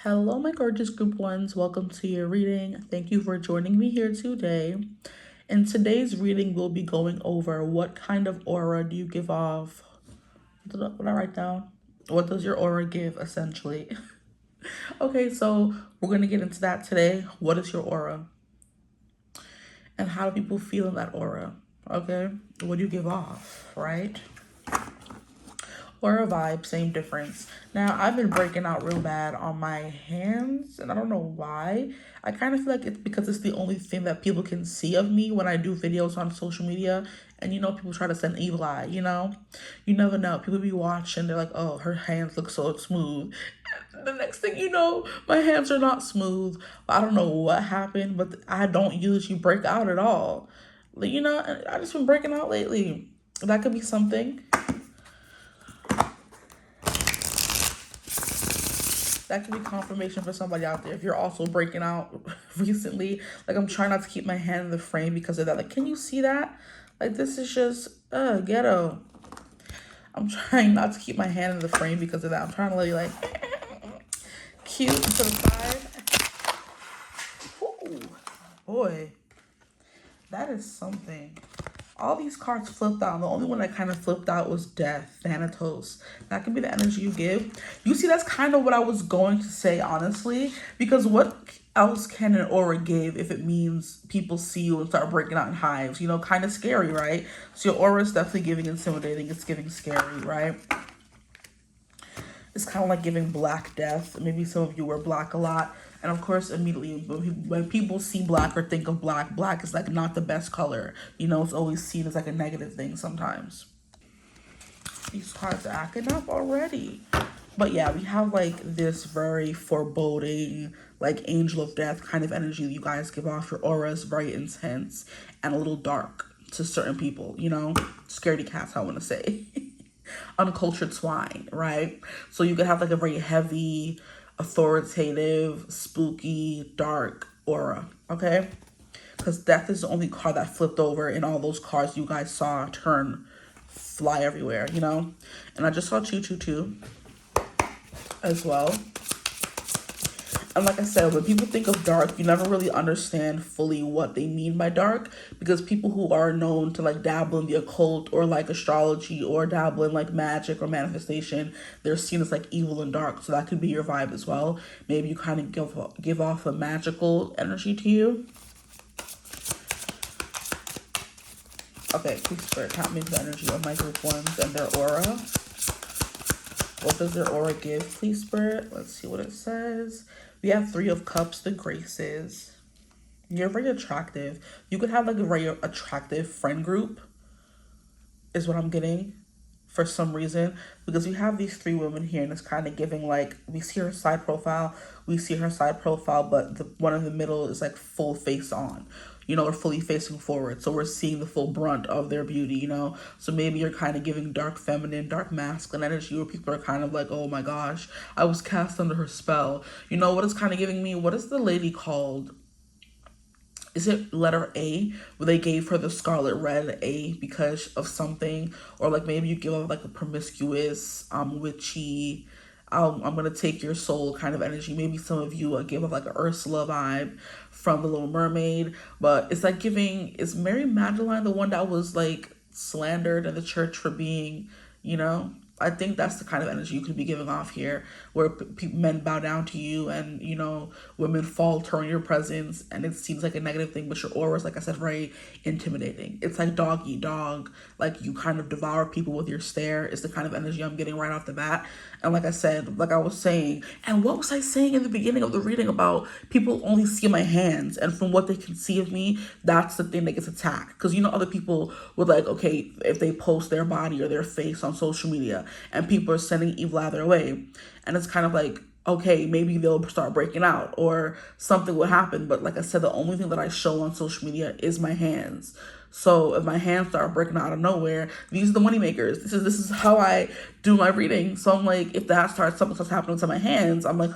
Hello, my gorgeous group ones. Welcome to your reading. Thank you for joining me here today. In today's reading, we'll be going over what kind of aura do you give off. What did I write down? What does your aura give, essentially? Okay, so we're going to get into that today. What is your aura? And how do people feel in that aura? Okay, what do you give off, right? Aura vibe, same difference. Now, I've been breaking out real bad on my hands, and I don't know why. I kind of feel like it's because it's the only thing that people can see of me when I do videos on social media. And people try to send evil eye, You never know. People be watching, they're like, oh, her hands look so smooth. And the next thing you know, my hands are not smooth. I don't know what happened, but I don't usually break out at all. I just been breaking out lately. That could be something. That could be confirmation for somebody out there if you're also breaking out recently. Like, I'm trying not to keep my hand in the frame because of that. Like, can you see that? Like, this is just ghetto. I'm trying not to keep my hand in the frame because of that. I'm trying to let you like cute to the side. Ooh, boy, that is something. All these cards flipped out. The only one that kind of flipped out was Death, Thanatos. That could be the energy you give. You see, that's kind of what I was going to say, honestly. Because what else can an aura give if it means people see you and start breaking out in hives? Kind of scary, right? So your aura is definitely giving intimidating. It's giving scary, right? It's kind of like giving Black Death. Maybe some of you wear black a lot. And of course, immediately when people see black or think of black, black is like not the best color. It's always seen as like a negative thing sometimes. These cards are acting up already. But yeah, we have like this very foreboding, like angel of death kind of energy that you guys give off. Your aura is very intense and a little dark to certain people, Scaredy cats, I want to say. Uncultured swine, right? So you could have like a very heavy, authoritative, spooky, dark aura, okay? Because death is the only card that flipped over in all those cards you guys saw turn, fly everywhere, And I just saw 222 as well. And like I said, when people think of dark, you never really understand fully what they mean by dark, because people who are known to like dabble in the occult or like astrology or dabble in like magic or manifestation, they're seen as like evil and dark. So that could be your vibe as well. Maybe you kind of give off a magical energy to you. Okay, please spirit, count me the energy of my group ones and their aura. What does their aura give, please, Spirit? Let's see what it says. We have 3 of Cups, the Graces. You're very attractive. You could have like a very attractive friend group, is what I'm getting for some reason. Because we have these 3 women here, and it's kind of giving like, we see her side profile, but the one in the middle is like full face on. They're fully facing forward. So we're seeing the full brunt of their beauty, So maybe you're kind of giving dark feminine, dark masculine energy where people are kind of like, oh my gosh, I was cast under her spell. What it's kind of giving me? What is the lady called? Is it letter A, where they gave her the scarlet red A because of something? Or like maybe you give up like a promiscuous, witchy, I'm gonna take your soul kind of energy. Maybe some of you give up like an Ursula vibe from The Little Mermaid. But it's like giving, is Mary Magdalene the one that was like slandered in the church for being, I think that's the kind of energy you could be giving off here, where men bow down to you and, women falter in your presence, and it seems like a negative thing, but your aura is, like I said, very intimidating. It's like dog eat dog, like you kind of devour people with your stare is the kind of energy I'm getting right off the bat. And like I said, like I was saying, and what was I saying in the beginning of the reading about people only see my hands, and from what they can see of me, that's the thing that gets attacked. Because, other people would like, okay, if they post their body or their face on social media, and people are sending evil out their way, and it's kind of like, okay, maybe they'll start breaking out or something will happen. But like I said, the only thing that I show on social media is my hands. So if my hands start breaking out of nowhere, these are the money makers. This is how I do my reading. So I'm like, if something starts happening to my hands, I'm like,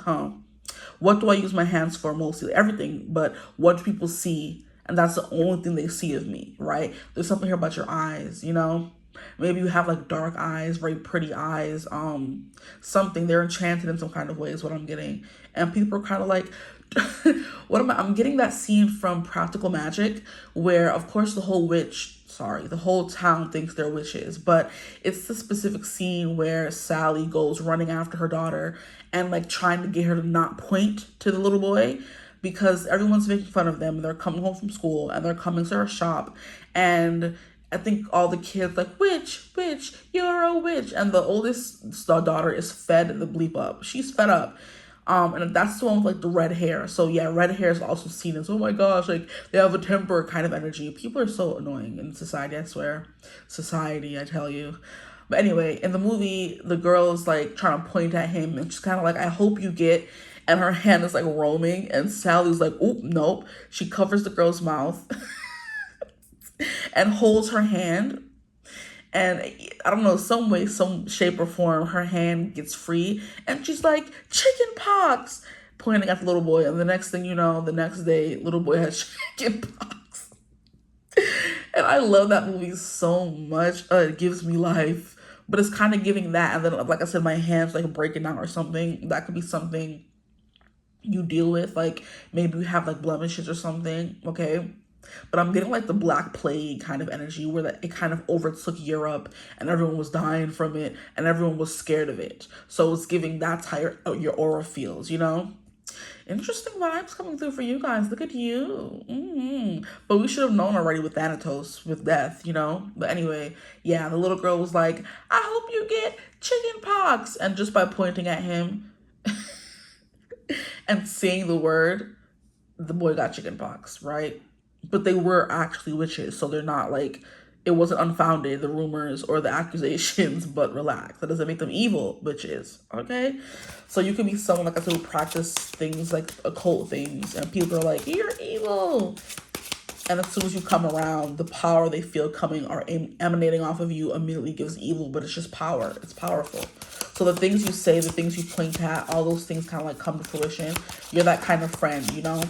what do I use my hands for? Mostly everything, but what do people see? And that's the only thing they see of me, right? There's something here about your eyes, Maybe you have like dark eyes, very pretty eyes, something. They're enchanted in some kind of way is what I'm getting. And people are kind of like, I'm getting that scene from Practical Magic where, of course, the whole town thinks they're witches, but it's the specific scene where Sally goes running after her daughter and like trying to get her to not point to the little boy because everyone's making fun of them. They're coming home from school and they're coming to her shop, and I think all the kids like, witch, you're a witch. And the oldest daughter is fed the bleep up. She's fed up. And that's the one with like the red hair. So yeah, red hair is also seen as, oh my gosh, like they have a temper kind of energy. People are so annoying in society, I swear. Society, I tell you. But anyway, in the movie, the girl is like trying to point at him and she's kind of like, I hope you get, and her hand is like roaming and Sally's like, oop, nope. She covers the girl's mouth and holds her hand. And I don't know, some way, some shape or form, her hand gets free. And she's like, chicken pox, pointing at the little boy. And the next thing you know, the next day, little boy has chicken pox. And I love that movie so much. It gives me life. But it's kind of giving that. And then, like I said, my hand's like breaking out or something. That could be something you deal with. Like maybe you have like blemishes or something, okay? But I'm getting like the Black Plague kind of energy where it kind of overtook Europe and everyone was dying from it and everyone was scared of it. So it's giving that's how your aura feels, you know? Interesting vibes coming through for you guys. Look at you. But we should have known already with Thanatos, with death, you know? But anyway, yeah, the little girl was like, I hope you get chicken pox. And just by pointing at him and saying the word, the boy got chicken pox, right? But they were actually witches, so they're not like, it wasn't unfounded, the rumors or the accusations, but relax. That doesn't make them evil witches, okay? So you can be someone, like I said, who practice things like occult things, and people are like, you're evil. And as soon as you come around, the power they feel coming or emanating off of you immediately gives evil, but it's just power. It's powerful. So the things you say, the things you point at, all those things kind of like come to fruition. You're that kind of friend, you know?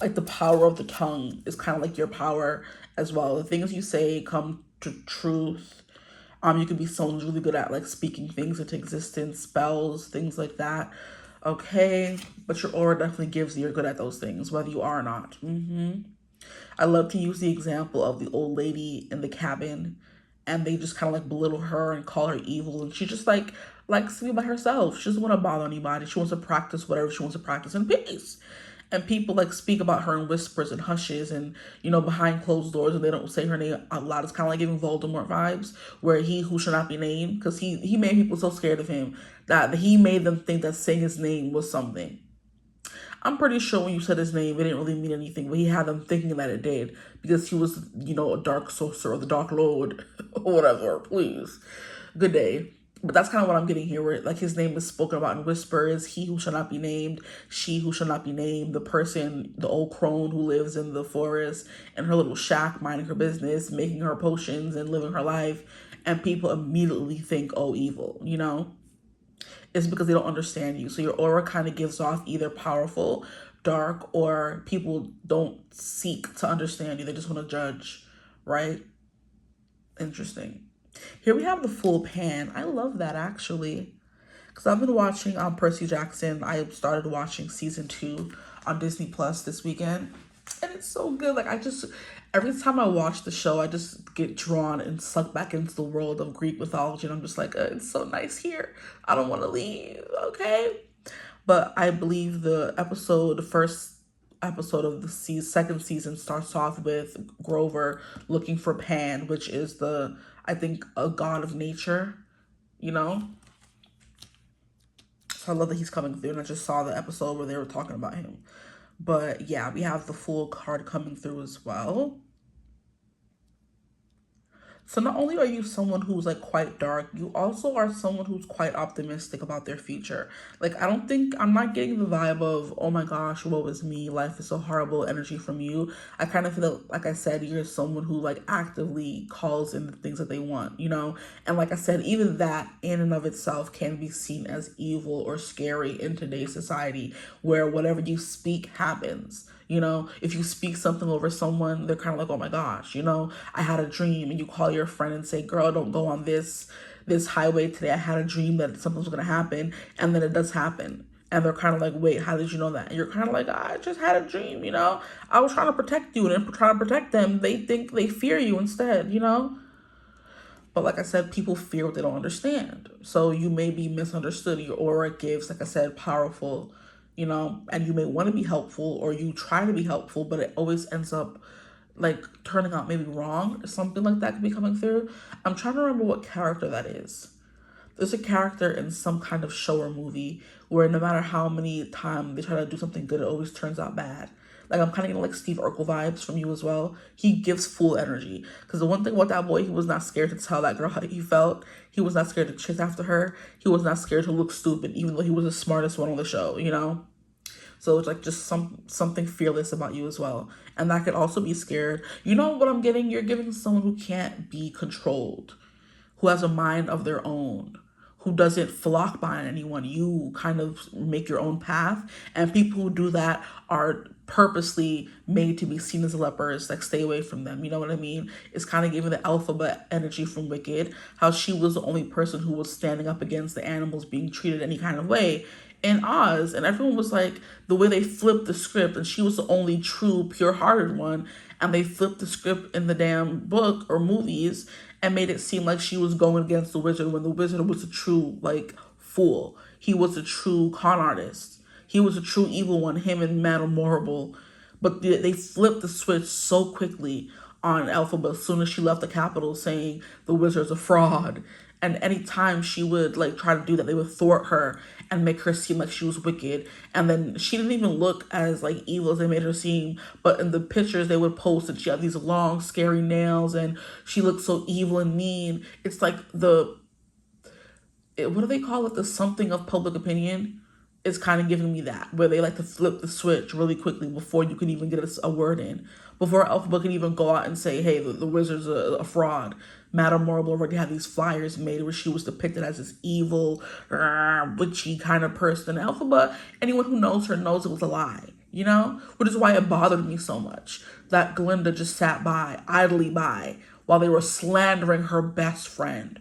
Like the power of the tongue is kind of like your power as well. The things you say come to truth. You could be someone who's really good at like speaking things into existence, spells, things like that. Okay, but your aura definitely gives you're good at those things, whether you are or not. I love to use the example of the old lady in the cabin, and they just kind of like belittle her and call her evil, and she just like likes to be by herself. She doesn't want to bother anybody. She wants to practice whatever she wants to practice in peace. And people like speak about her in whispers and hushes and, you know, behind closed doors, and they don't say her name out loud. It's kind of like giving Voldemort vibes, where he who should not be named, because he made people so scared of him that he made them think that saying his name was something. I'm pretty sure when you said his name, it didn't really mean anything, but he had them thinking that it did, because he was, you know, a dark sorcerer, the Dark Lord, or whatever, please. Good day. But that's kind of what I'm getting here, where like his name is spoken about in whispers. He who shall not be named, she who shall not be named, the person, the old crone who lives in the forest in her little shack, minding her business, making her potions and living her life. And people immediately think, oh, evil, you know? It's because they don't understand you. So your aura kind of gives off either powerful, dark, or people don't seek to understand you. They just want to judge, right? Interesting. Here we have the full pan. I love that, actually, because I've been watching Percy Jackson. I started watching season 2 on Disney Plus this weekend, and it's so good. Like every time I watch the show, I just get drawn and sucked back into the world of Greek mythology, and I'm just like, it's so nice here. I don't want to leave, okay? But I believe the first episode of the second season starts off with Grover looking for Pan, which is I think a god of nature, you know? So I love that he's coming through, and I just saw the episode where they were talking about him. But yeah, we have the full card coming through as well. So not only are you someone who's like quite dark, you also are someone who's quite optimistic about their future. Like I'm not getting the vibe of, oh my gosh, woe is me, life is so horrible energy from you. I kind of feel like I said, you're someone who like actively calls in the things that they want, you know? And like I said, even that in and of itself can be seen as evil or scary in today's society, where whatever you speak happens. You know, if you speak something over someone, they're kind of like, oh my gosh, you know, I had a dream, and you call your friend and say, girl, don't go on this highway today. I had a dream that something was going to happen, and then it does happen. And they're kind of like, wait, how did you know that? And you're kind of like, I just had a dream, you know? I was trying to protect you, and trying to protect them, they think they fear you instead, you know? But like I said, people fear what they don't understand. So you may be misunderstood. Your aura gives, like I said, powerful, you know, and you may want to be helpful, or you try to be helpful, but it always ends up like turning out maybe wrong. Something like that could be coming through. I'm trying to remember what character that is. There's a character in some kind of show or movie where no matter how many times they try to do something good, it always turns out bad. Like, I'm kind of getting like Steve Urkel vibes from you as well. He gives full energy. Because the one thing about that boy, he was not scared to tell that girl how he felt. He was not scared to chase after her. He was not scared to look stupid, even though he was the smartest one on the show, you know? So it's like just something fearless about you as well. And that could also be scared. You know what I'm getting? You're giving someone who can't be controlled, who has a mind of their own, who doesn't flock behind anyone. You kind of make your own path. And people who do that are purposely made to be seen as lepers. Like, stay away from them. You know what I mean? It's kind of giving the alphabet energy from Wicked, how she was the only person who was standing up against the animals being treated any kind of way in Oz. And everyone was like, the way they flipped the script, and she was the only true pure-hearted one, and they flipped the script in the damn book or movies and made it seem like she was going against the wizard, when the wizard was a true, like, fool. He was a true con artist. He was a true evil one, him and Madame Morrible. But they flipped the switch so quickly on Elphaba as soon as she left the capital, saying the wizard's a fraud. And anytime she would like try to do that, they would thwart her and make her seem like she was wicked. And then she didn't even look as like evil as they made her seem. But in the pictures they would post that she had these long, scary nails and she looked so evil and mean. It's like what do they call it? The something of public opinion is kind of giving me that, where they like to flip the switch really quickly before you can even get a word in. Before Elphaba can even go out and say, hey, the wizard's a fraud. Madame Morrible already had these flyers made where she was depicted as this evil, witchy kind of person. Elphaba, anyone who knows her knows it was a lie, you know? Which is why it bothered me so much that Glinda just sat by, idly by, while they were slandering her best friend.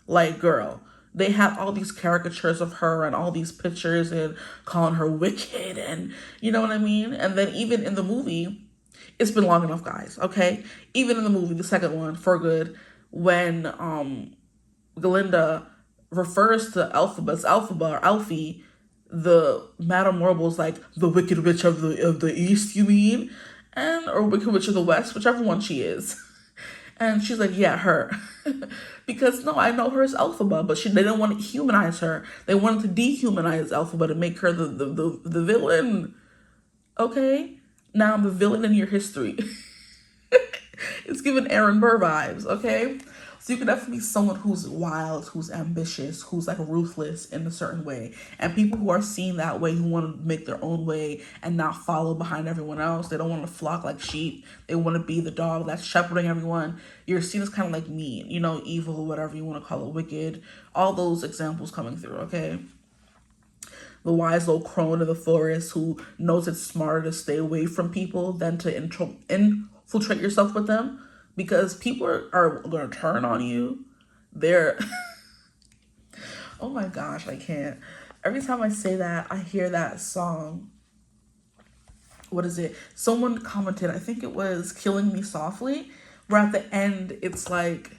Like, girl, they had all these caricatures of her and all these pictures and calling her wicked, and you know what I mean? And then even in the movie, it's been long enough, guys, okay? Even in the movie, the second one, For Good, when Glinda refers to Elphaba as Elphaba or Alfie, the Madame Morrible's like, the Wicked Witch of the East, you mean? Or Wicked Witch of the West, whichever one she is. And she's like, yeah, her. Because, no, I know her as Elphaba, but they didn't want to humanize her. They wanted to dehumanize Elphaba to make her the villain. Okay? Now I'm the villain in your history. It's giving Aaron Burr vibes, okay? So you can definitely be someone who's wild, who's ambitious, who's like ruthless in a certain way. And people who are seen that way, who want to make their own way and not follow behind everyone else. They don't want to flock like sheep. They want to be the dog that's shepherding everyone. You're seen as kind of like mean, you know, evil, whatever you want to call it, wicked. All those examples coming through, okay? The wise little crone in the forest who knows it's smarter to stay away from people than to infiltrate yourself with them, because people are going to turn on you. They're oh my gosh, I can't. Every time I say that, I hear that song. What is it? Someone commented, I think it was Killing Me Softly, where at the end it's like,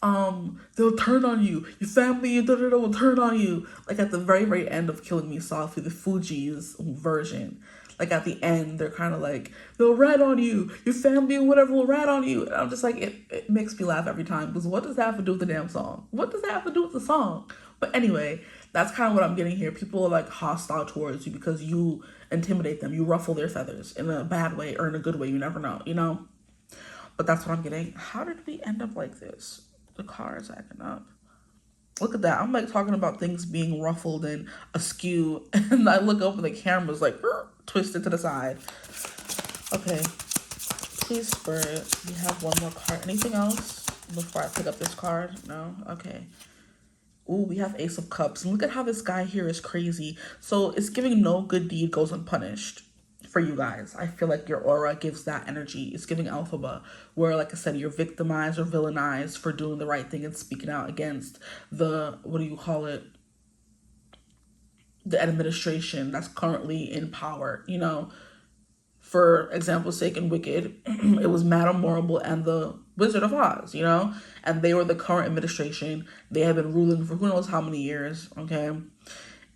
they'll turn on you. Your family and will turn on you. Like at the very, very end of Killing Me Softly, the Fugees version. Like at the end, they're kind of like, they'll rat on you. Your family and whatever will rat on you. And I'm just like, it makes me laugh every time. Because what does that have to do with the damn song? What does that have to do with the song? But anyway, that's kind of what I'm getting here. People are like hostile towards you because you intimidate them. You ruffle their feathers in a bad way or in a good way. You never know, you know? But that's what I'm getting. How did we end up like this? The car is acting up. Look at that. I'm like talking about things being ruffled and askew. And I look over the camera's like twisted to the side. Okay. Please, Spirit. We have one more card. Anything else before I pick up this card? No? Okay. Ooh, we have Ace of Cups. And look at how this guy here is crazy. So it's giving no good deed goes unpunished. for you guys. I feel like your aura gives that energy. It's giving 𝐓𝐴, where, like I said, you're victimized or villainized for doing the right thing and speaking out against the, what do you call it? The administration that's currently in power, you know. For example's sake, in Wicked, it was Madame Morrible and the Wizard of Oz, you know? And they were the current administration. They have been ruling for who knows how many years, okay?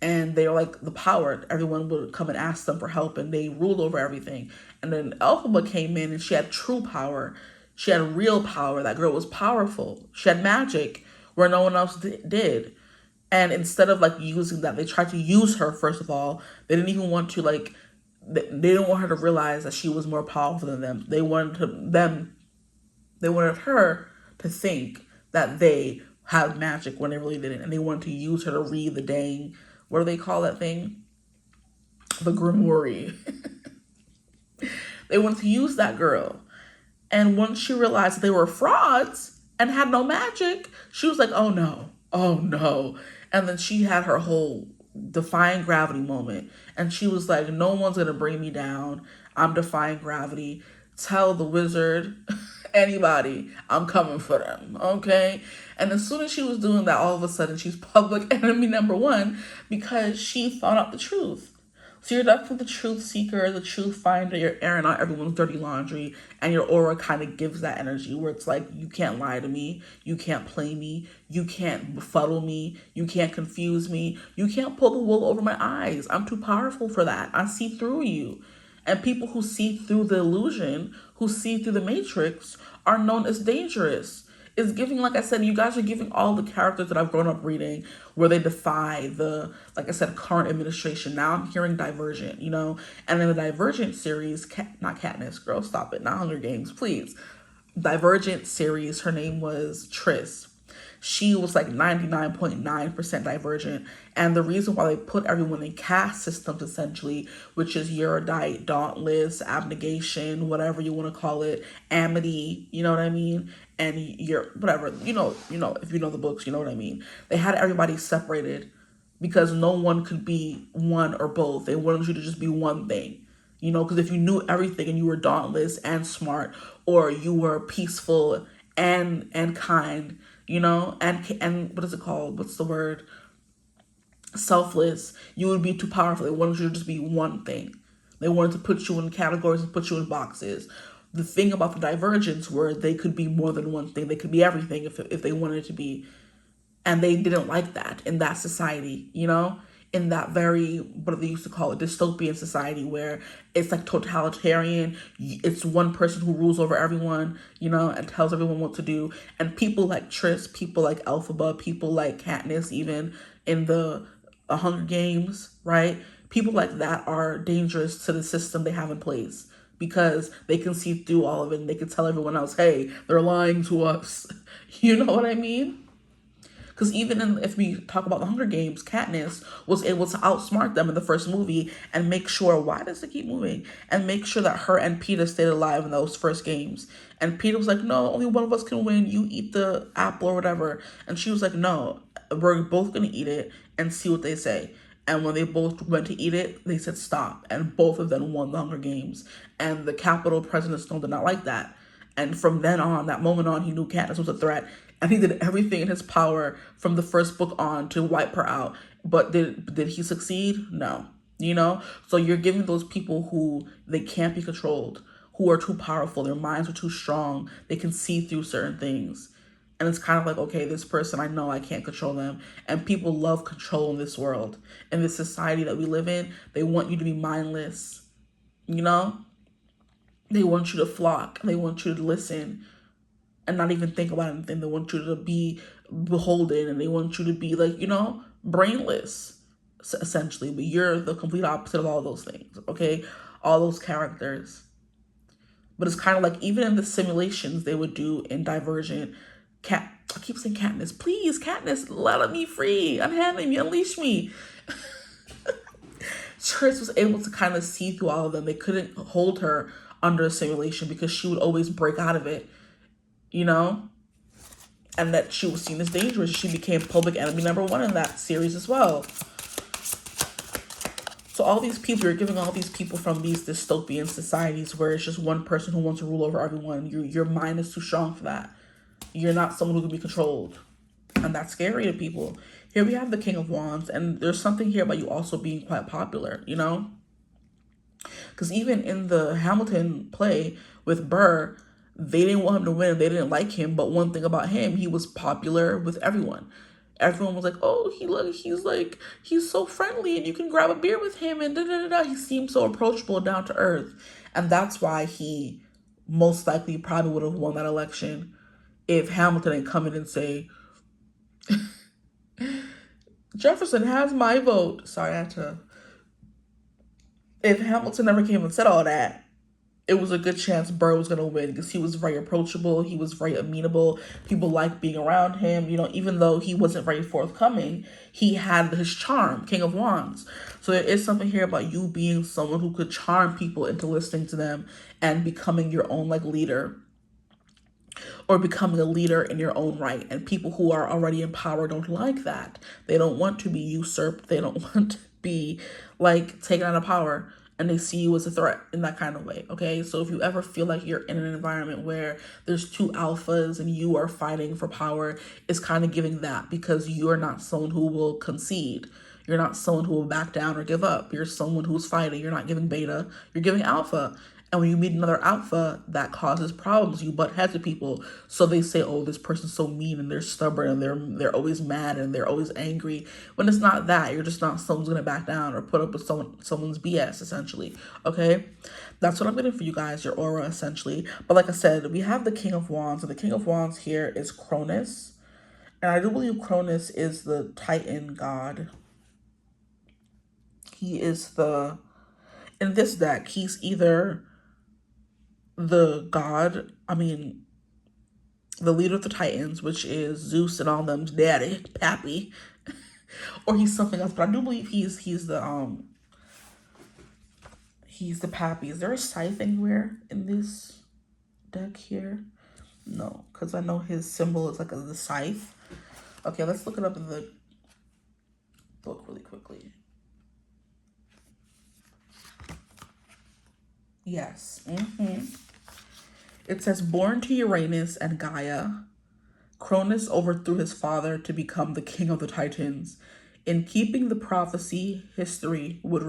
And they were like the power. Everyone would come and ask them for help, and they ruled over everything. And then 𝐓𝐴 came in, and she had true power. She had real power. That girl was powerful. She had magic where no one else did. And instead of like using that, they tried to use her, first of all. They didn't even want to like, they didn't want her to realize that she was more powerful than them. They wanted her to think that they had magic when they really didn't. And they wanted to use her to read the dang, what do they call that thing? The grimoire. They wanted to use that girl. And once she realized that they were frauds and had no magic, she was like, oh no, oh no. And then she had her whole defying gravity moment. And she was like, no one's going to bring me down. I'm defying gravity. Tell the wizard, anybody, I'm coming for them, okay? And as soon as she was doing that, all of a sudden, she's public enemy number one because she found out the truth. So you're definitely the truth seeker, the truth finder. You're airing out everyone's dirty laundry, and your aura kind of gives that energy where it's like, you can't lie to me, you can't play me, you can't befuddle me, you can't confuse me, you can't pull the wool over my eyes. I'm too powerful for that. I see through you. And people who see through the illusion, who see through the matrix, are known as dangerous. It's giving, like I said, you guys are giving all the characters that I've grown up reading where they defy the, like I said, current administration. Now I'm hearing Divergent, you know? And in the Divergent series, not Katniss, girl, stop it, not Hunger Games, please. Divergent series, her name was Triss. She was like 99.9% divergent. And the reason why they put everyone in caste systems, essentially, which is erudite, dauntless, abnegation, whatever you want to call it, amity, you know what I mean? And you're whatever, you know, if you know the books, you know what I mean? They had everybody separated because no one could be one or both. They wanted you to just be one thing, you know, because if you knew everything and you were dauntless and smart, or you were peaceful and kind, you know, and what is it called? What's the word? Selfless. You would be too powerful. They wanted you to just be one thing. They wanted to put you in categories and put you in boxes. The thing about the divergence were they could be more than one thing. They could be everything if they wanted to be. And they didn't like that in that society, you know? In that very, what they used to call it, dystopian society where it's like totalitarian. It's one person who rules over everyone, you know, and tells everyone what to do. And people like Triss, people like 𝐓𝐴, people like Katniss, even in the Hunger Games, right? People like that are dangerous to the system they have in place because they can see through all of it and they can tell everyone else, hey, they're lying to us. You know what I mean? Because even if we talk about the Hunger Games, Katniss was able to outsmart them in the first movie and make sure, why does it keep moving? And make sure that her and Peeta stayed alive in those first games. And Peeta was like, no, only one of us can win. You eat the apple or whatever. And she was like, no, we're both going to eat it and see what they say. And when they both went to eat it, they said stop. And both of them won the Hunger Games. And the Capitol President Snow did not like that. And from then on, that moment on, he knew Katniss was a threat. And he did everything in his power from the first book on to wipe her out. But did he succeed? No. You know? So you're giving those people who they can't be controlled, who are too powerful, their minds are too strong, they can see through certain things. And it's kind of like, okay, this person, I know I can't control them. And people love control in this world. In this society that we live in, they want you to be mindless. You know? They want you to flock. They want you to listen and not even think about anything. They want you to be beholden, and they want you to be like, you know, brainless, essentially. But you're the complete opposite of all those things, okay? All those characters. But it's kind of like, even in the simulations they would do in Divergent, I keep saying Katniss, please, Katniss, let me free, unhandle me, unleash me. Triss was able to kind of see through all of them. They couldn't hold her under a simulation because she would always break out of it, you know? And that she was seen as dangerous. She became public enemy number one in that series as well. So all these people, you're giving all these people from these dystopian societies where it's just one person who wants to rule over everyone. Your mind is too strong for that. You're not someone who can be controlled. And that's scary to people. Here we have the King of Wands, and there's something here about you also being quite popular, you know? Because even in the Hamilton play with Burr, they didn't want him to win. They didn't like him. But one thing about him, he was popular with everyone. Everyone was like, oh, he's so friendly and you can grab a beer with him and da da da da. He seemed so approachable, down to earth. And that's why he most likely probably would have won that election if Hamilton didn't come in and say, Jefferson has my vote. Sorry, I had to. If Hamilton never came and said all that, it was a good chance Burr was going to win because he was very approachable. He was very amenable. People liked being around him. You know, even though he wasn't very forthcoming, he had his charm, King of Wands. So there is something here about you being someone who could charm people into listening to them and becoming your own like leader, or becoming a leader in your own right. And people who are already in power don't like that. They don't want to be usurped. They don't want to be like taken out of power. And they see you as a threat in that kind of way, okay? So if you ever feel like you're in an environment where there's two alphas and you are fighting for power, it's kind of giving that, because you're not someone who will concede. You're not someone who will back down or give up. You're someone who's fighting. You're not giving beta. You're giving alpha. And when you meet another alpha, that causes problems. You butt heads with people. So they say, oh, this person's so mean and they're stubborn and they're always mad and they're always angry. When it's not that. You're just not someone's going to back down or put up with someone's BS, essentially. Okay? That's what I'm getting for you guys, your aura, essentially. But like I said, we have the King of Wands. And the King of Wands here is Cronus. And I do believe Cronus is the Titan god. He is the... In this deck, he's either the god, the leader of the Titans, which is Zeus and all them's daddy, pappy, or he's something else. But I do believe he's the pappy. Is there a scythe anywhere in this deck here? No, because I know his symbol is like the scythe. Okay, let's look it up in the book really quickly. Yes. It says, born to Uranus and Gaia, Cronus overthrew his father to become the king of the Titans. In keeping the prophecy, history would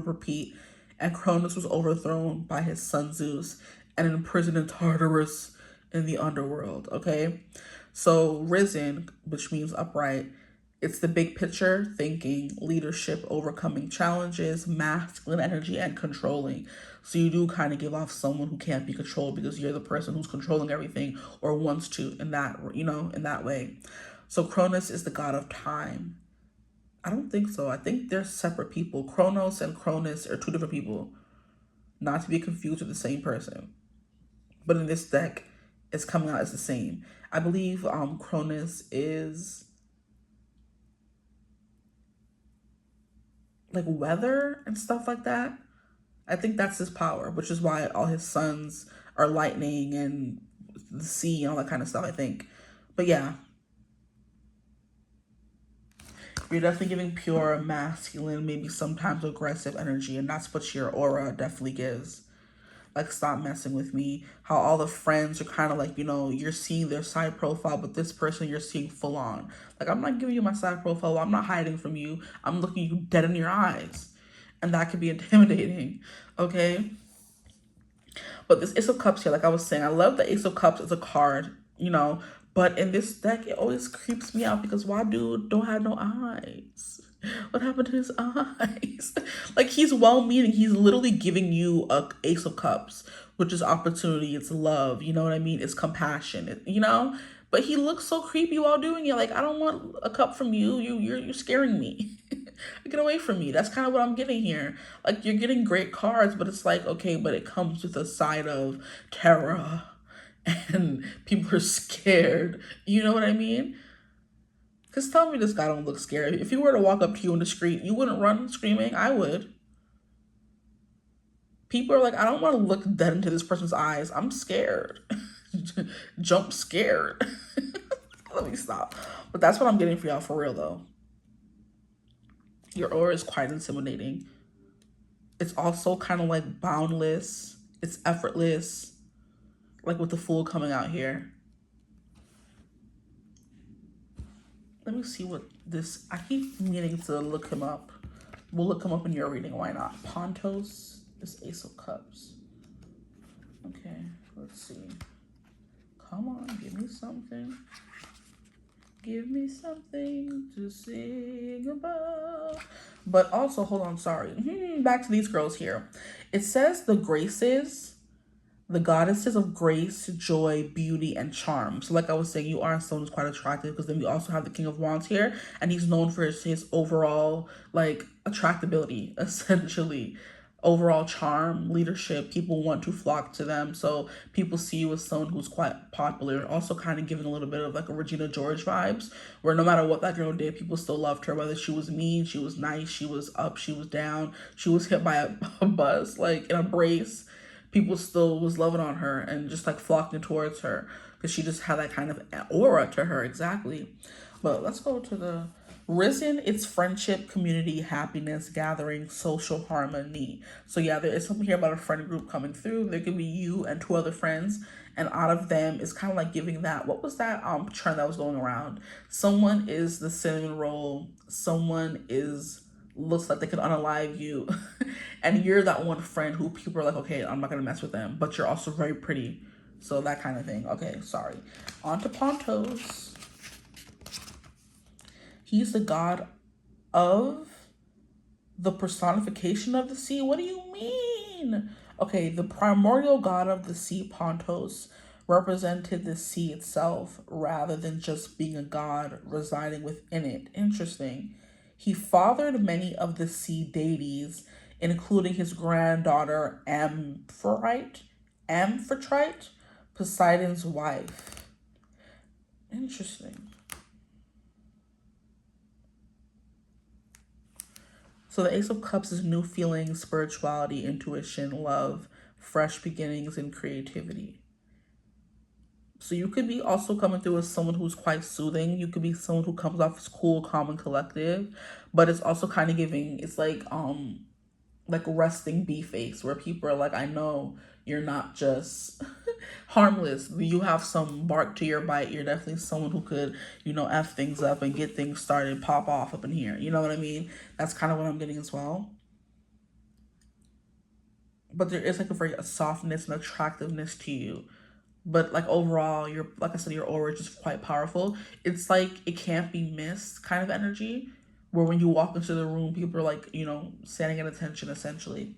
repeat, and Cronus was overthrown by his son Zeus and imprisoned in Tartarus in the underworld. Okay, so risen, which means upright. It's the big picture thinking, leadership, overcoming challenges, masculine energy, and controlling. So you do kind of give off someone who can't be controlled because you're the person who's controlling everything or wants to in that, in that way. So Cronus is the god of time. I don't think so. I think they're separate people. Kronos and Cronus are two different people. Not to be confused with the same person. But in this deck, it's coming out as the same. I believe Cronus is like weather and stuff like that. I think that's his power, which is why all his sons are lightning and the sea and all that kind of stuff, I think. But yeah, you're definitely giving pure masculine, maybe sometimes aggressive energy, and that's what your aura definitely gives. Like, stop messing with me. How all the friends are kind of like, you're seeing their side profile, but this person you're seeing full on. Like, I'm not giving you my side profile. I'm not hiding from you. I'm looking you dead in your eyes. And that could be intimidating, okay? But this Ace of Cups here, like I was saying, I love the Ace of Cups as a card, but in this deck, it always creeps me out because why dude don't have no eyes? What happened to his eyes? Like, he's well-meaning. He's literally giving you a Ace of Cups, which is opportunity. It's love. You know what I mean? It's compassion. But he looks so creepy while doing it. Like, I don't want a cup from you. You're scaring me. Get away from me. That's kind of what I'm getting here. Like, you're getting great cards, but it's like, okay, but it comes with a side of terror and people are scared. You know what I mean? Because tell me this guy don't look scared. If he were to walk up to you in the street, you wouldn't run screaming? I would. People are like, I don't want to look dead into this person's eyes. I'm scared. Jump scared. Let me stop. But that's what I'm getting for y'all for real, though. Your aura is quite intimidating. It's also kind of like boundless. It's effortless. Like with the Fool coming out here. Let me see what this... I keep meaning to look him up. We'll look him up in your reading. Why not? Pontos. This Ace of Cups. Okay, let's see. Come on, give me something. Give me something to sing about. But also, hold on, sorry. Back to these girls here. It says the Graces, the goddesses of grace, joy, beauty, and charm. So like I was saying, you are someone who's quite attractive, because then we also have the King of Wands here, and he's known for his overall like attractability, essentially. Overall charm, leadership, people want to flock to them. So people see you as someone who's quite popular, also kind of giving a little bit of like a Regina George vibes, where no matter what that girl did, people still loved her, whether she was mean, she was nice, she was up, she was down, she was hit by a bus, like in a brace. People still was loving on her and just like flocking towards her, because she just had that kind of aura to her. Exactly. But let's go to the Risen. It's friendship, community, happiness, gathering, social harmony. So yeah, there is something here about a friend group coming through. There could be you and 2 other friends, and out of them it's kind of like giving that, what was that trend that was going around? Someone is the cinnamon roll, someone is looks like they could unalive you, and you're that one friend who people are like, okay, I'm not gonna mess with them, but you're also very pretty. So that kind of thing. Okay, sorry. On to Pontos. He's the god of the personification of the sea. What do you mean? Okay, the primordial god of the sea, Pontos, represented the sea itself rather than just being a god residing within it. Interesting. He fathered many of the sea deities, including his granddaughter Amphitrite, Poseidon's wife. Interesting. So the Ace of Cups is new feelings, spirituality, intuition, love, fresh beginnings, and creativity. So you could be also coming through as someone who's quite soothing. You could be someone who comes off as cool, calm, and collective. But it's also kind of giving, it's like resting bee face, where people are like, I know you're not just harmless. You have some bark to your bite. You're definitely someone who could, F things up and get things started, pop off up in here. You know what I mean? That's kind of what I'm getting as well. But there is like a softness and attractiveness to you. But like overall, like I said, your aura is just quite powerful. It's like it can't be missed kind of energy, where when you walk into the room, people are like, standing at attention, essentially.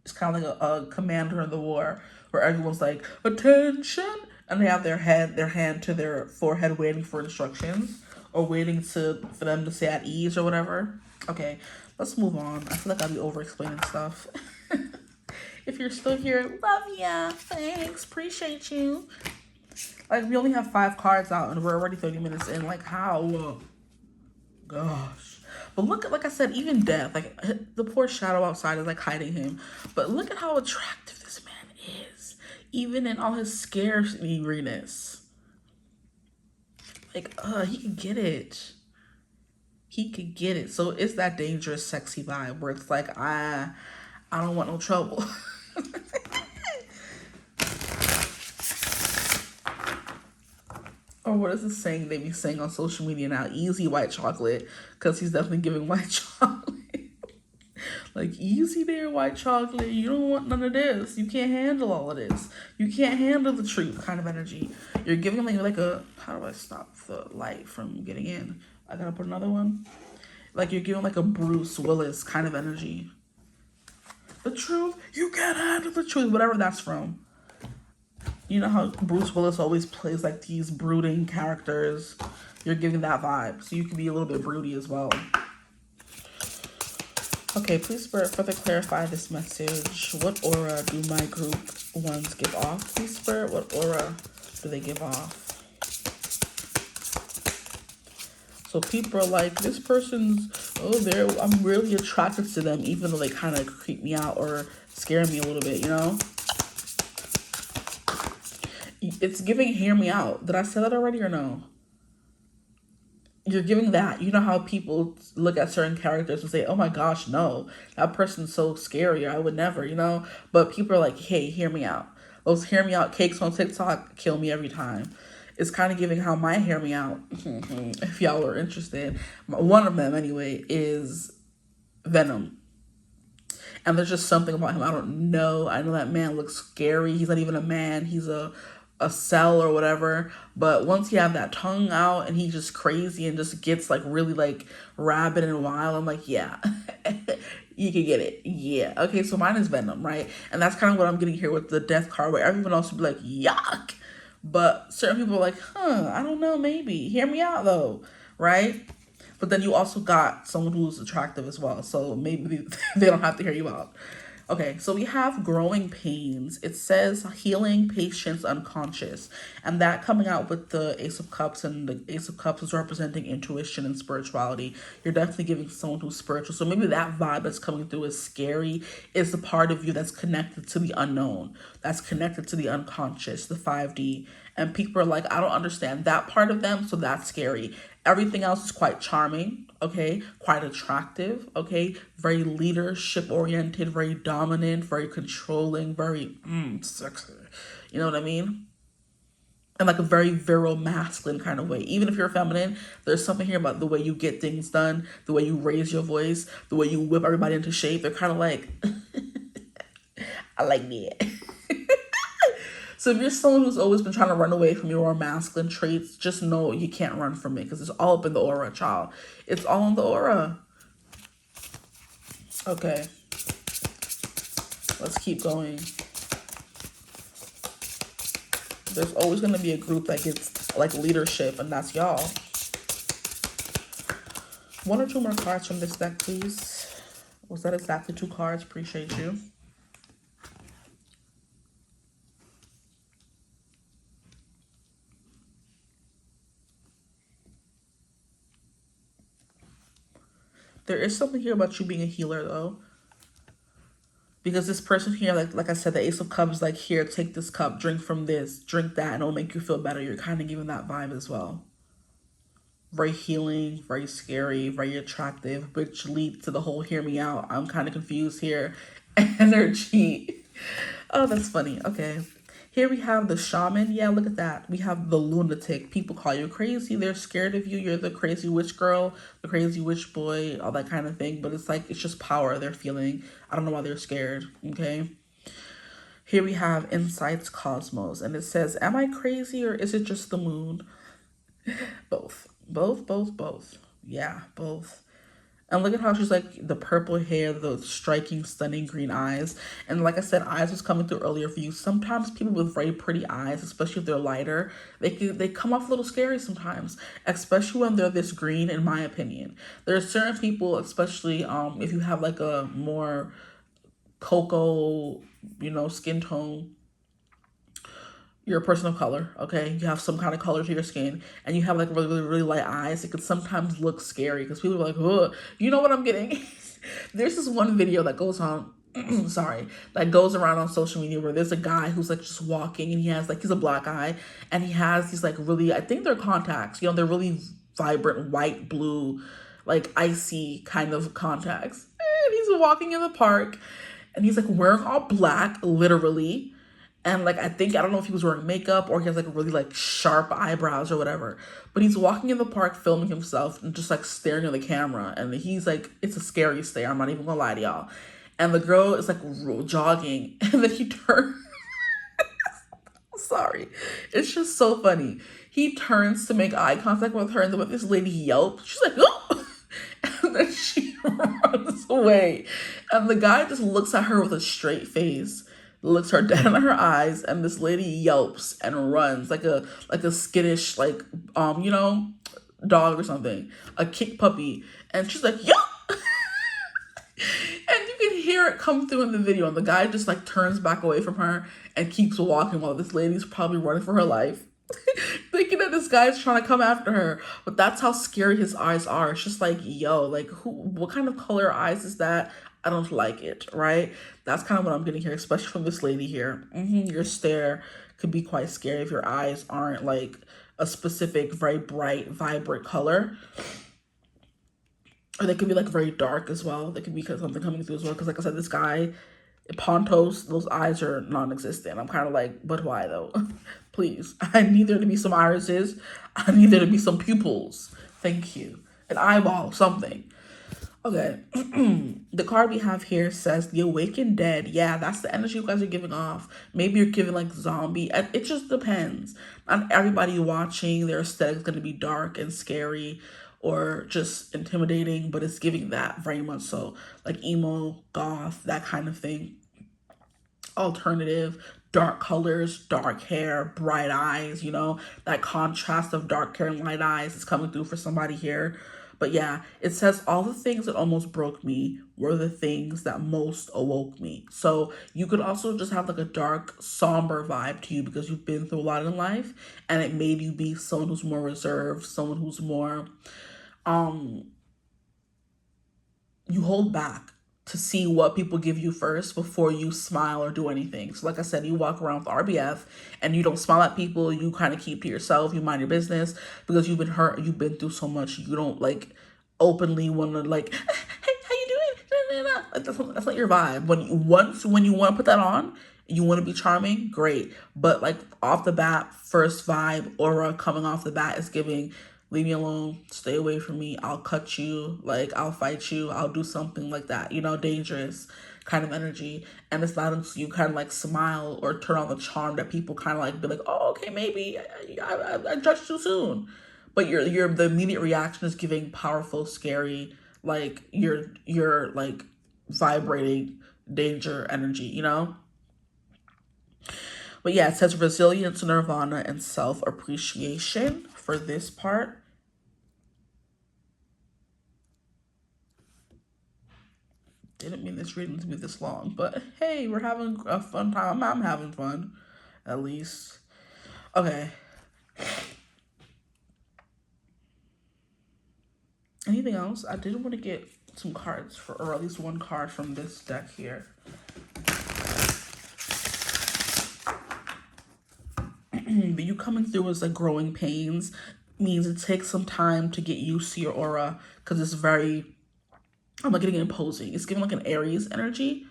It's kind of like a commander in the war, where everyone's like, attention, and they have their hand to their forehead, waiting for instructions, or waiting for them to say at ease or whatever. Okay, let's move on. I feel like I'll be over explaining stuff. If you're still here, love ya, thanks, appreciate you. Like, we only have 5 cards out and we're already 30 minutes in. Like, how? Gosh. But look at, like I said, even death, like the poor shadow outside is like hiding him. But look at how attractive this man is, even in all his scariness. Like, he could get it. He could get it. So it's that dangerous, sexy vibe where it's like, I don't want no trouble. Or what is the saying they be saying on social media now? Easy white chocolate, because he's definitely giving white chocolate. Like, easy there, white chocolate. You don't want none of this. You can't handle all of this. You can't handle the truth kind of energy. You're giving like a, how do I stop the light from getting in? I gotta put another one. Like, you're giving like a Bruce Willis kind of energy. The truth, you can't handle the truth, whatever that's from. You know how Bruce Willis always plays like these brooding characters? You're giving that vibe, so you can be a little bit broody as well. Okay, please, Spirit, further clarify this message. What aura do my group ones give off? Please, Spirit, what aura do they give off? So people are like, this person's, I'm really attracted to them, even though they kind of creep me out or scare me a little bit, It's giving hear me out. Did I say that already or no? you're giving that. You know how people look at certain characters and say, oh my gosh, no, that person's so scary, I would never, you know? But people are like, hey, hear me out. Those hear me out cakes on TikTok kill me every time. It's kind of giving how my hear me out, if y'all are interested. One of them, anyway, is Venom. And there's just something about him. I don't know. I know that man looks scary. He's not even a man. He's a cell or whatever. But once he have that tongue out and he's just crazy and just gets like really like rabid and wild, I'm like, yeah, you can get it. Yeah. Okay, so mine is Venom, right? And that's kind of what I'm getting here with the death card, where everyone else would be like, yuck. But certain people are like, I don't know, maybe. Hear me out though, right? But then you also got someone who's attractive as well. So maybe they don't have to hear you out. Okay, so we have growing pains. It says healing, patience, unconscious. And that coming out with the Ace of Cups, and the Ace of Cups is representing intuition and spirituality. You're definitely giving someone who's spiritual. So maybe that vibe that's coming through is scary. Is the part of you that's connected to the unknown, that's connected to the unconscious, the 5D. And people are like, I don't understand that part of them, so that's scary. Everything else is quite charming, okay? Quite attractive, okay? Very leadership-oriented, very dominant, very controlling, very sexy. You know what I mean? And like a very virile, masculine kind of way. Even if you're feminine, there's something here about the way you get things done, the way you raise your voice, the way you whip everybody into shape. They're kind of like, I like that. So if you're someone who's always been trying to run away from your masculine traits, just know you can't run from it, because it's all up in the aura, child. It's all in the aura. Okay. Let's keep going. There's always going to be a group that gets like leadership, and that's y'all. One or two more cards from this deck, please. Was that exactly 2 cards? Appreciate you. There is something here about you being a healer, though. Because this person here, like I said, the Ace of Cups, like, here, take this cup, drink from this, drink that, and it'll make you feel better. You're kind of giving that vibe as well. Very healing, very scary, very attractive, which leads to the whole hear me out. I'm kind of confused here. Energy. Oh, that's funny. Okay. Here we have the shaman. Yeah, look at that. We have the lunatic. People call you crazy. They're scared of you. You're the crazy witch girl, the crazy witch boy, all that kind of thing. But it's like, it's just power they're feeling. I don't know why they're scared. Okay. Here we have Insights Cosmos. And it says, am I crazy or is it just the moon? Both. Both. Yeah, both. And look at how she's like the purple hair, the striking, stunning green eyes. And like I said, eyes was coming through earlier for you. Sometimes people with very pretty eyes, especially if they're lighter, they come off a little scary sometimes, especially when they're this green, in my opinion. There are certain people, especially if you have like a more cocoa, skin tone, you're a person of color, okay? You have some kind of color to your skin, and you have like really light eyes. It could sometimes look scary because people are like, oh, you know what I'm getting? There's this one video that goes on, that goes around on social media where there's a guy who's like just walking, and he has like, he's a black guy, and he has these like really, I think they're contacts, they're really vibrant white, blue, like icy kind of contacts. And he's walking in the park, and he's like wearing all black, literally. And like, I don't know if he was wearing makeup or he has like really like sharp eyebrows or whatever, but he's walking in the park filming himself and just like staring at the camera. And he's like, it's a scary stare. I'm not even gonna lie to y'all. And the girl is like jogging, and then he turns. Sorry. It's just so funny. He turns to make eye contact with her, and then this lady yelps. She's like, oh! And then she runs away. And the guy just looks at her with a straight face, looks her dead in her eyes, and this lady yelps and runs like a skittish dog or something, a kick puppy, and she's like, yo. And you can hear it come through in the video, and the guy just like turns back away from her and keeps walking while this lady's probably running for her life, thinking that this guy's trying to come after her. But that's how scary his eyes are. It's just like, yo, like, what kind of color eyes is that? I don't like it, right? That's kind of what I'm getting here, especially from this lady here. Your stare could be quite scary if your eyes aren't like a specific, very bright, vibrant color. Or they can be like very dark as well. They can be something coming through as well. Because like I said, this guy, Pontos, those eyes are non-existent. I'm kind of like, but why though? Please. I need there to be some irises. I need there to be some pupils. Thank you. An eyeball, something. Okay. The card we have here says the awakened dead. Yeah, that's the energy you guys are giving off. Maybe you're giving like zombie. It just depends. Not everybody watching, their aesthetic is going to be dark and scary or just intimidating, but it's giving that very much so. Like emo, goth, that kind of thing. Alternative, dark colors, dark hair, bright eyes, you know, that contrast of dark hair and light eyes is coming through for somebody here. But yeah, it says all the things that almost broke me were the things that most awoke me. So you could also just have like a dark, somber vibe to you because you've been through a lot in life and it made you be someone who's more reserved, someone who's more, you hold back to see what people give you first before you smile or do anything. So like I said, you walk around with RBF and you don't smile at people. You kind of keep to yourself. You mind your business because you've been hurt. You've been through so much. You don't like openly want to like, hey, how you doing? Like, that's not your vibe. When you want to put that on, you want to be charming, great. But like off the bat, first vibe, aura coming off the bat is giving, leave me alone, stay away from me, I'll cut you, like, I'll fight you, I'll do something like that, you know, dangerous kind of energy. And it's not until you kind of like smile or turn on the charm that people kind of like be like, oh, okay, maybe I judged too soon. But the immediate reaction is giving powerful, scary, like you're like vibrating danger energy, you know? But yeah, it says resilience, nirvana, and self-appreciation for this part. Didn't mean this reading to be this long, but hey, we're having a fun time. I'm having fun, at least. Okay. Anything else? I did want to get some cards or at least one card from this deck here. But you coming through as like growing pains means it takes some time to get used to your aura because it's very, I'm not getting imposing. It's giving like an Aries energy,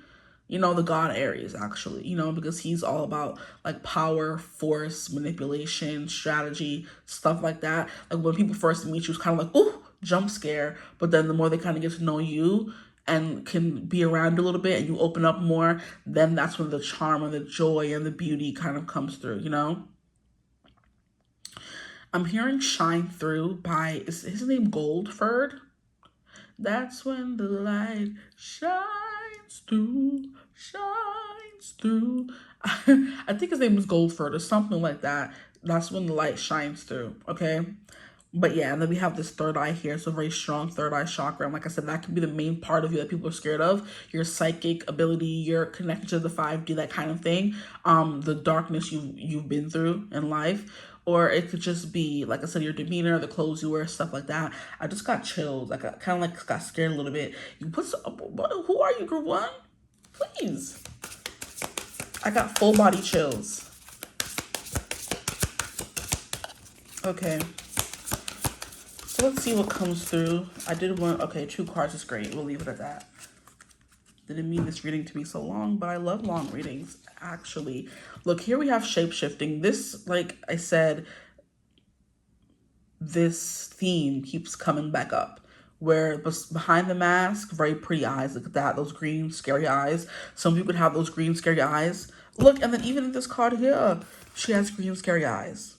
you know, the god Aries actually, you know, because he's all about like power, force, manipulation, strategy, stuff like that. Like when people first meet you, it's kind of like, ooh, jump scare. But then the more they kind of get to know you and can be around a little bit and you open up more, then that's when the charm and the joy and the beauty kind of comes through, you know? I'm hearing Shine Through by, is his name Goldford? That's when the light shines through, shines through. I think his name is Goldford or something like that. That's when the light shines through, okay? But yeah, and then we have this third eye here. So very strong third eye chakra. And like I said, that can be the main part of you that people are scared of. Your psychic ability, your connection to the 5D, that kind of thing. The darkness you've been through in life. Or it could just be, like I said, your demeanor, the clothes you wear, stuff like that. I just got chills. I kind of like got scared a little bit. You put some, who are you, group one? Please. I got full body chills. Okay. So let's see what comes through. I did one, okay, 2 cards is great. We'll leave it at that. Didn't mean this reading to be so long, but I love long readings, actually. Look, here we have shape-shifting. This, like I said, this theme keeps coming back up. Where behind the mask, very pretty eyes. Look at that, those green, scary eyes. Some people have those green, scary eyes. Look, and then even in this card here, she has green, scary eyes.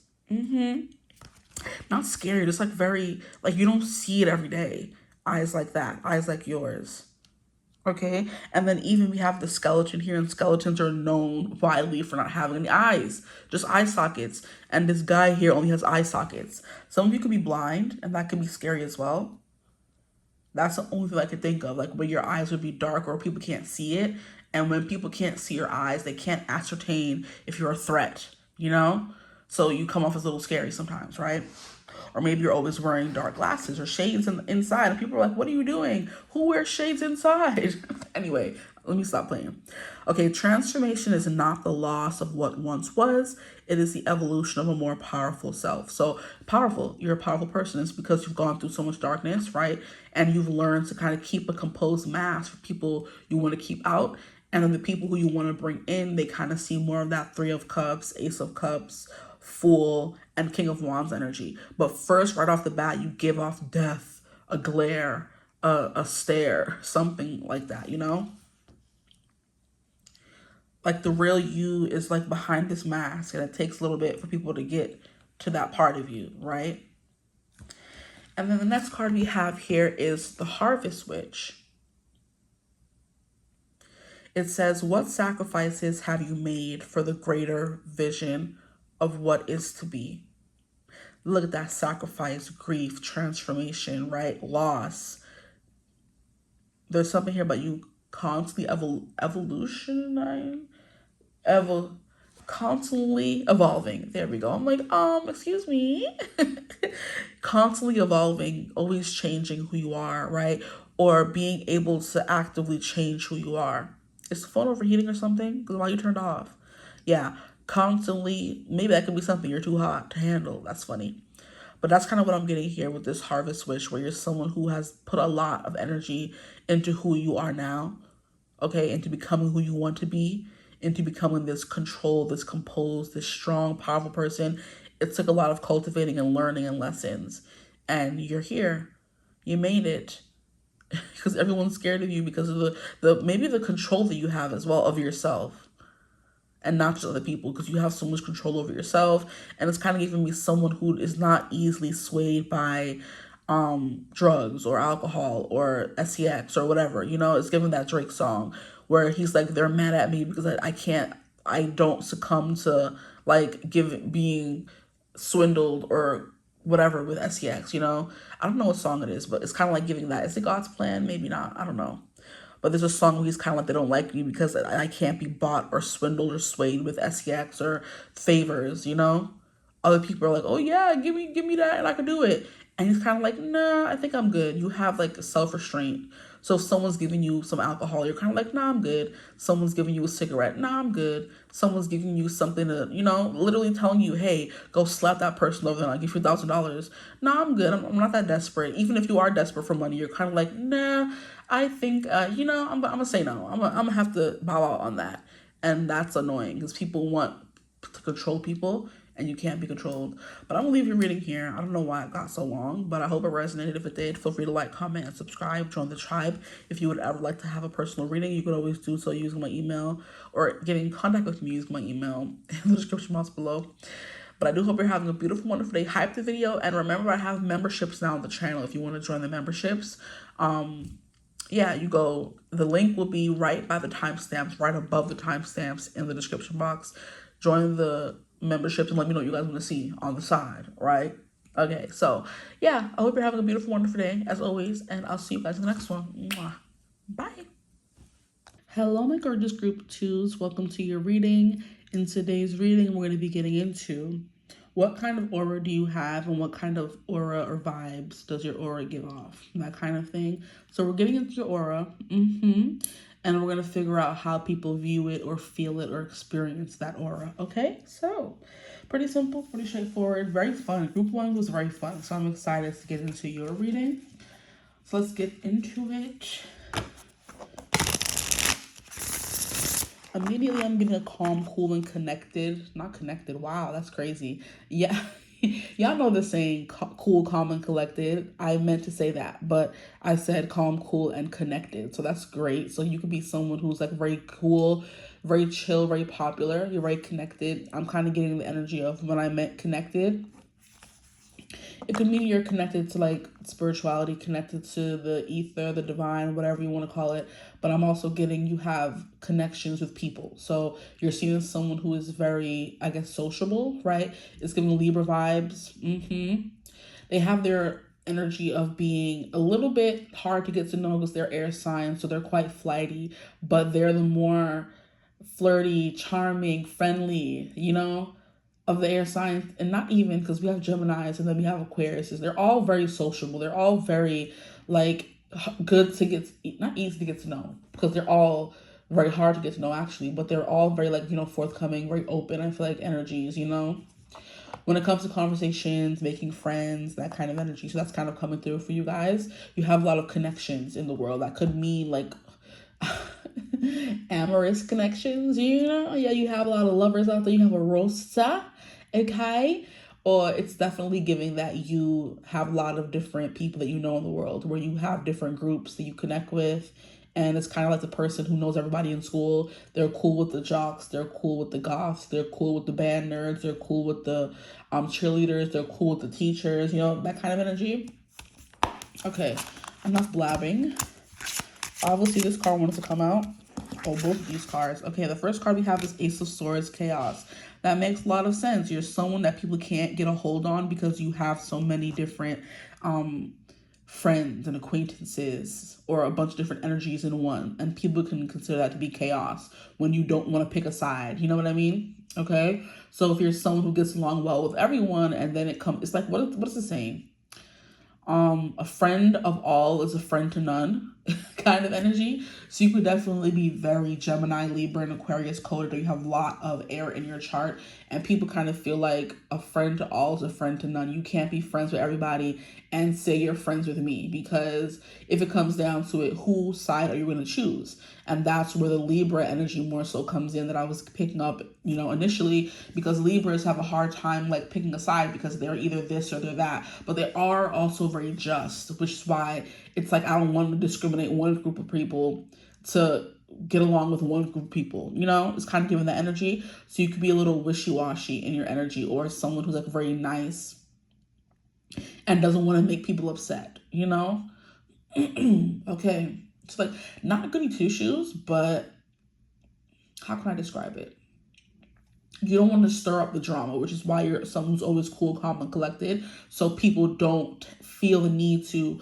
Not scary, just like very, like you don't see it every day. Eyes like that, eyes like yours. Okay, and then even we have the skeleton here, and skeletons are known widely for not having any eyes, just eye sockets. And this guy here only has eye sockets. Some of you could be blind, and that could be scary as well. That's the only thing I could think of, like where your eyes would be dark or people can't see it. And when people can't see your eyes, they can't ascertain if you're a threat, you know? So you come off as a little scary sometimes, right? Or maybe you're always wearing dark glasses or shades inside. And people are like, what are you doing? Who wears shades inside? Anyway, Let me stop playing. Okay, transformation is not the loss of what once was. It is the evolution of a more powerful self. So powerful, you're a powerful person. It's because you've gone through so much darkness, right? And you've learned to kind of keep a composed mask for people you want to keep out. And then the people who you want to bring in, they kind of see more of that Three of Cups, Ace of Cups, Fool, and King of Wands energy. But first, right off the bat, you give off death, a glare, a stare, something like that, you know? Like the real you is like behind this mask, and it takes a little bit for people to get to that part of you, right? And then the next card we have here is the Harvest Witch. It says, what sacrifices have you made for the greater vision of what is to be? Look at that: sacrifice, grief, transformation, right? Loss. There's something here about you constantly constantly evolving. There we go. I'm like, excuse me. Constantly evolving, always changing who you are, right? Or being able to actively change who you are. Is the phone overheating or something? Because why you turned off? Yeah, constantly. Maybe that could be something you're too hot to handle. That's funny. But that's kind of what I'm getting here with this Harvest Wish, where you're someone who has put a lot of energy into who you are now, okay, into becoming who you want to be, into becoming this controlled, this composed, this strong, powerful person. It took a lot of cultivating and learning and lessons. And you're here. You made it. Because everyone's scared of you because of the maybe the control that you have as well of yourself. And not just other people, because you have so much control over yourself. And it's kind of giving me someone who is not easily swayed by drugs or alcohol or sex or whatever. You know, it's giving that Drake song where he's like, they're mad at me because I don't succumb to like being swindled or whatever with sex, you know? I don't know what song it is, but it's kind of like giving that. Is it God's plan? Maybe not. I don't know. But there's a song where he's kind of like, they don't like me because I can't be bought or swindled or swayed with sex or favors, you know? Other people are like, oh yeah, give me that and I can do it. And he's kind of like, nah, I think I'm good. You have like self-restraint. So if someone's giving you some alcohol, you're kind of like, nah, I'm good. Someone's giving you a cigarette, nah, I'm good. Someone's giving you something to, you know, literally telling you, hey, go slap that person over there and I'll give you $1,000. Nah, I'm good. I'm not that desperate. Even if you are desperate for money, you're kind of like, nah, I think, you know, I'm gonna say no. I'm gonna have to bow out on that. And that's annoying because people want to control people and you can't be controlled. But I'm gonna leave your reading here. I don't know why it got so long, but I hope it resonated. If it did, feel free to like, comment, and subscribe. Join the tribe. If you would ever like to have a personal reading, you could always do so using my email or get in contact with me using my email in the description box below. But I do hope you're having a beautiful, wonderful day. Hype the video, and remember, I have memberships now on the channel if you want to join the memberships. Yeah, you go, the link will be right by the timestamps, right above the timestamps in the description box. Join the memberships and let me know what you guys want to see on the side, right? Okay, so yeah, I hope you're having a beautiful, wonderful day as always, and I'll see you guys in the next one. Mwah. Bye. Hello, my gorgeous group twos. Welcome to your reading. In today's reading, we're going to be getting into what kind of aura do you have and what kind of aura or vibes does your aura give off? That kind of thing. So we're getting into your aura. And we're going to figure out how people view it or feel it or experience that aura. Okay? So pretty simple, pretty straightforward, very fun. Group one was very fun. So I'm excited to get into your reading. So let's get into it. Immediately, I'm giving a calm, cool, and connected. Not connected. Wow, that's crazy. Yeah. Y'all know the saying, cool, calm, and collected. I meant to say that, but I said calm, cool, and connected. So that's great. So you could be someone who's like very cool, very chill, very popular. You're very connected. I'm kind of getting the energy of when I meant connected. It could mean you're connected to like spirituality, connected to the ether, the divine, whatever you want to call it. But I'm also getting you have connections with people. So you're seeing someone who is very, I guess, sociable, right? It's giving Libra vibes. They have their energy of being a little bit hard to get to know because they're air signs. So they're quite flighty, but they're the more flirty, charming, friendly, you know, of the air signs. And not even, because we have Geminis and then we have Aquariuses. They're all very sociable. They're all very like good to get, not easy to get to know, because they're all very hard to get to know actually, but they're all very like, you know, forthcoming, very open, I feel like, energies, you know, when it comes to conversations, making friends, that kind of energy. So that's kind of coming through for you guys. You have a lot of connections in the world. That could mean like amorous connections, you know? Yeah, you have a lot of lovers out there. You have a rosa, okay? Or it's definitely giving that you have a lot of different people that you know in the world, where you have different groups that you connect with. And it's kind of like the person who knows everybody in school. They're cool with the jocks. They're cool with the goths. They're cool with the band nerds. They're cool with the cheerleaders. They're cool with the teachers. You know, that kind of energy. Okay, enough blabbing. Obviously, this card wanted to come out. Oh, both of these cards. Okay, the first card we have is Ace of Swords, Chaos. That makes a lot of sense. You're someone that people can't get a hold on because you have so many different friends and acquaintances, or a bunch of different energies in one. And people can consider that to be chaos when you don't want to pick a side. You know what I mean? Okay, so if you're someone who gets along well with everyone, and then it's like, what is the saying? A friend of all is a friend to none kind of energy. So you could definitely be very Gemini, Libra, and Aquarius coded. You have a lot of air in your chart, and people kind of feel like a friend to all is a friend to none. You can't be friends with everybody and say you're friends with me, because if it comes down to it, whose side are you going to choose? And that's where the Libra energy more so comes in, that I was picking up, you know, initially, because Libras have a hard time like picking a side, because they're either this or they're that, but they are also very just, which is why it's like I don't want to discriminate one group of people to get along with one group of people, you know? It's kind of giving that energy. So you could be a little wishy-washy in your energy, or someone who's like very nice and doesn't want to make people upset, you know? Okay. It's like not goody two shoes, but how can I describe it? You don't want to stir up the drama, which is why you're someone who's always cool, calm, and collected. So people don't feel the need to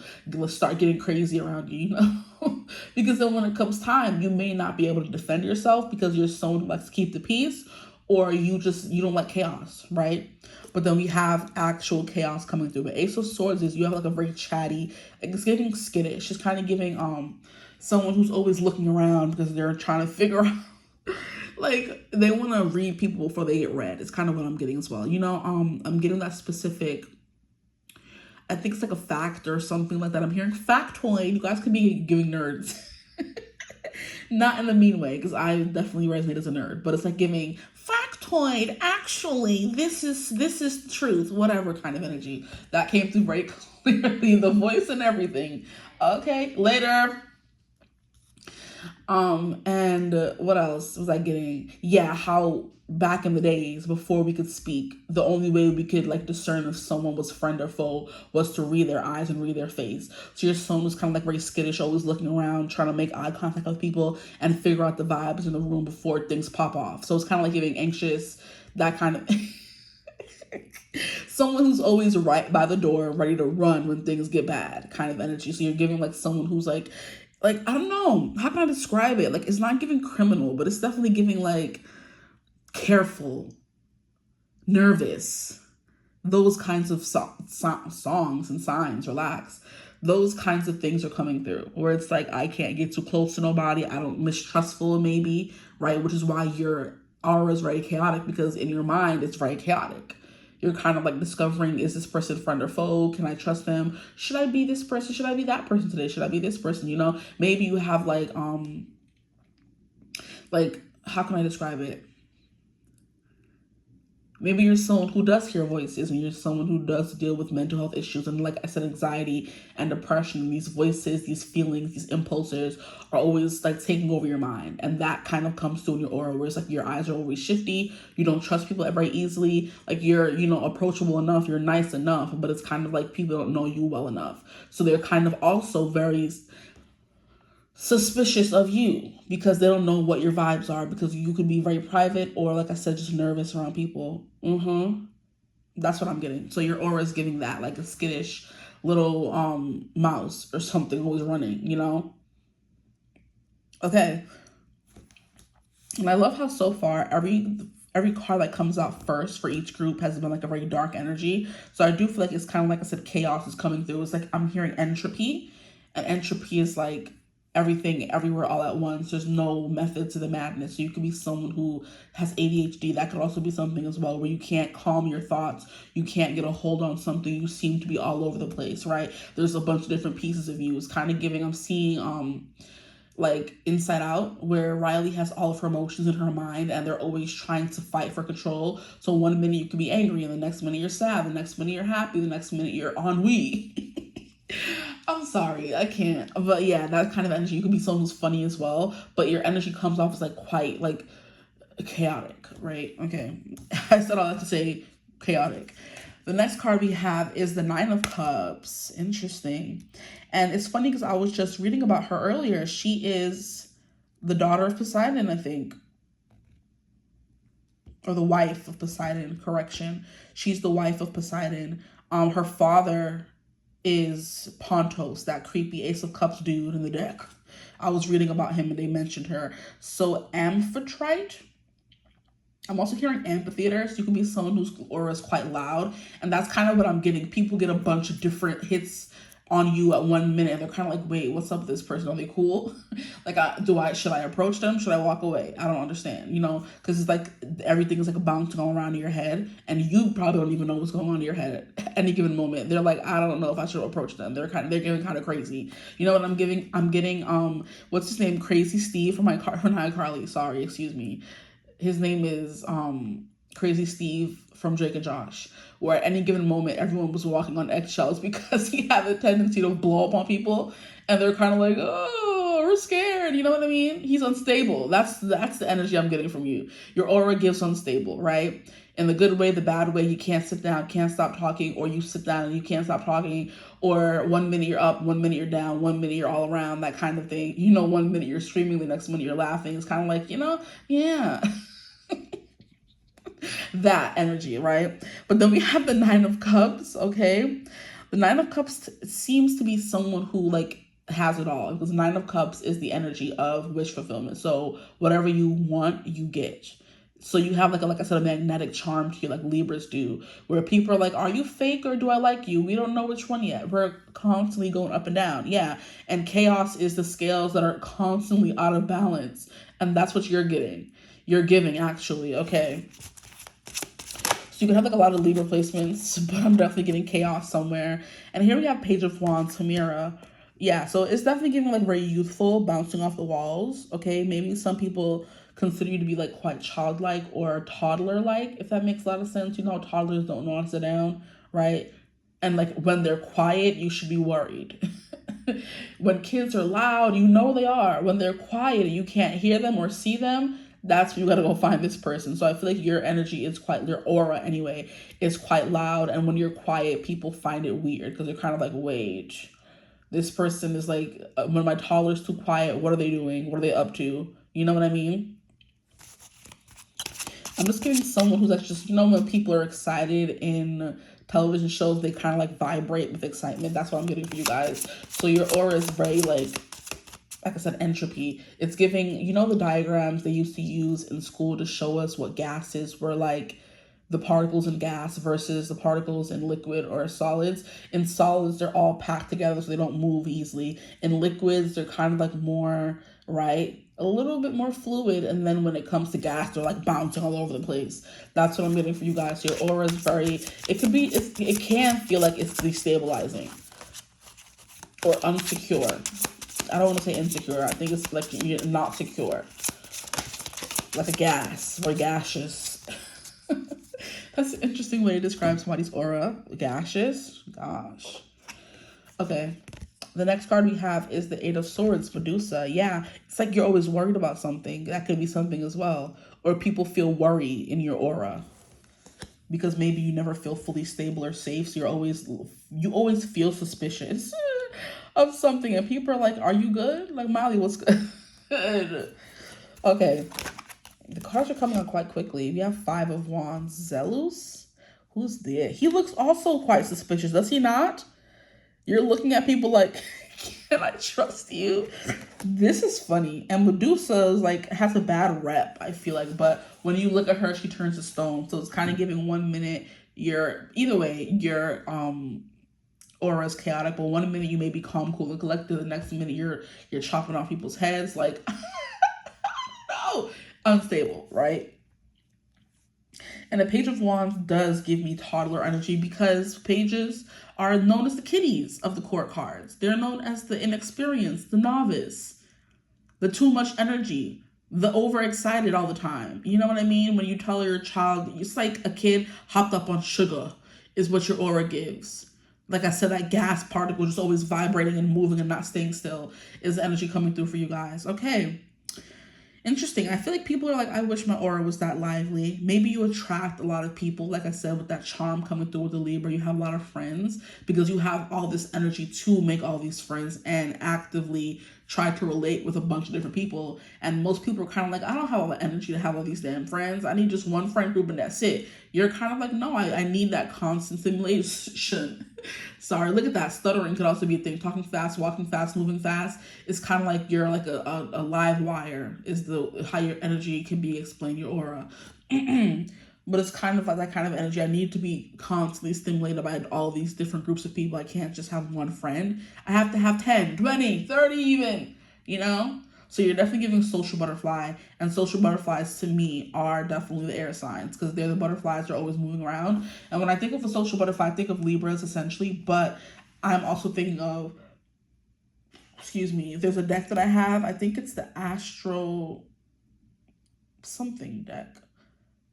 start getting crazy around you, you know? Because then when it comes time, you may not be able to defend yourself because you're someone who likes to keep the peace, or you don't like chaos, right? But then we have actual chaos coming through. But Ace of Swords is, you have like a very chatty, like it's giving skittish. It's kind of giving someone who's always looking around because they're trying to figure out, like they want to read people before they get read. It's kind of what I'm getting as well. You know, I'm getting that specific, I think it's like a fact or something like that. I'm hearing factoid. You guys could be giving nerds. Not in a mean way, because I definitely resonate as a nerd, but it's like giving factoid, actually, this is truth, whatever kind of energy. That came through very clearly, the voice and everything. Okay, later. And what else was I getting? Yeah, how back in the days before we could speak, the only way we could like discern if someone was friend or foe was to read their eyes and read their face. So your son was kind of like very skittish, always looking around, trying to make eye contact with people and figure out the vibes in the room before things pop off. So it's kind of like giving anxious, that kind of someone who's always right by the door, ready to run when things get bad kind of energy. So you're giving like someone who's like, I don't know, how can I describe it? Like, it's not giving criminal, but it's definitely giving like careful, nervous, those kinds of songs and signs, relax. Those kinds of things are coming through, where it's like, I can't get too close to nobody. I don't, mistrustful maybe, right? Which is why your aura is very chaotic, because in your mind, it's very chaotic. You're kind of like discovering, is this person friend or foe? Can I trust them? Should I be this person? Should I be that person today? Should I be this person? You know, maybe you have like, how can I describe it? Maybe you're someone who does hear voices, and you're someone who does deal with mental health issues. And like I said, anxiety and depression, these voices, these feelings, these impulses are always like taking over your mind. And that kind of comes through in your aura, where it's like your eyes are always shifty. You don't trust people very easily. Like you're, you know, approachable enough. You're nice enough, but it's kind of like people don't know you well enough. So they're kind of also very suspicious of you because they don't know what your vibes are, because you could be very private, or like I said, just nervous around people. That's what I'm getting. So your aura is giving that, like a skittish little mouse or something always running, you know? Okay. And I love how so far every card that comes out first for each group has been like a very dark energy. So I do feel like it's kind of like I said, chaos is coming through. It's like I'm hearing entropy, and entropy is like everything everywhere all at once. There's no method to the madness. So you could be someone who has ADHD. That could also be something as well, where you can't calm your thoughts. You can't get a hold on something. You seem to be all over the place, right? There's a bunch of different pieces of you. It's kind of giving, I'm seeing like Inside Out, where Riley has all of her emotions in her mind and they're always trying to fight for control. So one minute you could be angry and the next minute you're sad, the next minute you're happy, the next minute you're ennui. I'm sorry, I can't. But yeah, that kind of energy. You could be someone who's funny as well, but your energy comes off as like quite like chaotic, right? Okay. I said all that to say chaotic. The next card we have is the Nine of Cups. Interesting. And it's funny because I was just reading about her earlier. She is the daughter of Poseidon, I think. Or the wife of Poseidon, correction. She's the wife of Poseidon. Her father is Pontos, that creepy Ace of Cups dude in the deck. I was reading about him and they mentioned her. So Amphitrite. I'm also hearing amphitheater, so you can be someone whose aura is quite loud, and that's kind of what I'm getting. People get a bunch of different hits on you at 1 minute, and they're kind of like, wait, what's up with this person? Are they cool? Like, should I approach them? Should I walk away? I don't understand, you know, because it's like everything is like a bouncing all around in your head, and you probably don't even know what's going on in your head at any given moment. They're like, I don't know if I should approach them. They're getting kind of crazy. You know what I'm giving? I'm getting what's his name? Crazy Steve from iCarly. Sorry, excuse me. His name is Crazy Steve from Drake and Josh, where at any given moment, everyone was walking on eggshells because he had a tendency to blow up on people, and they're kind of like, oh, we're scared, you know what I mean? He's unstable. That's the energy I'm getting from you. Your aura gives unstable, right? In the good way, the bad way, you can't sit down, can't stop talking, or you sit down and you can't stop talking, or 1 minute you're up, 1 minute you're down, 1 minute you're all around, that kind of thing. You know, 1 minute you're screaming, the next minute you're laughing. It's kind of like, you know, yeah. That energy, right? But then we have the Nine of Cups, okay? The Nine of Cups seems to be someone who like has it all, because Nine of Cups is the energy of wish fulfillment. So whatever you want, you get. So you have like I said, a magnetic charm to you, like Libras do, where people are like, are you fake or do I like you? We don't know which one yet. We're constantly going up and down. Yeah. And chaos is the scales that are constantly out of balance. And that's what you're getting. You're giving, actually. Okay. So you can have like a lot of Libra placements, but I'm definitely getting chaos somewhere. And here we have Page of Wands, Tamira. Yeah, so it's definitely giving like very youthful, bouncing off the walls. Okay, maybe some people consider you to be like quite childlike or toddler-like, if that makes a lot of sense. You know, toddlers don't know how to sit down, right? And like when they're quiet, you should be worried. When kids are loud, you know they are. When they're quiet and you can't hear them or see them, that's when you gotta go find this person. So I feel like your energy is quite, your aura anyway, is quite loud. And when you're quiet, people find it weird because they're kind of like, wait, this person is like, when my toddler's too quiet, what are they doing? What are they up to? You know what I mean? I'm just giving someone who's like just, you know, when people are excited in television shows, they kind of like vibrate with excitement. That's what I'm getting for you guys. So your aura is very like I said, entropy. It's giving, you know, the diagrams they used to use in school to show us what gases were like, the particles in gas versus the particles in liquid or solids. In solids, they're all packed together so they don't move easily. In liquids, they're kind of like more, right? A little bit more fluid. And then when it comes to gas, they're like bouncing all over the place. That's what I'm getting for you guys. Your aura is very, it can feel like it's destabilizing or unsecure. I don't want to say insecure. I think it's like you're not secure. Like a gas or gaseous. That's an interesting way to describe somebody's aura. Gaseous? Gosh. Okay. The next card we have is the Eight of Swords, Medusa. Yeah, it's like you're always worried about something. That could be something as well. Or people feel worry in your aura. Because maybe you never feel fully stable or safe. So you always feel suspicious of something, and people are like, are you good? Like, Molly, what's good? Okay, the cards are coming out quite quickly. We have Five of Wands, Zealous. Who's there? He looks also quite suspicious, does he not? You're looking at people like, can I trust you? This is funny. And Medusa is like, has a bad rep, I feel like, but when you look at her, she turns to stone. So it's kind of giving 1 minute, either way, you're aura is chaotic, but one minute you may be calm, cool, and collected, the next minute you're chopping off people's heads, like no, unstable, right? And the Page of Wands does give me toddler energy because pages are known as the kiddies of the court cards. They're known as the inexperienced, the novice, the too much energy, the overexcited all the time. You know what I mean? When you tell your child, it's like a kid hopped up on sugar is what your aura gives. Like I said, that gas particle just always vibrating and moving and not staying still is the energy coming through for you guys. Okay. Interesting. I feel like people are like, I wish my aura was that lively. Maybe you attract a lot of people. Like I said, with that charm coming through with the Libra, you have a lot of friends because you have all this energy to make all these friends and actively try to relate with a bunch of different people. And most people are kind of like, I don't have all the energy to have all these damn friends. I need just one friend group and that's it. You're kind of like, no, I need that constant stimulation. Sorry, look at that. Stuttering could also be a thing. Talking fast, walking fast, moving fast. It's kind of like you're like a live wire is how your energy can be explained, your aura. But it's kind of like that kind of energy. I need to be constantly stimulated by all these different groups of people. I can't just have one friend. I have to have 10, 20, 30 even, you know? So you're definitely giving social butterfly. And social butterflies to me are definitely the air signs because they're the butterflies that are always moving around. And when I think of a social butterfly, I think of Libras essentially. But I'm also thinking of, there's a deck that I have. I think it's the Astro something deck.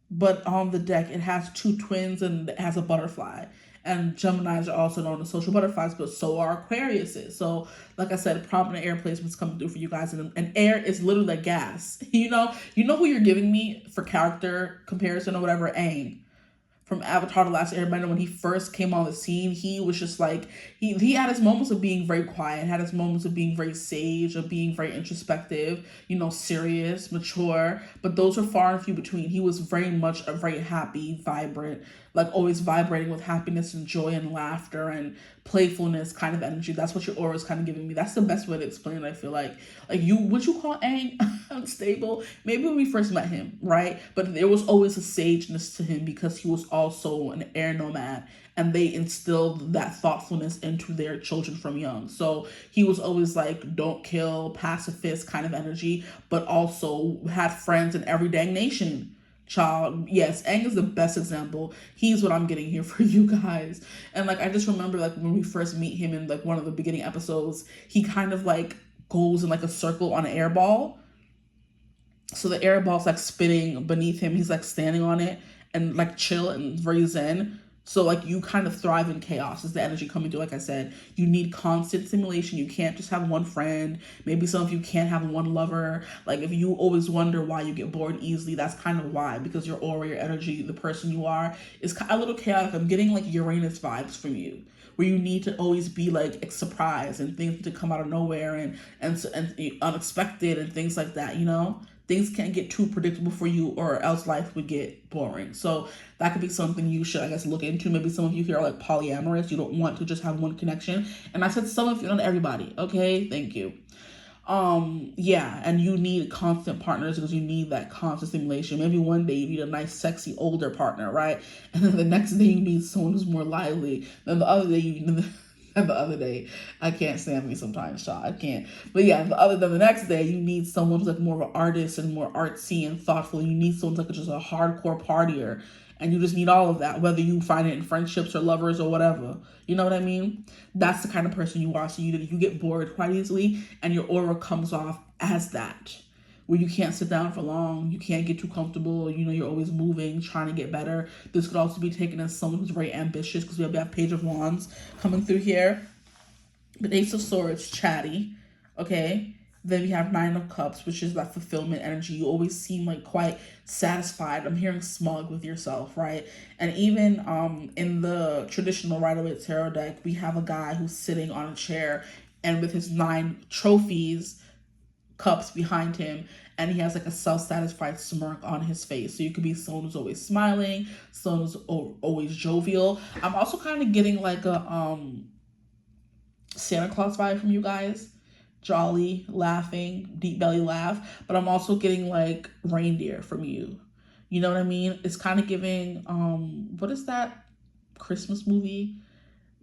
But on the deck, it has two twins and it has a butterfly. And Geminis are also known as social butterflies, but so are Aquariuses. So, like I said, prominent air placements coming through for you guys. And air is literally like gas. You know who you're giving me for character comparison or whatever? Aang. From Avatar: The Last Airbender, when he first came on the scene, he was just like, he had his moments of being very quiet, had his moments of being very sage, of being very introspective, serious, mature, but those are far and few between. He was very much a very happy, vibrant, like always vibrating with happiness and joy and laughter and playfulness kind of energy. That's what your aura is kind of giving me. That's the best way to explain it, I feel like. Like would you call Aang unstable? Maybe when we first met him, right? But there was always a sageness to him because he was also an air nomad and they instilled that thoughtfulness into their children from young. So he was always like, don't kill, pacifist kind of energy, but also had friends in every dang nation. Child, yes, Aang is the best example. He's what I'm getting here for you guys. And like I just remember like when we first meet him in like one of the beginning episodes, he kind of like goes in like a circle on an air ball. So the air ball's like spinning beneath him. He's like standing on it and like chill and very zen. So like you kind of thrive in chaos is the energy coming through. Like I said, you need constant stimulation. You can't just have one friend. Maybe some of you can't have one lover. Like if you always wonder why you get bored easily, that's kind of why, because your aura, your energy, the person you are is a little chaotic. I'm getting like Uranus vibes from you, where you need to always be like surprised and things to come out of nowhere and unexpected and things like that, Things can't get too predictable for you or else life would get boring. So that could be something you should, I guess, look into. Maybe some of you here are like polyamorous. You don't want to just have one connection. And I said some of you, not everybody. Okay, thank you. Yeah, and you need constant partners because you need that constant stimulation. Maybe one day you need a nice, sexy, older partner, right? And then the next day you need someone who's more lively. Then the other day I can't stand me sometimes, child. I can't. But yeah, the next day, you need someone who's like more of an artist and more artsy and thoughtful. You need someone who's like just a hardcore partier. And you just need all of that, whether you find it in friendships or lovers or whatever. You know what I mean? That's the kind of person you are. So you get bored quite easily and your aura comes off as that. Where you can't sit down for long, you can't get too comfortable, you're always moving, trying to get better. This could also be taken as someone who's very ambitious because we have Page of Wands coming through here. But Ace of Swords, chatty, okay? Then we have Nine of Cups, which is that fulfillment energy. You always seem like quite satisfied. I'm hearing smug with yourself, right? And even in the traditional Rider-Waite tarot deck, we have a guy who's sitting on a chair and with his 9 trophies, cups behind him, and he has like a self-satisfied smirk on his face. So you could be someone who's always smiling, someone who's always jovial. I'm also kind of getting like a Santa Claus vibe from you guys. Jolly, laughing, deep belly laugh. But I'm also getting like reindeer from you. You know what I mean? It's kind of giving, what is that Christmas movie?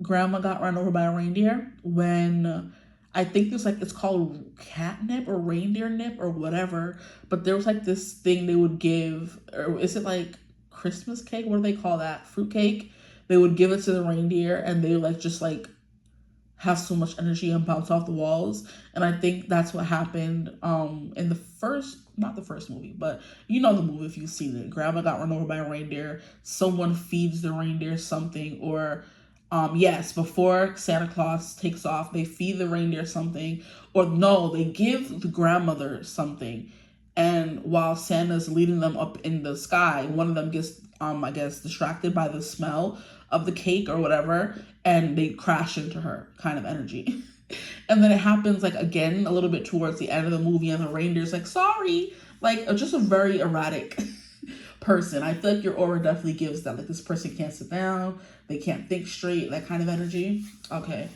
grandma got run over by a reindeer when I think there's like, it's called catnip or reindeer nip or whatever, but there was like this thing they would give, or is it like Christmas cake? What do they call that? Fruit cake? They would give it to the reindeer and they would like just like have so much energy and bounce off the walls. And I think that's what happened in the first, not the first movie, but you know the movie if you've seen it. Grandma got run over by a reindeer. Someone feeds the reindeer something, or yes, before Santa Claus takes off, they feed the reindeer something, or no, they give the grandmother something. And while Santa's leading them up in the sky, one of them gets, I guess, distracted by the smell of the cake or whatever, and they crash into her, kind of energy. And then it happens like again a little bit towards the end of the movie, and the reindeer's like, sorry, like just a very erratic person. I feel like your aura definitely gives that, like this person can't sit down, they can't think straight, that kind of energy. Okay.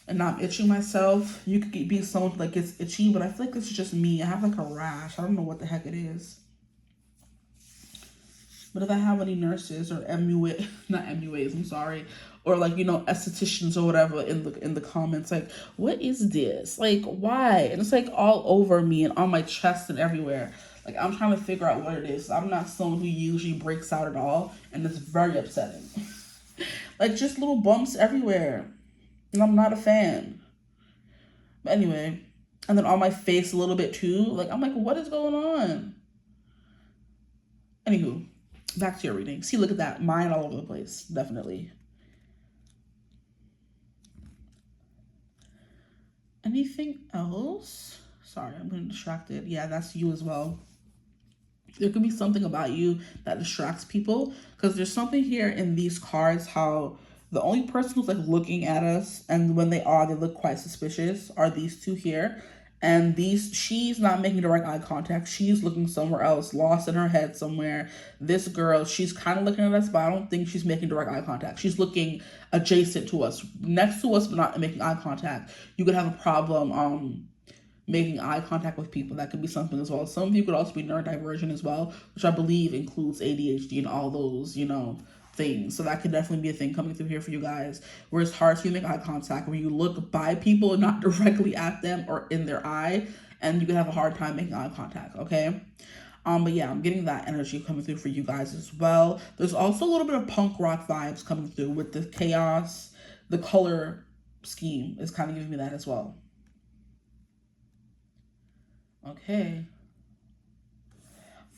And now I'm itching myself. You could be someone like gets itchy, but I feel like this is just me. I have like a rash. I don't know what the heck it is. But if I have any nurses or MUA, not MUAs, I'm sorry, or like, you know, estheticians or whatever in the comments, like, what is this? Like, why? And it's like all over me and on my chest and everywhere. Like, I'm trying to figure out what it is. I'm not someone who usually breaks out at all, and it's very upsetting. Like, just little bumps everywhere, and I'm not a fan. But anyway, and then on my face a little bit too. Like, I'm like, what is going on? Anywho, back to your reading. See, look at that. Mine all over the place. Definitely. Anything else? Sorry, I'm getting distracted. Yeah, that's you as well. There could be something about you that distracts people, because there's something here in these cards how the only person who's like looking at us, and when they look quite suspicious, are these two here. And she's not making direct eye contact. She's looking somewhere else, lost in her head somewhere. This girl, she's kind of looking at us, but I don't think she's making direct eye contact. She's looking adjacent to us, next to us, but not making eye contact. You could have a problem making eye contact with people. That could be something as well. Some of you could also be neurodivergent as well, which I believe includes ADHD and all those, you know, things. So that could definitely be a thing coming through here for you guys, where it's hard to make eye contact, where you look by people, not directly at them or in their eye, and you can have a hard time making eye contact, okay? But yeah, I'm getting that energy coming through for you guys as well. There's also a little bit of punk rock vibes coming through with the chaos. The color scheme is kind of giving me that as well. Okay.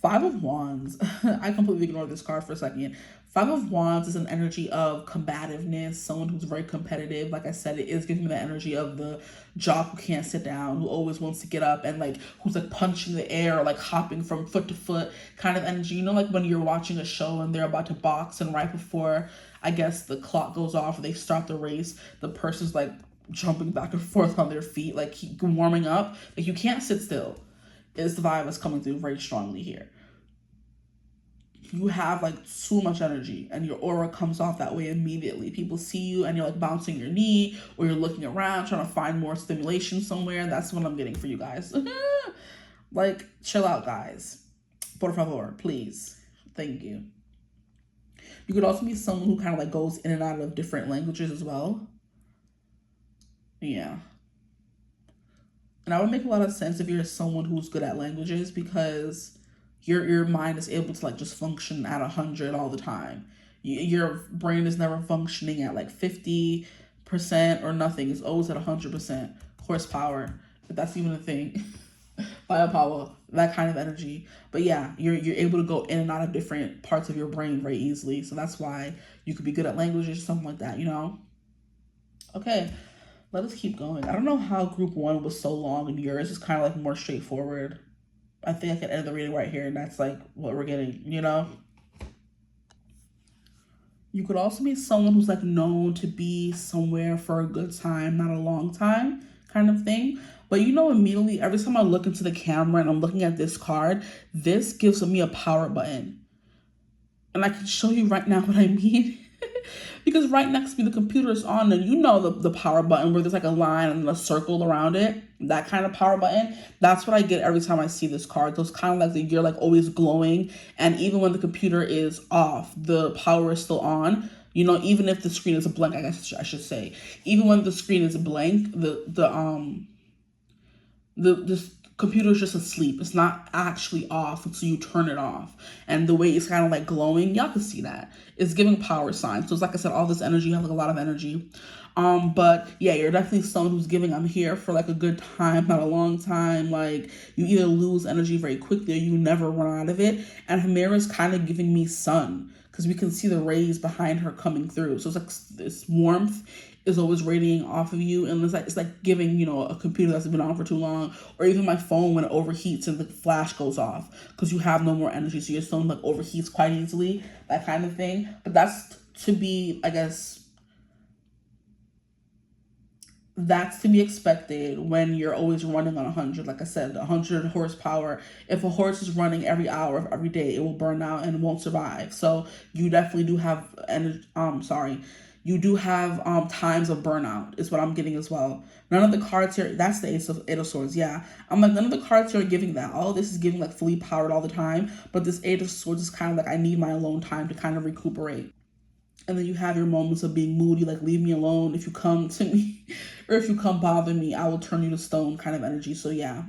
Five of Wands. I completely ignored this card for a second. Five of Wands is an energy of combativeness, someone who's very competitive. Like I said, it is giving me the energy of the jock who can't sit down, who always wants to get up, and like who's like punching the air, or like hopping from foot to foot kind of energy. You know, like when you're watching a show and they're about to box, and right before, I guess, the clock goes off or they start the race, the person's like jumping back and forth on their feet, like keep warming up. Like, you can't sit still, is the vibe that's coming through very strongly here. You have like so much energy, and your aura comes off that way immediately. People see you and you're like bouncing your knee, or you're looking around trying to find more stimulation somewhere. That's what I'm getting for you guys. Like, chill out, guys. Por favor, please. Thank you. You could also be someone who kind of like goes in and out of different languages as well. Yeah. And that would make a lot of sense if you're someone who's good at languages, because your mind is able to like just function at 100 all the time. Your brain is never functioning at like 50% or nothing. It's always at 100% horsepower, if that's even a thing. Firepower, that kind of energy. But yeah, you're able to go in and out of different parts of your brain very easily. So that's why you could be good at languages or something like that, you know? Okay. Let us keep going. I don't know how group one was so long and yours is kind of like more straightforward. I think I can end the reading right here, and that's like what we're getting, you know? You could also be someone who's like known to be somewhere for a good time, not a long time kind of thing. But you know, immediately, every time I look into the camera and I'm looking at this card, this gives me a power button. And I can show you right now what I mean. Because right next to me, the computer is on, and you know the power button where there's like a line and a circle around it, that kind of power button. That's what I get every time I see this card. Those kind of like, you're like always glowing, and even when the computer is off, the power is still on. You know, even if the screen is a blank, I guess I should say, even when the screen is blank, the computer is just asleep. It's not actually off until you turn it off. And the way it's kind of like glowing, y'all can see that. It's giving power signs. So it's like I said, all this energy, you have like a lot of energy. But yeah, you're definitely someone who's giving, I'm here for like a good time, not a long time. Like you either lose energy very quickly or you never run out of it. And Hamira is kind of giving me sun, because we can see the rays behind her coming through. So it's like this warmth is always radiating off of you, and it's like giving, you know, a computer that's been on for too long, or even my phone when it overheats and the flash goes off because you have no more energy, so your phone like overheats quite easily, that kind of thing. But that's to be, I guess, that's to be expected when you're always running on 100. Like I said, 100 horsepower. If a horse is running every hour of every day, it will burn out and won't survive. So you definitely do have you do have times of burnout is what I'm getting as well. None of the cards here, that's the Eight of Swords, yeah. I'm like, none of the cards here are giving that. All this is giving like fully powered all the time, but this Eight of Swords is kind of like, I need my alone time to kind of recuperate. And then you have your moments of being moody, like leave me alone. If you come to me or if you come bother me, I will turn you to stone kind of energy. So yeah,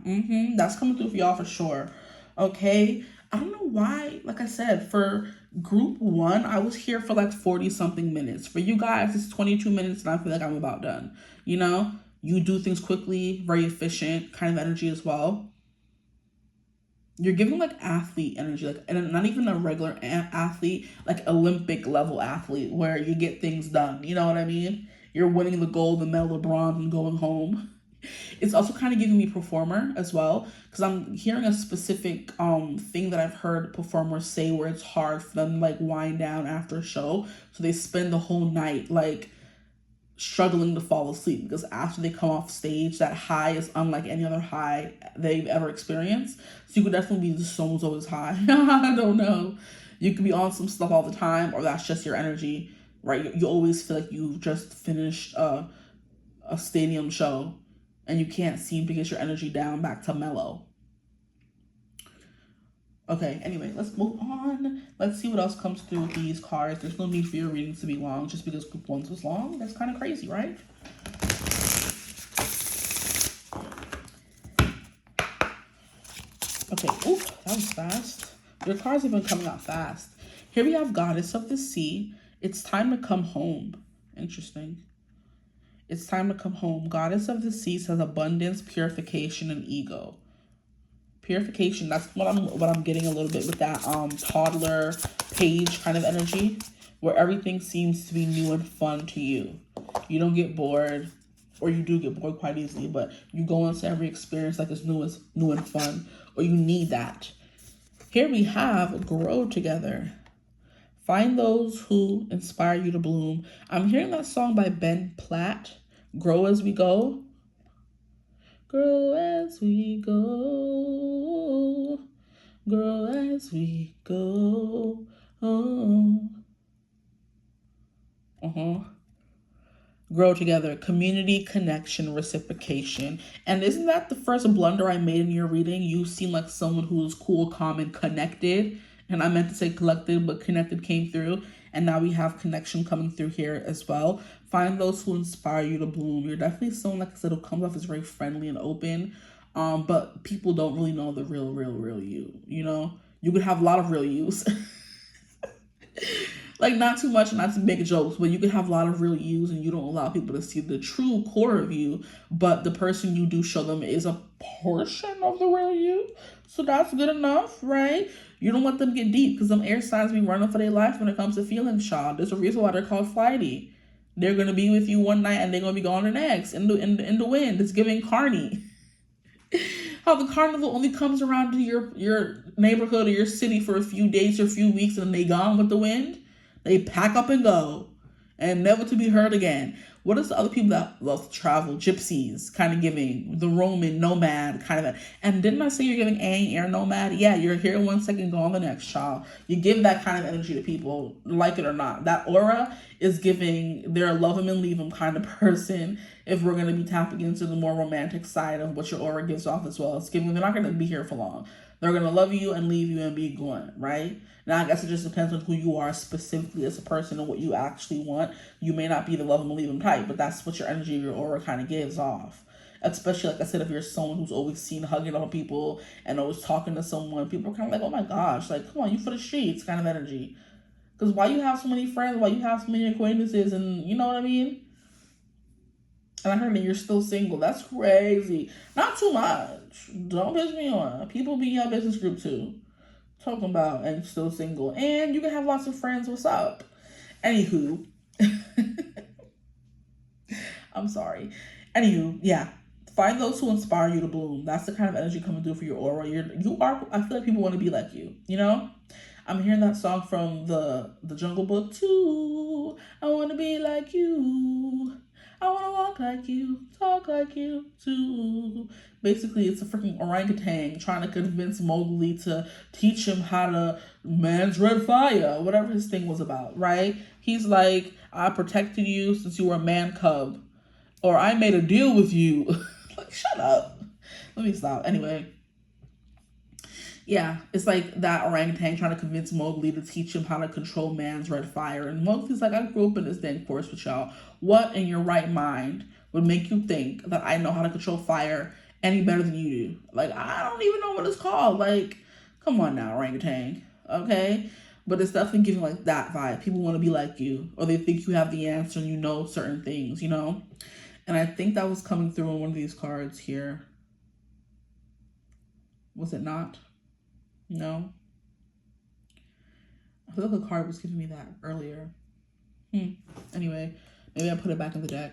that's coming through for y'all for sure. Okay, I don't know why, like I said, for group 1, I was here for like 40 something minutes. For you guys, it's 22 minutes and I feel like I'm about done. You know, you do things quickly, very efficient kind of energy as well. You're giving like athlete energy, like, and not even a regular athlete, like Olympic level athlete where you get things done. You know what I mean? You're winning the gold, the medal, the bronze, and going home. It's also kind of giving me performer as well, because I'm hearing a specific thing that I've heard performers say where it's hard for them to like wind down after a show, so they spend the whole night like struggling to fall asleep, because after they come off stage, that high is unlike any other high they've ever experienced. So you could definitely be the soul's always high. I don't know. You could be on some stuff all the time, or that's just your energy, right? You always feel like you've just finished a stadium show and you can't seem to get your energy down back to mellow. Okay, anyway, let's move on. Let's see what else comes through with these cards. There's no need for your readings to be long just because group 1 was long. That's kind of crazy, right? Okay, oop, that was fast. Your cards have been coming out fast. Here we have Goddess of the Sea. It's time to come home. Interesting. It's time to come home. Goddess of the Sea says abundance, purification, and ego. Purification, that's what I'm getting a little bit with that toddler page kind of energy, where everything seems to be new and fun to you. You don't get bored, or you do get bored quite easily, but you go into every experience like it's new and fun, or you need that. Here we have grow together. Find those who inspire you to bloom. I'm hearing that song by Ben Platt, Grow As We Go. Grow as we go, grow as we go. Oh. Grow together, community, connection, reciprocation. And isn't that the first blunder I made in your reading? You seem like someone who is cool, calm, and connected. And I meant to say collected, but connected came through. And now we have connection coming through here as well. Find those who inspire you to bloom. You're definitely someone, like I said, who comes off as very friendly and open. But people don't really know the real you. You know, you could have a lot of real yous. Like, not too much, not to make jokes, but you could have a lot of real yous and you don't allow people to see the true core of you, but the person you do show them is a portion of the real you. So that's good enough, right? You don't let them get deep, because them air signs be running for their life when it comes to feelings, child. There's a reason why they're called flighty. They're going to be with you one night and they're going to be gone the next in the wind. It's giving carny. How the carnival only comes around to your neighborhood or your city for a few days or a few weeks and then they gone with the wind. They pack up and go and never to be heard again. What is the other people that love to travel? Gypsies, kind of giving. The Roman nomad, kind of. And didn't I say you're giving air nomad? Yeah, you're here 1 second, gone the next, child. You give that kind of energy to people, like it or not. That aura is giving, they're a love them and leave them kind of person. If we're going to be tapping into the more romantic side of what your aura gives off as well. It's giving, they're not going to be here for long. They're going to love you and leave you and be gone, right? Now, I guess it just depends on who you are specifically as a person and what you actually want. You may not be the love them and leave them type, but that's what your energy, your aura kind of gives off. Especially, like I said, if you're someone who's always seen hugging on people and always talking to someone, people are kind of like, oh my gosh, like, come on, you for the streets kind of energy. Because why you have so many friends, why you have so many acquaintances, and you know what I mean? And I heard that you're still single. That's crazy. Not too much. Don't piss me on. People be in your business group too. Talking about and still single. And you can have lots of friends. What's up? Anywho. I'm sorry. Anywho, yeah. Find those who inspire you to bloom. That's the kind of energy coming through for your aura. You are. I feel like people want to be like you. You know? I'm hearing that song from the Jungle Book too. I want to be like you. I want to walk like you, talk like you too. Basically, it's a freaking orangutan trying to convince Mowgli to teach him how to man's red fire, whatever his thing was about, right? He's like, I protected you since you were a man cub, or I made a deal with you. Like, shut up. Let me stop. Anyway. Yeah, it's like that orangutan trying to convince Mowgli to teach him how to control man's red fire. And Mowgli's like, I grew up in this dang forest with y'all. What in your right mind would make you think that I know how to control fire any better than you do? Like, I don't even know what it's called. Like, come on now, orangutan. Okay? But it's definitely giving like that vibe. People want to be like you. Or they think you have the answer and you know certain things, you know? And I think that was coming through on one of these cards here. Was it not? No. I feel like the card was giving me that earlier. Anyway, maybe I put it back in the deck.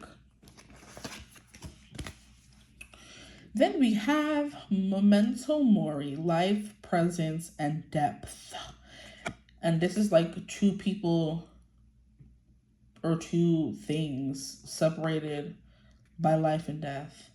Then we have Memento Mori, life, presence, and depth. And this is like two people or two things separated by life and death.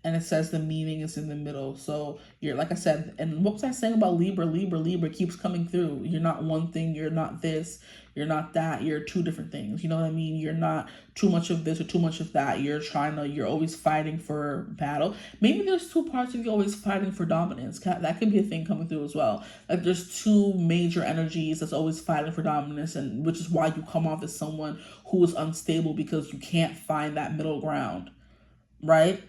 And it says the meaning is in the middle. So you're, like I said, and what was I saying about Libra? Libra keeps coming through. You're not one thing. You're not this. You're not that. You're two different things. You know what I mean? You're not too much of this or too much of that. You're always fighting for battle. Maybe there's two parts of you always fighting for dominance. That could be a thing coming through as well. Like there's two major energies that's always fighting for dominance, and which is why you come off as someone who is unstable because you can't find that middle ground, right?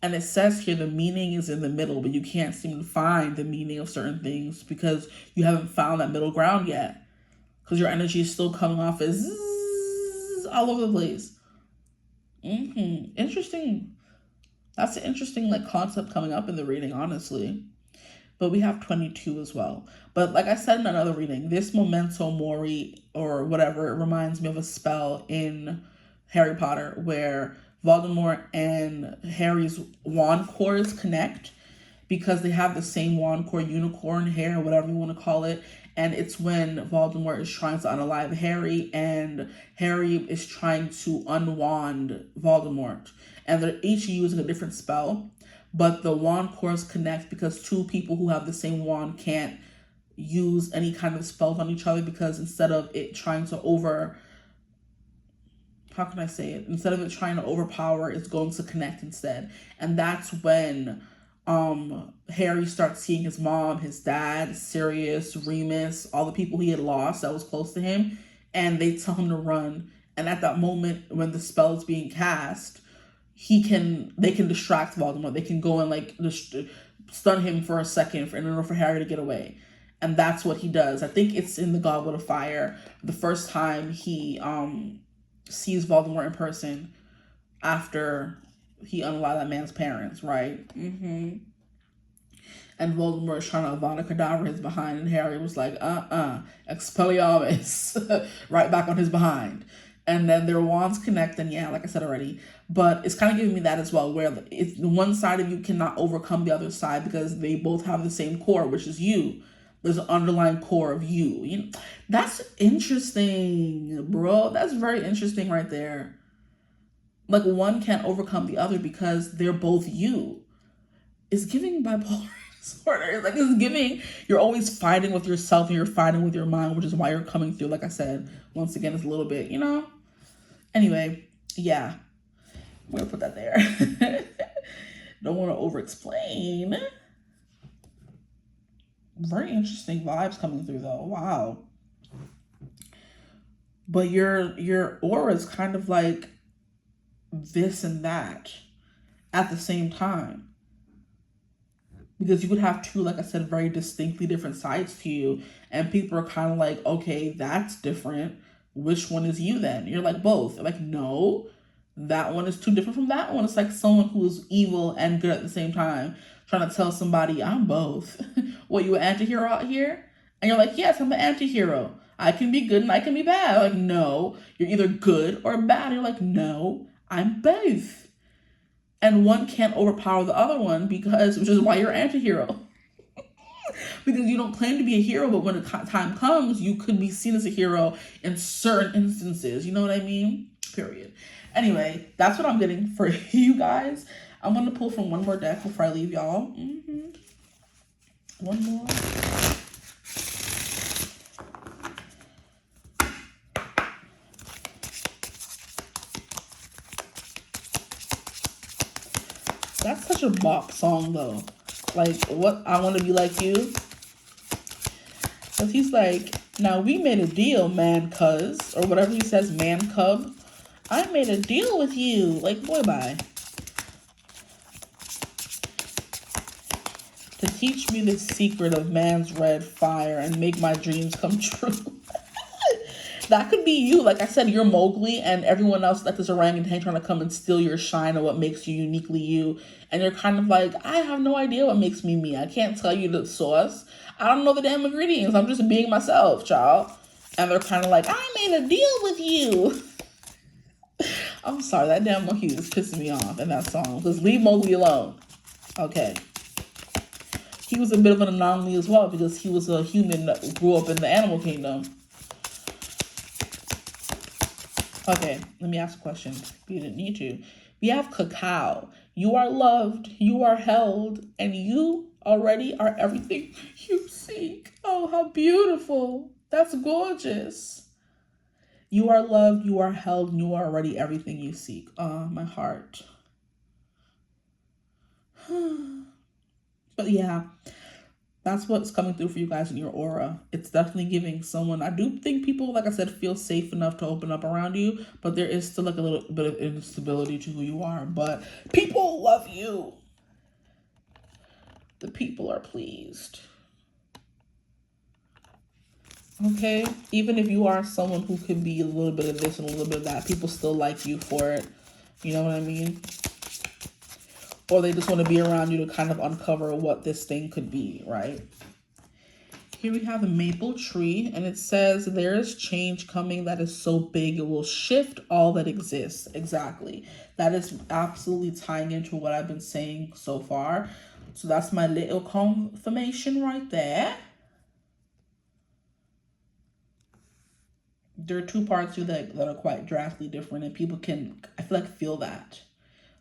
And it says here the meaning is in the middle, but you can't seem to find the meaning of certain things because you haven't found that middle ground yet. Because your energy is still coming off as all over the place. Interesting. That's an interesting like concept coming up in the reading, honestly. But we have 22 as well. But like I said in another reading, this Memento Mori or whatever, it reminds me of a spell in Harry Potter where Voldemort and Harry's wand cores connect because they have the same wand core, unicorn hair, whatever you want to call it. And it's when Voldemort is trying to unalive Harry and Harry is trying to unwand Voldemort. And they're each using a different spell, but the wand cores connect because two people who have the same wand can't use any kind of spells on each other because instead of it trying to how can I say it? Instead of it trying to overpower, it's going to connect instead. And that's when Harry starts seeing his mom, his dad, Sirius, Remus, all the people he had lost that was close to him. And they tell him to run. And at that moment, when the spell is being cast, they can distract Voldemort. They can go and like stun him for a second in order for Harry to get away. And that's what he does. I think it's in the Goblet of Fire. The first time he sees Voldemort in person after he unalived that man's parents, right? And Voldemort is trying to Avada Kedavra his behind, and Harry was like, Expelliarmus, right back on his behind. And then their wands connect, and yeah, like I said already, but it's kind of giving me that as well, where if one side of you cannot overcome the other side because they both have the same core, which is you. There's an underlying core of you. You know, that's interesting, bro. That's very interesting right there. Like one can't overcome the other because they're both you. It's giving bipolar disorder. Like it's giving, you're always fighting with yourself and you're fighting with your mind, which is why you're coming through. Like I said, once again, it's a little bit, you know? Anyway, yeah. I'm going to put that there. Don't want to over-explain. Very interesting vibes coming through though. Wow. But your aura is kind of like this and that at the same time. Because you could have two, like I said, very distinctly different sides to you. And people are kind of like, okay, that's different. Which one is you then? You're like, both. They're like, no, that one is too different from that one. It's like someone who's evil and good at the same time, trying to tell somebody, I'm both. What, you an anti-hero out here? And you're like, yes, I'm an anti-hero. I can be good and I can be bad. Like, no, you're either good or bad. And you're like, no, I'm both. And one can't overpower the other one because, which is why you're an anti-hero. Because you don't claim to be a hero, but when the time comes, you could be seen as a hero in certain instances. You know what I mean? Period. Anyway, that's what I'm getting for you guys. I'm going to pull from one more deck before I leave y'all. One more. That's such a bop song though. Like, what, I want to be like you. Because he's like, now we made a deal, man cuz, or whatever he says, man cub. I made a deal with you. Like, boy, bye. To teach me the secret of man's red fire and make my dreams come true. That could be you. Like I said, you're Mowgli and everyone else like this orangutan trying to come and steal your shine and what makes you uniquely you. And you're kind of like, I have no idea what makes me me. I can't tell you the sauce. I don't know the damn ingredients. I'm just being myself, child. And they're kind of like, I made a deal with you. I'm sorry, that damn monkey was pissing me off in that song. Just leave Mowgli alone. Okay. He was a bit of an anomaly as well because he was a human that grew up in the animal kingdom. Okay, let me ask a question. You didn't need to. We have cacao. You are loved, you are held, and you already are everything you seek. Oh, how beautiful. That's gorgeous. You are loved, you are held, and you are already everything you seek. Oh, my heart. But yeah, that's what's coming through for you guys in your aura. It's definitely giving someone, I do think people, like I said, feel safe enough to open up around you, but there is still like a little bit of instability to who you are. But people love you. The people are pleased. Okay? Even if you are someone who can be a little bit of this and a little bit of that, people still like you for it. You know what I mean? Or they just want to be around you to kind of uncover what this thing could be, right? Here we have a maple tree, and it says, there is change coming that is so big it will shift all that exists. Exactly. That is absolutely tying into what I've been saying so far. So that's my little confirmation right there. There are two parts to that are quite drastically different, and people can, I feel like, feel that.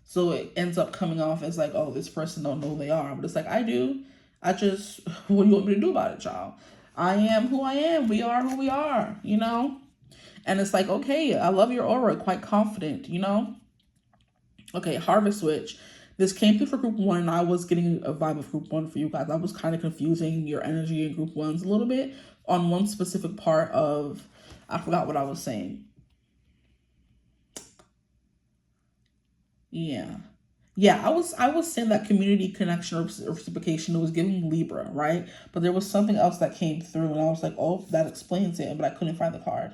So it ends up coming off as like, oh, this person don't know who they are. But it's like, I do. I just, what do you want me to do about it, child? I am who I am. We are who we are, you know? And it's like, okay, I love your aura. Quite confident, you know? Okay, Harvest Switch. This came through for group one, and I was getting a vibe of group one for you guys. I was kind of confusing your energy in group ones a little bit on one specific part of, I forgot what I was saying. Yeah, I was saying that community connection or reciprocation was giving Libra, right? But there was something else that came through, and I was like, oh, that explains it, but I couldn't find the card.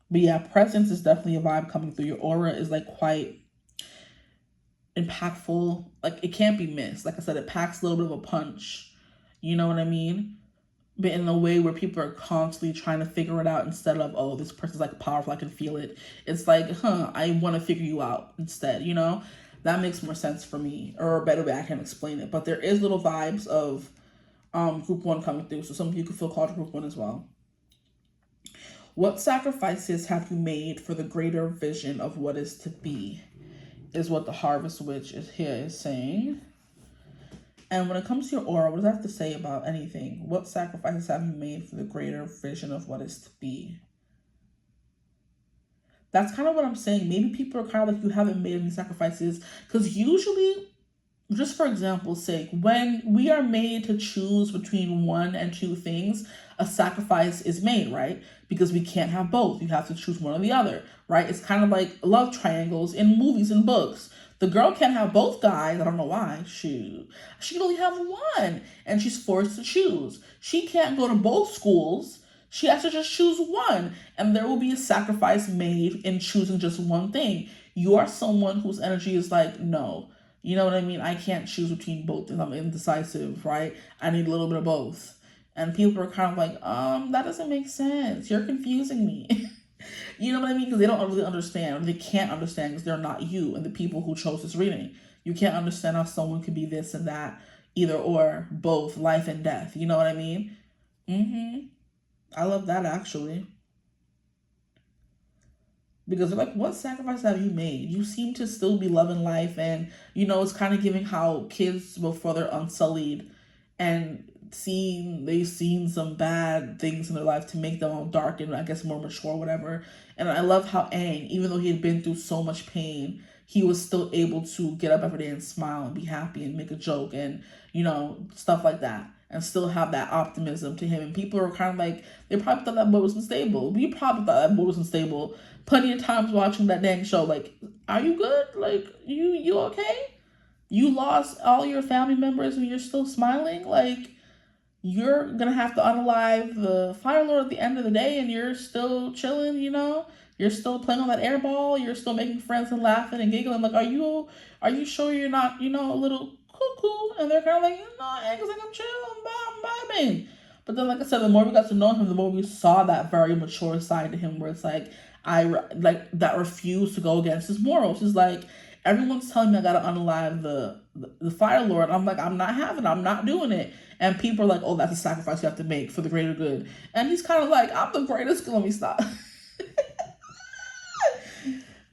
But yeah, presence is definitely a vibe coming through. Your aura is like quite impactful. Like, it can't be missed. Like I said, it packs a little bit of a punch. You know what I mean? But in a way where people are constantly trying to figure it out instead of, oh, this person's like powerful, I can feel it. It's like, I want to figure you out instead, you know? That makes more sense for me, or a better way I can explain it. But there is little vibes of group one coming through, so some of you could feel called to group one as well. What sacrifices have you made for the greater vision of what is to be, is what the Harvest Witch is saying. And when it comes to your aura, what does that have to say about anything? What sacrifices have you made for the greater vision of what is to be? That's kind of what I'm saying. Maybe people are kind of like, you haven't made any sacrifices. Because usually just for example's sake, when we are made to choose between one and two things, a sacrifice is made, right? Because we can't have both. You have to choose one or the other, right? It's kind of like love triangles in movies and books. The girl can't have both guys. I don't know why. She can only have one, and she's forced to choose. She can't go to both schools. She has to just choose one, and there will be a sacrifice made in choosing just one thing. You are someone whose energy is like, no, you know what I mean? I can't choose between both things. I'm indecisive, right? I need a little bit of both. And people are kind of like, that doesn't make sense. You're confusing me. You know what I mean? Because they don't really understand, or they can't understand because they're not you and the people who chose this reading. You can't understand how someone could be this and that, either or, both, life and death. You know what I mean? I love that, actually. Because they're like, what sacrifice have you made? You seem to still be loving life, and it's kind of giving how kids before they're unsullied and they've seen some bad things in their life to make them all dark and I guess more mature, whatever. And I love how Aang, even though he had been through so much pain, he was still able to get up every day and smile and be happy and make a joke and stuff like that, and still have that optimism to him. And people are kind of like, they probably thought that boy was unstable. We probably thought that boy was unstable plenty of times watching that dang show. Like, are you good? Like, you okay? You lost all your family members and you're still smiling? Like, you're gonna have to unalive the Fire Lord at the end of the day and you're still chilling, You're still playing on that air ball, you're still making friends and laughing and giggling. Like, are you sure you're not, a little cuckoo? And they're kind of like, no, because I'm chill, I'm vibing. But then, like I said, the more we got to know him, the more we saw that very mature side to him, where it's like, that refused to go against his morals. He's like, everyone's telling me I gotta unalive the Fire Lord. I'm like, I'm not doing it. And people are like, oh, that's a sacrifice you have to make for the greater good. And he's kind of like, I'm the greatest. Let me stop.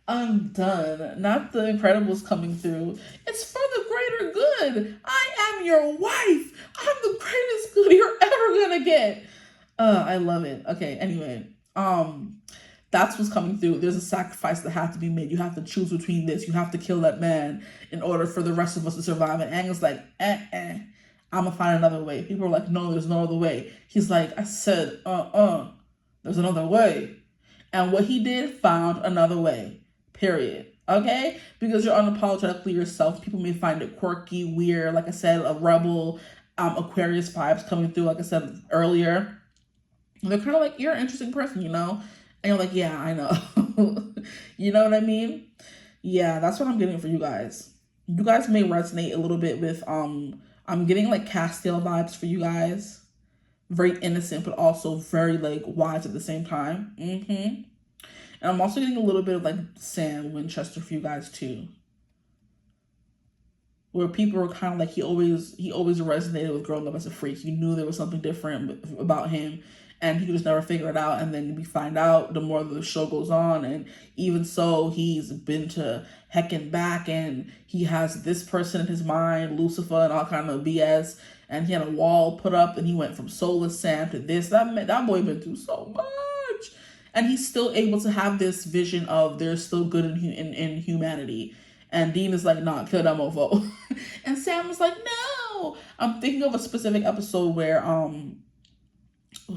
I'm done. Not the Incredibles coming through. It's for the greater good. I am your wife. I'm the greatest good you're ever gonna get. I love it. Okay, anyway. That's what's coming through. There's a sacrifice that has to be made. You have to choose between this. You have to kill that man in order for the rest of us to survive. And Aang is like, I'm gonna find another way. People are like, no, there's no other way. He's like, I said, there's another way. And what he did, found another way. Period. Okay? Because you're unapologetically yourself. People may find it quirky, weird, like I said, a rebel, Aquarius vibes coming through, like I said earlier. And they're kind of like, you're an interesting person, And you're like, yeah, I know. You know what I mean? Yeah, that's what I'm getting for you guys. You guys may resonate a little bit with, I'm getting like Castiel vibes for you guys. Very innocent, but also very like wise at the same time. And I'm also getting a little bit of like Sam Winchester for you guys too. Where people were kind of like, he always resonated with growing up as a freak. You knew there was something different about him, and he could just never figure it out. And then we find out the more the show goes on, and even so, he's been to heck and back, and he has this person in his mind, Lucifer, and all kind of BS. And he had a wall put up, and he went from soulless Sam to this. That boy been through so much. And he's still able to have this vision of there's still good in humanity. And Dean is like, nah, kill that mofo. And Sam is like, no. I'm thinking of a specific episode where,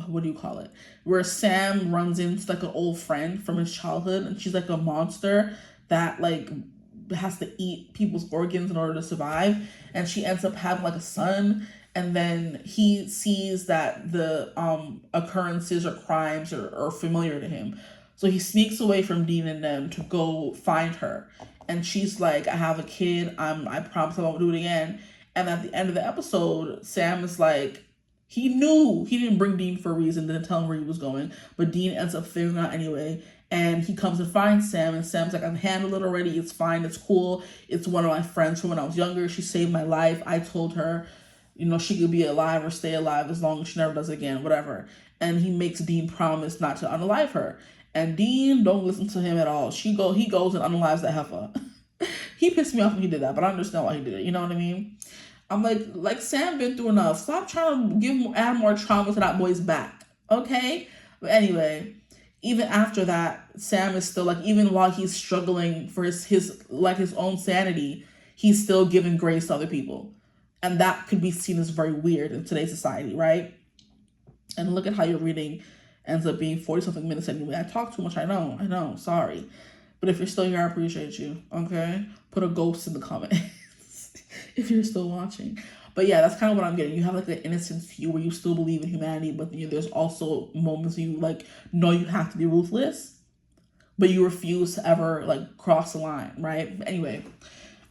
what do you call it? Where Sam runs into like an old friend from his childhood, and she's like a monster that like has to eat people's organs in order to survive. And she ends up having like a son. And then he sees that the occurrences or crimes are familiar to him. So he sneaks away from Dean and them to go find her. And she's like, I have a kid. I promise I won't do it again. And at the end of the episode, Sam is like, he knew he didn't bring Dean for a reason, didn't tell him where he was going. But Dean ends up figuring out anyway. And he comes and finds Sam. And Sam's like, I've handled it already. It's fine. It's cool. It's one of my friends from when I was younger. She saved my life. I told her, she could be alive or stay alive as long as she never does it again, whatever. And he makes Dean promise not to unalive her. And Dean don't listen to him at all. He goes and unalives that heifer. He pissed me off when he did that, but I understand why he did it. You know what I mean? I'm like Sam been through enough. Stop trying to add more trauma to that boy's back. Okay? But anyway, even after that, Sam is still like, even while he's struggling for his own sanity, he's still giving grace to other people. And that could be seen as very weird in today's society, right? And look at how your reading ends up being 40-something minutes anyway. I talk too much, I know, sorry. But if you're still here, I appreciate you, okay? Put a ghost in the comments if you're still watching. But yeah, that's kind of what I'm getting. You have like an innocent view where you still believe in humanity, but there's also moments you like know you have to be ruthless, but you refuse to ever like cross the line, right? Anyway,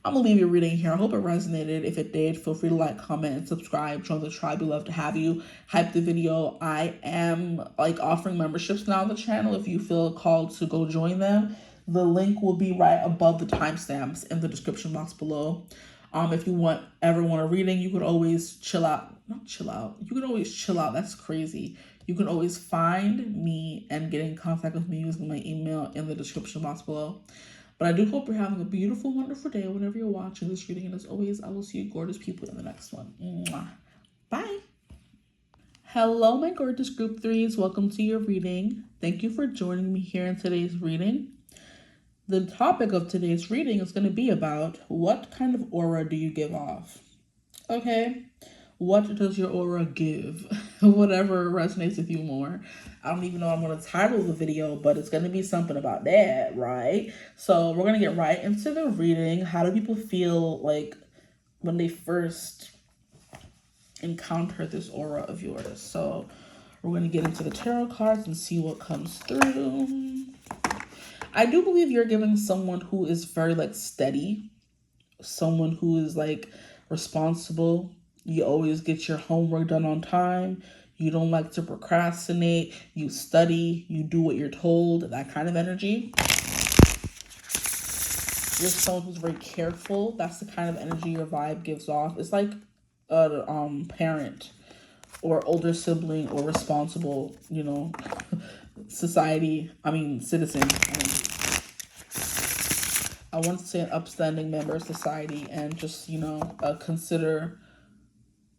I'm gonna leave your reading here. I hope it resonated. If it did, feel free to like, comment, and subscribe. Join the tribe. We love to have you. Hype the video. I am like offering memberships now on the channel. If you feel called to go join them, the link will be right above the timestamps in the description box below. If you ever want a reading, you could always chill out. Not chill out. You could always chill out. That's crazy. You can always find me and get in contact with me using my email in the description box below. But I do hope you're having a beautiful, wonderful day whenever you're watching this reading. And as always, I will see you gorgeous people in the next one. Mwah. Bye. Hello, my gorgeous group threes. Welcome to your reading. Thank you for joining me here in today's reading. The topic of today's reading is going to be about what kind of aura do you give off? Okay. What does your aura give? Whatever resonates with you more. I don't even know what I'm going to title the video, but it's going to be something about that, right? So we're going to get right into the reading. How do people feel like when they first encounter this aura of yours? So we're going to get into the tarot cards and see what comes through. I do believe you're giving someone who is very like steady, someone who is like responsible. You always get your homework done on time. You don't like to procrastinate. You study. You do what you're told. That kind of energy. You're someone who's very careful. That's the kind of energy your vibe gives off. It's like a parent or older sibling or responsible, citizen. I want to say an upstanding member of society and just, a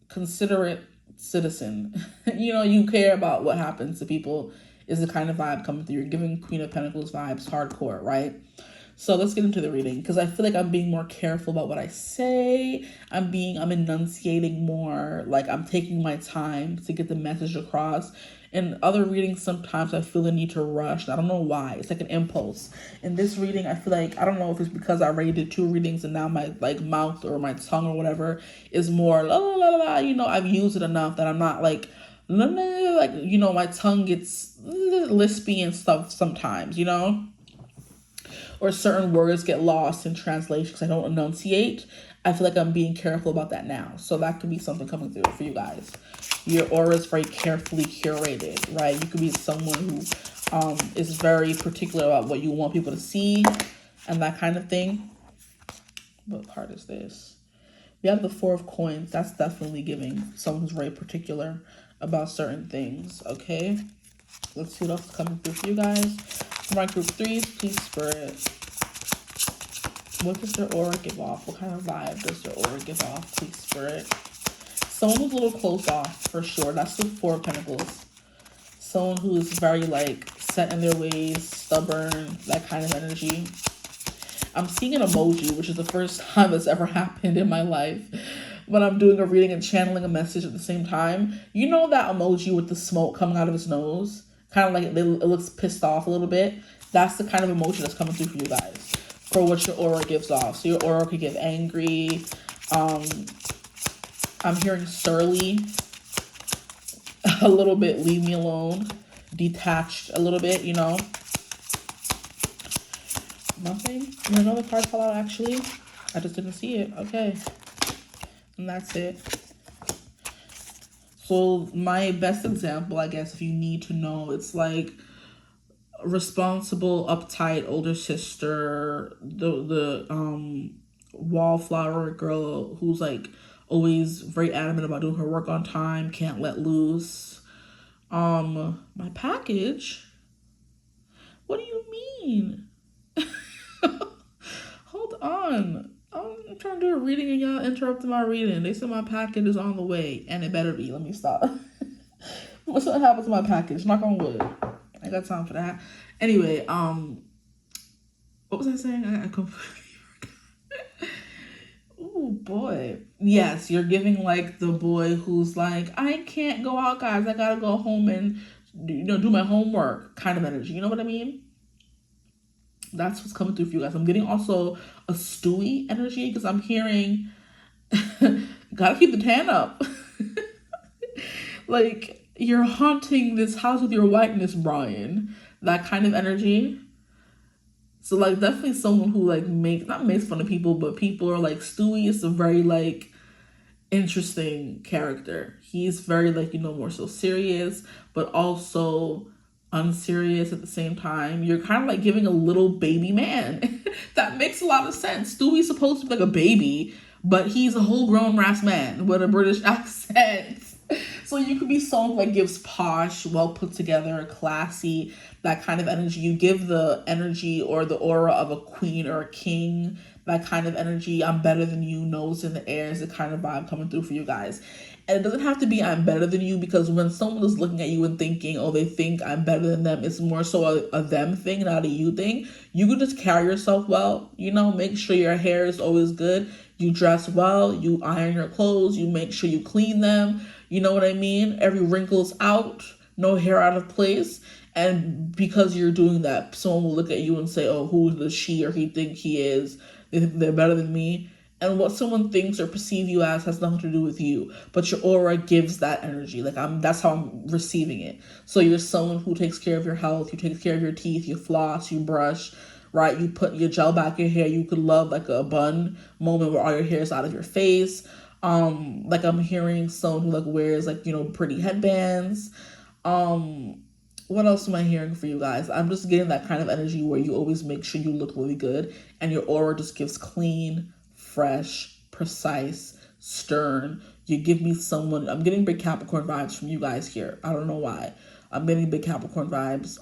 considerate citizen. You care about what happens to people is the kind of vibe coming through. You're giving Queen of Pentacles vibes hardcore, right? So let's get into the reading because I feel like I'm being more careful about what I say. I'm enunciating more, like I'm taking my time to get the message across. In other readings, sometimes I feel the need to rush. I don't know why. It's like an impulse. In this reading, I feel like, I don't know if it's because I already did 2 readings and now my like mouth or my tongue or whatever is more la la la la. I've used it enough that I'm not like la, la, like my tongue gets lispy and stuff sometimes, or certain words get lost in translation because I don't enunciate. I feel like I'm being careful about that now. So that could be something coming through for you guys. Your aura is very carefully curated, right? You could be someone who is very particular about what you want people to see and that kind of thing. What card is this? We have the 4 of Coins. That's definitely giving someone who's very particular about certain things, okay? Let's see what else is coming through for you guys. For my group 3s, please, Spirit. What does their aura give off? What kind of vibe does their aura give off, please, Spirit? Someone who's a little closed off, for sure. That's the 4 of Pentacles. Someone who is very, like, set in their ways, stubborn, that kind of energy. I'm seeing an emoji, which is the first time it's ever happened in my life. When I'm doing a reading and channeling a message at the same time. You know that emoji with the smoke coming out of his nose? Kind of like it looks pissed off a little bit. That's the kind of emoji that's coming through for you guys. For what your aura gives off. So your aura could give angry. I'm hearing surly. A little bit leave me alone. Detached a little bit, Nothing? And another card fell out actually. I just didn't see it. Okay. And that's it. So my best example, I guess, if you need to know, it's like responsible, uptight older sister, the wallflower girl who's like always very adamant about doing her work on time, can't let loose. My package? What do you mean? Hold on. I'm trying to do a reading and y'all interrupted my reading. They said my package is on the way and it better be. Let me stop. What's gonna happen to my package? Knock on wood. I got time for that. Anyway, what was I saying? I completely forgot. Oh boy. Yes, you're giving like the boy who's like, I can't go out, guys. I gotta go home and do my homework kind of energy. You know what I mean? That's what's coming through for you guys. I'm getting also a Stewie energy because I'm hearing gotta keep the tan up. Like you're haunting this house with your whiteness, Brian. That kind of energy. So like definitely someone who like makes fun of people, but people are like, Stewie is a very like interesting character. He's very like, more so serious, but also unserious at the same time. You're kind of like giving a little baby man. That makes a lot of sense. Stewie's supposed to be like a baby, but he's a whole grown ass man with a British accent. So you could be someone like gives posh, well put together, classy, that kind of energy. You give the energy or the aura of a queen or a king, that kind of energy. I'm better than you, nose in the air is the kind of vibe coming through for you guys. And it doesn't have to be I'm better than you, because when someone is looking at you and thinking, oh, they think I'm better than them, it's more so a them thing, not a you thing. You can just carry yourself well, make sure your hair is always good. You dress well, you iron your clothes, you make sure you clean them. You know what I mean? Every wrinkle's out, no hair out of place. And because you're doing that, someone will look at you and say, oh, who does she or he think he is? They think they're better than me. And what someone thinks or perceive you as has nothing to do with you. But your aura gives that energy. Like that's how I'm receiving it. So you're someone who takes care of your health, you take care of your teeth, you floss, you brush, right? You put your gel back in your hair. You could love like a bun moment where all your hair is out of your face. Like I'm hearing someone who like wears like, pretty headbands. What else am I hearing for you guys? I'm just getting that kind of energy where you always make sure you look really good and your aura just gives clean, fresh, precise, stern. You give me someone, I'm getting big Capricorn vibes from you guys here. I don't know why. I'm getting big Capricorn vibes.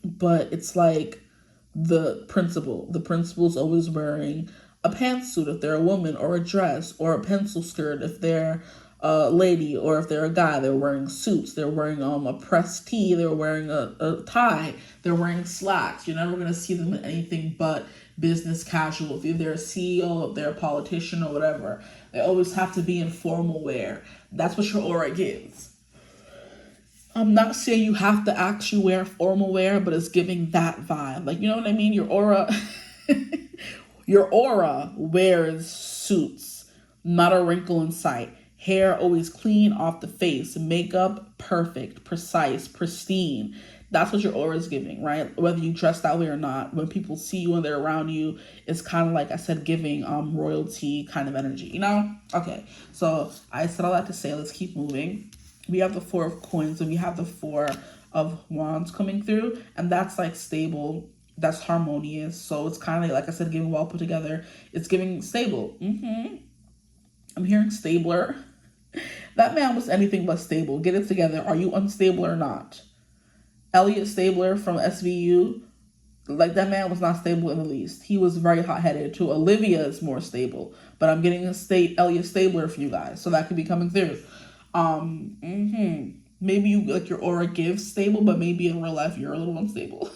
But it's like the principal. The principal's always wearing a pantsuit if they're a woman, or a dress, or a pencil skirt if they're a lady, or if they're a guy. They're wearing suits, they're wearing a pressed tee, they're wearing a tie, they're wearing slacks. You're never going to see them in anything but business casual. If they're a CEO, if they're a politician or whatever, they always have to be in formal wear. That's what your aura gives. I'm not saying you have to actually wear formal wear, but it's giving that vibe. Like, you know what I mean? Your aura your aura wears suits, not a wrinkle in sight. Hair always clean off the face. Makeup perfect, precise, pristine. That's what your aura is giving, right? Whether you dress that way or not, when people see you and they're around you, it's kind of like I said, giving royalty kind of energy, Okay, so I said all that to say, let's keep moving. We have the 4 of coins and we have the 4 of wands coming through, and that's like stable, that's harmonious. So it's kind of like I said, giving well put together. It's giving stable. I'm hearing stabler. That man was anything but stable. Get it together. Are you unstable or not? Elliot Stabler from SVU, like that man was not stable in the least. He was very hot-headed too. Olivia is more stable, but I'm getting Elliot Stabler for you guys, so that could be coming through. Maybe you like your aura gives stable, but maybe in real life you're a little unstable.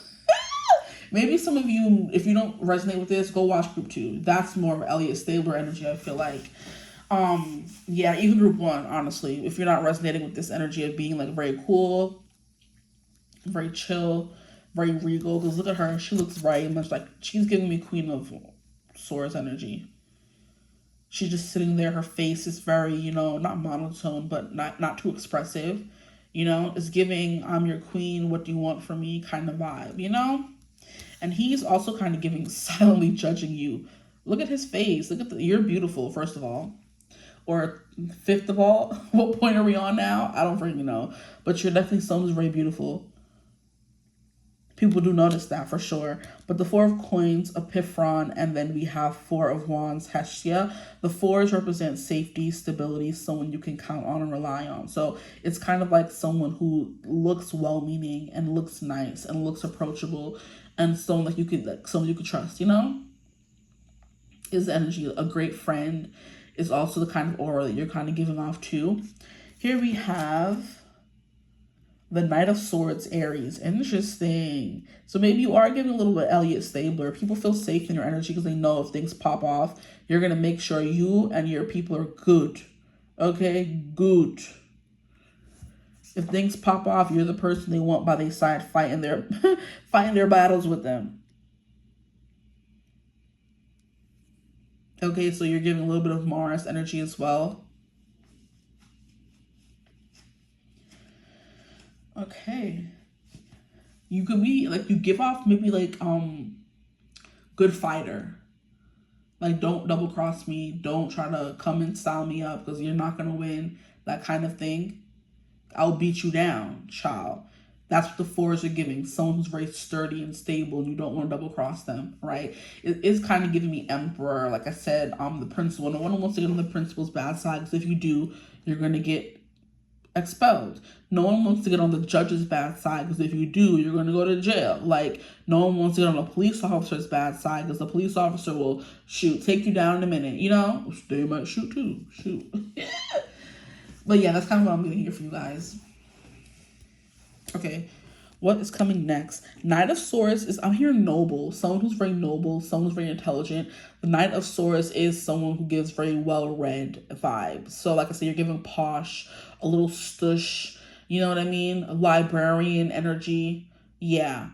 Maybe some of you, if you don't resonate with this, go watch group 2. That's more of Elliot Stabler energy, I feel like. Yeah, even group 1, honestly, if you're not resonating with this energy of being like very cool, very chill, very regal, because look at her, she looks very much like she's giving me Queen of Swords energy. She's just sitting there, her face is very, not monotone, but not too expressive. It's giving I'm your queen, what do you want from me kind of vibe, and he's also kind of giving silently judging you. Look at his face. Look at you're beautiful, first of all. Or fifth of all, what point are we on now? I don't really know. But you're definitely someone who's very beautiful. People do notice that for sure. But the 4 of coins, Epiphron, and then we have 4 of wands, Hestia. The 4s represent safety, stability, someone you can count on and rely on. So it's kind of like someone who looks well-meaning and looks nice and looks approachable, and someone you could trust, is energy. A great friend is also the kind of aura that you're kind of giving off too. Here we have The Knight of Swords, Aries. Interesting. So maybe you are giving a little bit Elliot Stabler. People feel safe in your energy because they know if things pop off, you're going to make sure you and your people are good. Okay? Good. If things pop off, you're the person they want by their side, fighting their fighting their battles with them. Okay, so you're giving a little bit of Mars energy as well. Okay. You could be like, you give off maybe like good fighter. Like, don't double cross me, don't try to come and style me up because you're not gonna win, that kind of thing. I'll beat you down, child. That's what the fours are giving. Someone who's very sturdy and stable and you don't want to double cross them, right? It is kind of giving me Emperor. Like I said, the principal. No one wants to get on the principal's bad side because if you do, you're going to get expelled. No one wants to get on the judge's bad side because if you do, you're going to go to jail. Like, no one wants to get on a police officer's bad side because the police officer will take you down in a minute. You know, they might shoot too. Shoot. But yeah, that's kind of what I'm getting here for you guys. Okay, what is coming next? Knight of Swords is, I'm hearing noble. Someone who's very noble, someone who's very intelligent. The Knight of Swords is someone who gives very well-read vibes. So like I said, you're giving posh, a little stush, you know what I mean? A librarian energy. Yeah.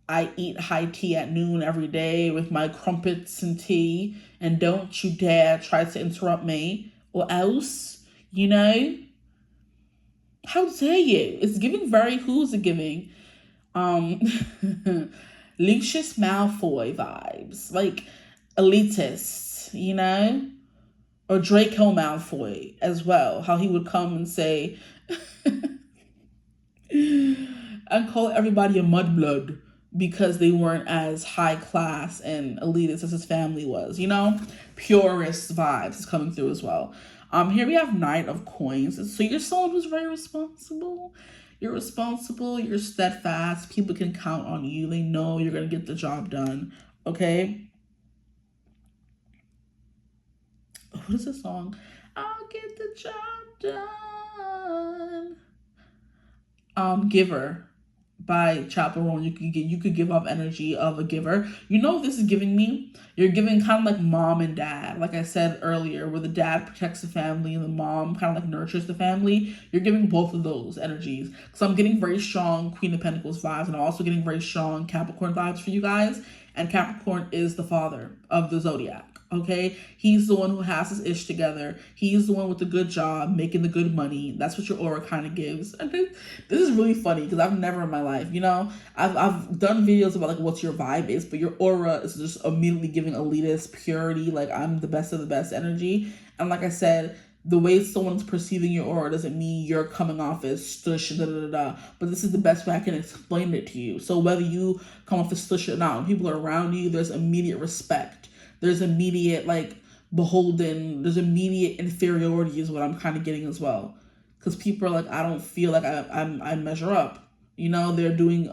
I eat high tea at noon every day with my crumpets and tea. And don't you dare try to interrupt me or else, you know? How dare you? It's giving very, who's it giving? Lucius Malfoy vibes. Like, elitist, you know? Or Draco Malfoy as well. How he would come and say, and call everybody a mudblood because they weren't as high class and elitist as his family was, you know? Purist vibes is coming through as well. Here we have Knight of Coins. So you're someone who's very responsible. You're responsible. You're steadfast. People can count on you. They know you're going to get the job done. Okay? What is this song? I'll get the job done. Giver by Chaperone. You could give off energy of a giver. You know what this is giving me? You're giving kind of like mom and dad. Like I said earlier, where the dad protects the family and the mom kind of like nurtures the family. You're giving both of those energies. So I'm getting very strong Queen of Pentacles vibes, and I'm also getting very strong Capricorn vibes for you guys. And Capricorn is the father of the zodiac. Okay, he's the one who has his ish together. He's the one with the good job, making the good money. That's what your aura kind of gives. And this is really funny because I've never in my life, you know, I've done videos about like what's your vibe is, but your aura is just immediately giving elitist purity, like I'm the best of the best energy. And like I said, the way someone's perceiving your aura doesn't mean you're coming off as stush, but this is the best way I can explain it to you. So whether you come off as stush or not, when people are around you, there's immediate respect. There's immediate, like, beholden. There's immediate inferiority is what I'm kind of getting as well. Because people are like, I don't feel like I measure up. You know, they're doing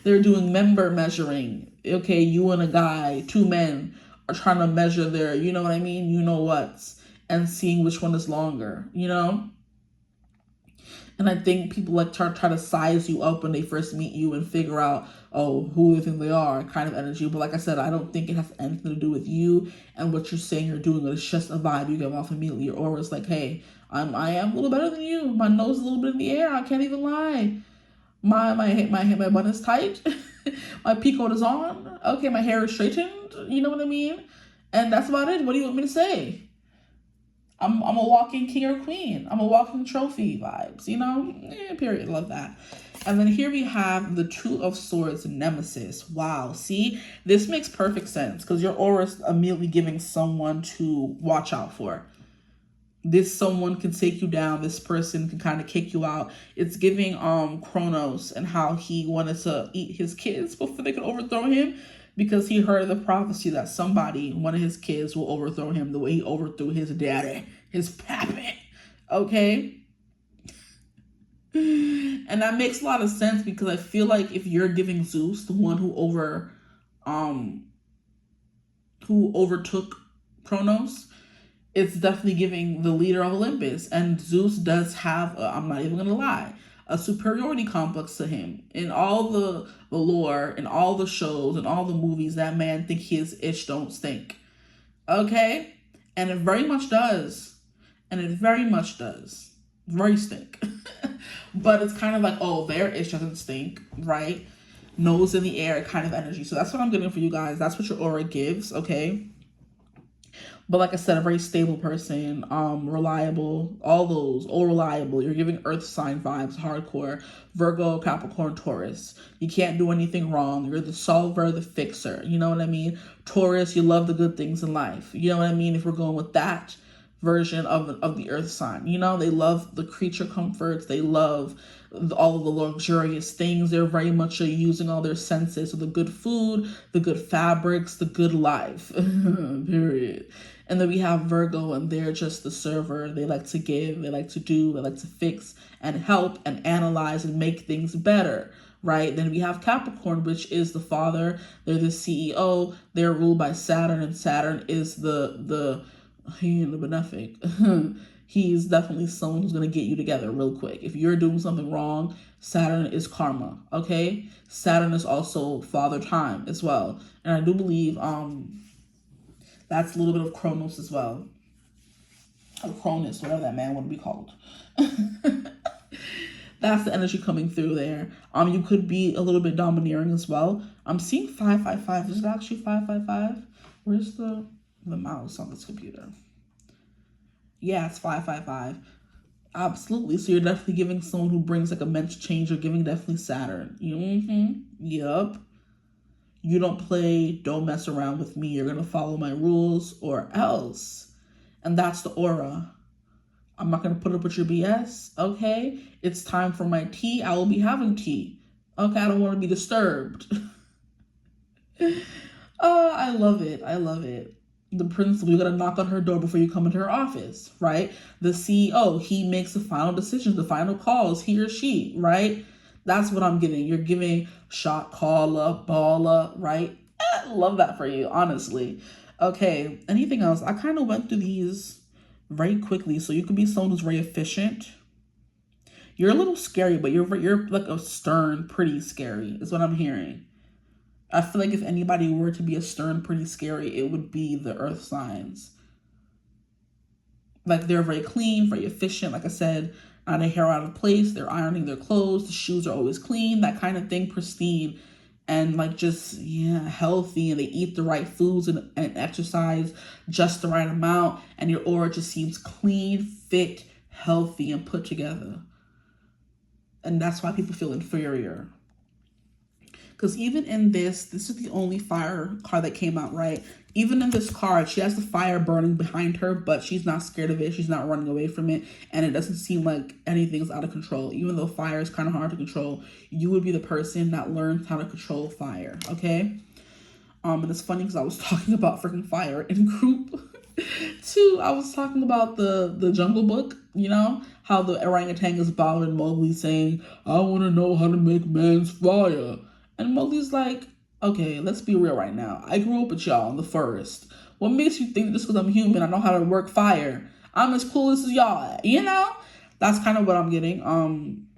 they're doing member measuring. Okay, you and a guy, two men are trying to measure their, you know what I mean? You know what's. And seeing which one is longer, you know? And I think people like try to size you up when they first meet you and figure out, oh, who they think they are, kind of energy. But like I said, I don't think it has anything to do with you and what you're saying you're doing. It's just a vibe you give off immediately. Your aura is like, hey, I am a little better than you. My nose is a little bit in the air. I can't even lie. My bun is tight. My peak coat is on. Okay, my hair is straightened. You know what I mean? And that's about it. What do you want me to say? I'm a walking king or queen. I'm a walking trophy vibes, you know? Period. Love that. And then here we have the Two of Swords Nemesis. Wow. See, this makes perfect sense because your aura is immediately giving someone to watch out for. This someone can take you down. This person can kind of kick you out. It's giving Kronos and how he wanted to eat his kids before they could overthrow him. Because he heard the prophecy that somebody, one of his kids, will overthrow him the way he overthrew his daddy, his pappy. Okay? And that makes a lot of sense because I feel like if you're giving Zeus, the one who overtook Kronos, it's definitely giving the leader of Olympus. And Zeus does have, I'm not even going to lie, a superiority complex to him. In all the lore, in all the shows, in all the movies, that man think his itch don't stink. Okay? And it very much does. And it very much does. Very stink. But it's kind of like, oh, their itch doesn't stink, right? Nose in the air kind of energy. So that's what I'm getting for you guys. That's what your aura gives, okay? But like I said, a very stable person, reliable, all reliable. You're giving earth sign vibes, hardcore. Virgo, Capricorn, Taurus. You can't do anything wrong. You're the solver, the fixer. You know what I mean? Taurus, you love the good things in life. You know what I mean? If we're going with that version of the earth sign, you know, they love the creature comforts. They love all of the luxurious things. They're very much using all their senses. So the good food, the good fabrics, the good life, period. And then we have Virgo, and they're just the server. They like to give, they like to do, they like to fix and help and analyze and make things better, right? Then we have Capricorn, which is the father. They're the CEO. They're ruled by Saturn, and Saturn is the benefic. He's definitely someone who's going to get you together real quick. If you're doing something wrong, Saturn is karma, okay? Saturn is also father time as well. And I do believe that's a little bit of Kronos as well. Or Cronus, whatever that man would be called. That's the energy coming through there. You could be a little bit domineering as well. I'm seeing 555. Is it actually 555? Where's the mouse on this computer? Yeah, it's 555. Absolutely. So you're definitely giving someone who brings like immense change. You're giving definitely Saturn. Yup. You don't play, don't mess around with me. You're going to follow my rules or else. And that's the aura. I'm not going to put up with your BS. Okay. It's time for my tea. I will be having tea. Okay. I don't want to be disturbed. Oh, I love it. I love it. The principal, you got to knock on her door before you come into her office, right? The CEO, he makes the final decisions, the final calls, he or she, right? That's what I'm getting. You're giving shot caller, baller, right? I love that for you, honestly. Okay, anything else? I kind of went through these very quickly. So you could be someone who's very efficient. You're a little scary, but you're like a stern, pretty scary, is what I'm hearing. I feel like if anybody were to be a stern, pretty scary, it would be the earth signs. Like they're very clean, very efficient. Like I said, not a hair out of place. They're ironing their clothes. The shoes are always clean, that kind of thing, pristine. And like just, healthy. And they eat the right foods and exercise just the right amount. And your aura just seems clean, fit, healthy, and put together. And that's why people feel inferior. Because even in this is the only fire card that came out, right? Even in this card, she has the fire burning behind her, but she's not scared of it. She's not running away from it. And it doesn't seem like anything's out of control. Even though fire is kind of hard to control, you would be the person that learns how to control fire, okay? And it's funny because I was talking about freaking fire in group too. I was talking about the Jungle Book, how the orangutan is bothering Mowgli saying, I want to know how to make man's fire. And Mowgli's like, okay, let's be real right now. I grew up with y'all in the forest. What makes you think just because I'm human, I know how to work fire? I'm as cool as y'all, That's kind of what I'm getting.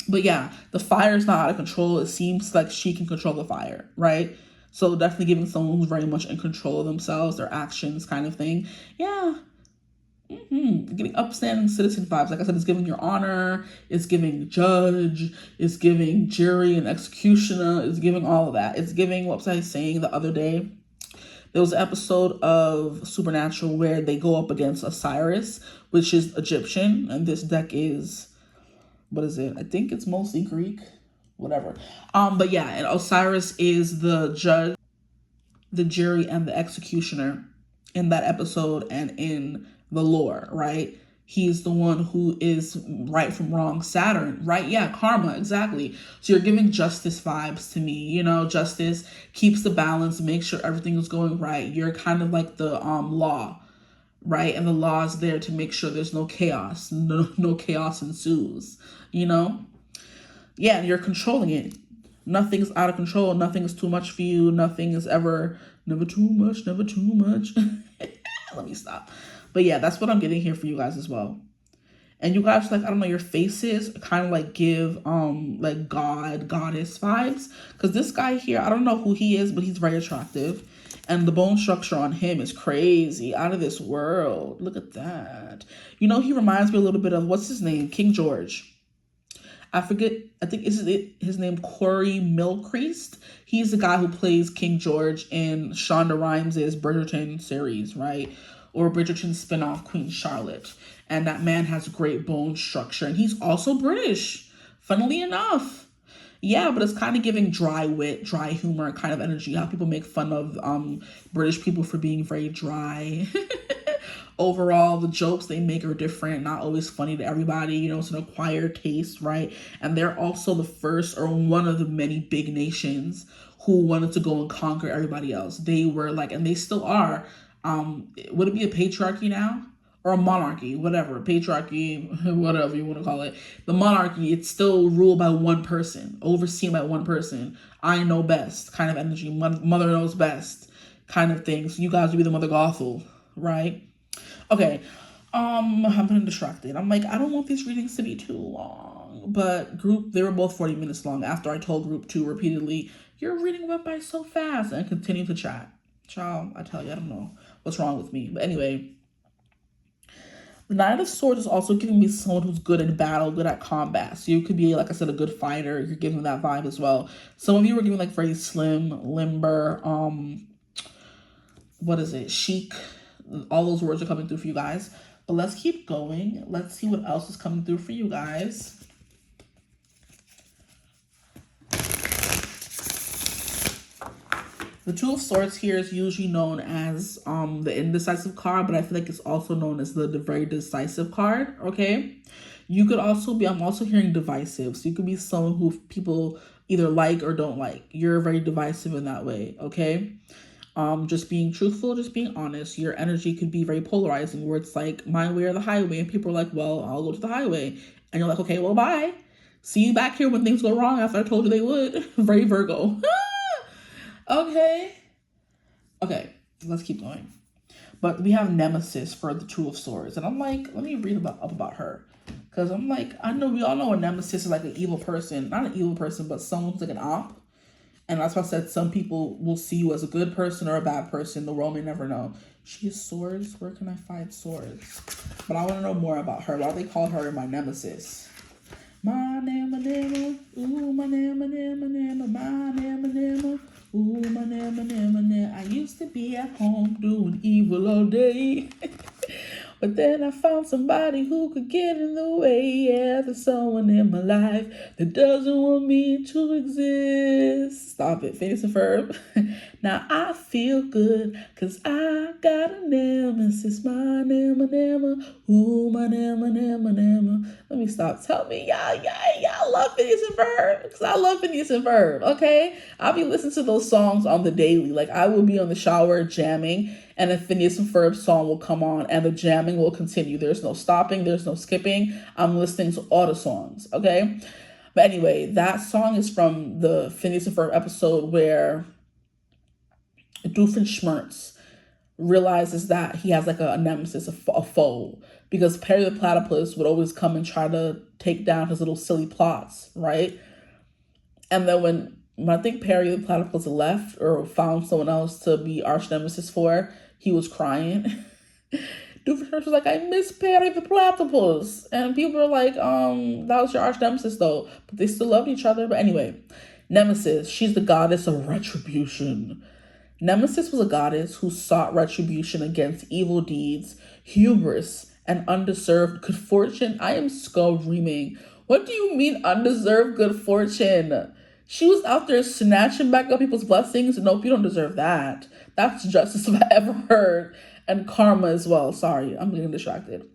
But yeah, the fire is not out of control. It seems like she can control the fire, right? So definitely giving someone who's very much in control of themselves, their actions kind of thing. Yeah. Getting upstanding citizen vibes. Like I said, it's giving your honor, it's giving judge, it's giving jury and executioner, it's giving all of that. It's giving, what was I saying the other day? There was an episode of Supernatural where they go up against Osiris, which is Egyptian, and this deck is, what is it? I think it's mostly Greek, whatever. But yeah, and Osiris is the judge, the jury, and the executioner in that episode and in the lore, right? He's the one who is right from wrong, Saturn, right? Yeah, karma, exactly. So you're giving justice vibes to me, justice keeps the balance, makes sure everything is going right. You're kind of like the law, right? And the law is there to make sure there's no chaos, no chaos ensues, Yeah, and you're controlling it. Nothing's out of control. Nothing is too much for you. Nothing is ever, never too much, never too much. Let me stop. But yeah, that's what I'm getting here for you guys as well. And you guys, like, I don't know, your faces kind of like give like goddess vibes. Because this guy here, I don't know who he is, but he's very attractive. And the bone structure on him is crazy, out of this world. Look at that. You know, he reminds me a little bit of, what's his name? King George. I forget, I think his name Corey Milcreast. He's the guy who plays King George in Shonda Rhimes' Bridgerton series, right? Or Bridgerton spinoff Queen Charlotte. And that man has great bone structure. And he's also British, funnily enough. Yeah, but it's kind of giving dry wit, dry humor kind of energy. How people make fun of British people for being very dry. Overall, the jokes they make are different, not always funny to everybody. You know, it's an acquired taste, right? And they're also the first or one of the many big nations who wanted to go and conquer everybody else. They were like, and they still are. Would it be a patriarchy now? Or a monarchy, whatever, patriarchy, whatever you want to call it. The monarchy, it's still ruled by one person, overseen by one person. I know best kind of energy. Mother knows best kind of thing. So you guys will be the Mother Gothel, right? Okay, I'm getting distracted. I'm like, I don't want these readings to be too long. But group, they were both 40 minutes long after I told group 2 repeatedly, your reading went by so fast, and continued to chat. Child, I tell you, I don't know what's wrong with me. But anyway, the Knight of Swords is also giving me someone who's good in battle, good at combat. So you could be, like I said, a good fighter. You're giving that vibe as well. Some of you were giving like very slim, limber, what is it? Chic. All those words are coming through for you guys. But let's keep going. Let's see what else is coming through for you guys. The Two of Swords here is usually known as the indecisive card, but I feel like it's also known as the very decisive card, okay? You could also be, I'm also hearing divisive. So you could be someone who people either like or don't like. You're very divisive in that way, okay? Just being truthful, just being honest. Your energy could be very polarizing, where it's like my way or the highway, and people are like, well, I'll go to the highway. And you're like, okay, well, bye. See you back here when things go wrong after I told you they would. Very Virgo. Okay, let's keep going. But we have Nemesis for the Two of Swords. And I'm like, let me read up about her. Because I'm like, I know we all know a Nemesis is like an evil person. Not an evil person, but someone who's like an op. And that's why I said some people will see you as a good person or a bad person. The world may never know. She has swords. Where can I find swords? But I want to know more about her. Why they call her my Nemesis? My name, ooh, my name, my name. Ooh, my name. I used to be at home doing evil all day. But then I found somebody who could get in the way. Yeah, there's someone in my life that doesn't want me to exist. Stop it. Phineas and Ferb. Now I feel good because I got a nemesis. My name. Ooh, my name. Let me stop. Tell me, y'all love Phineas and Ferb. Because I love Phineas and Ferb, okay? I'll be listening to those songs on the daily. Like, I will be on the shower jamming, and a Phineas and Ferb song will come on, and the jamming will continue. There's no stopping. There's no skipping. I'm listening to all the songs, okay? But anyway, that song is from the Phineas and Ferb episode where Doofenshmirtz realizes that he has like a nemesis, a foe, because Perry the Platypus would always come and try to take down his little silly plots, right? And then when I think Perry the Platypus left or found someone else to be arch nemesis for, he was crying. Doofenshmirtz was like, I miss Perry the Platypus. And people were like, that was your arch nemesis though. But they still loved each other. But anyway, Nemesis, she's the goddess of retribution. Nemesis was a goddess who sought retribution against evil deeds, hubris, and undeserved good fortune. I am screaming. What do you mean undeserved good fortune? She was out there snatching back up people's blessings. Nope, you don't deserve that. That's justice if I ever heard. And karma as well. Sorry, I'm getting distracted.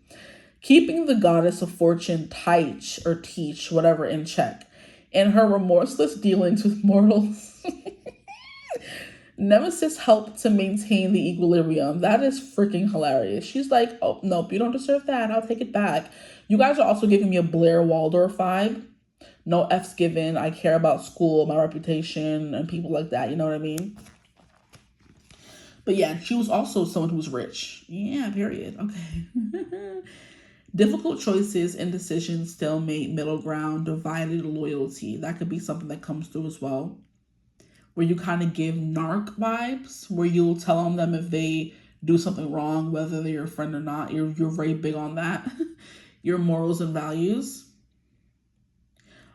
Keeping the goddess of fortune tight or teach, whatever, in check. In her remorseless dealings with mortals, Nemesis helped to maintain the equilibrium. That is freaking hilarious. She's like, oh, nope, you don't deserve that. I'll take it back. You guys are also giving me a Blair Waldorf vibe. No F's given. I care about school, my reputation, and people like that. You know what I mean? But yeah, she was also someone who was rich. Yeah, period. Okay. Difficult choices, indecision, stalemate, middle ground, divided loyalty. That could be something that comes through as well. Where you kind of give narc vibes, where you'll tell on them if they do something wrong, whether they're your friend or not. You're very big on that. Your morals and values.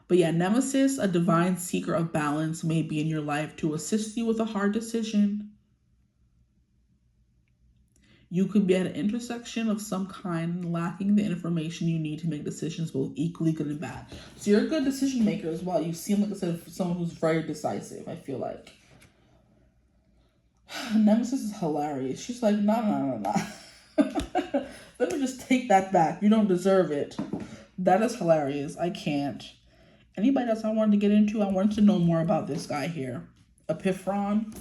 But yeah, Nemesis, a divine seeker of balance, may be in your life to assist you with a hard decision. You could be at an intersection of some kind, lacking the information you need to make decisions both equally good and bad. So you're a good decision maker as well. You seem, like I said, someone who's very decisive, I feel like. Nemesis is hilarious. She's like, no. Let me just take that back. You don't deserve it. That is hilarious. I can't. Anybody else I wanted to get into? I wanted to know more about this guy here. Epiphron.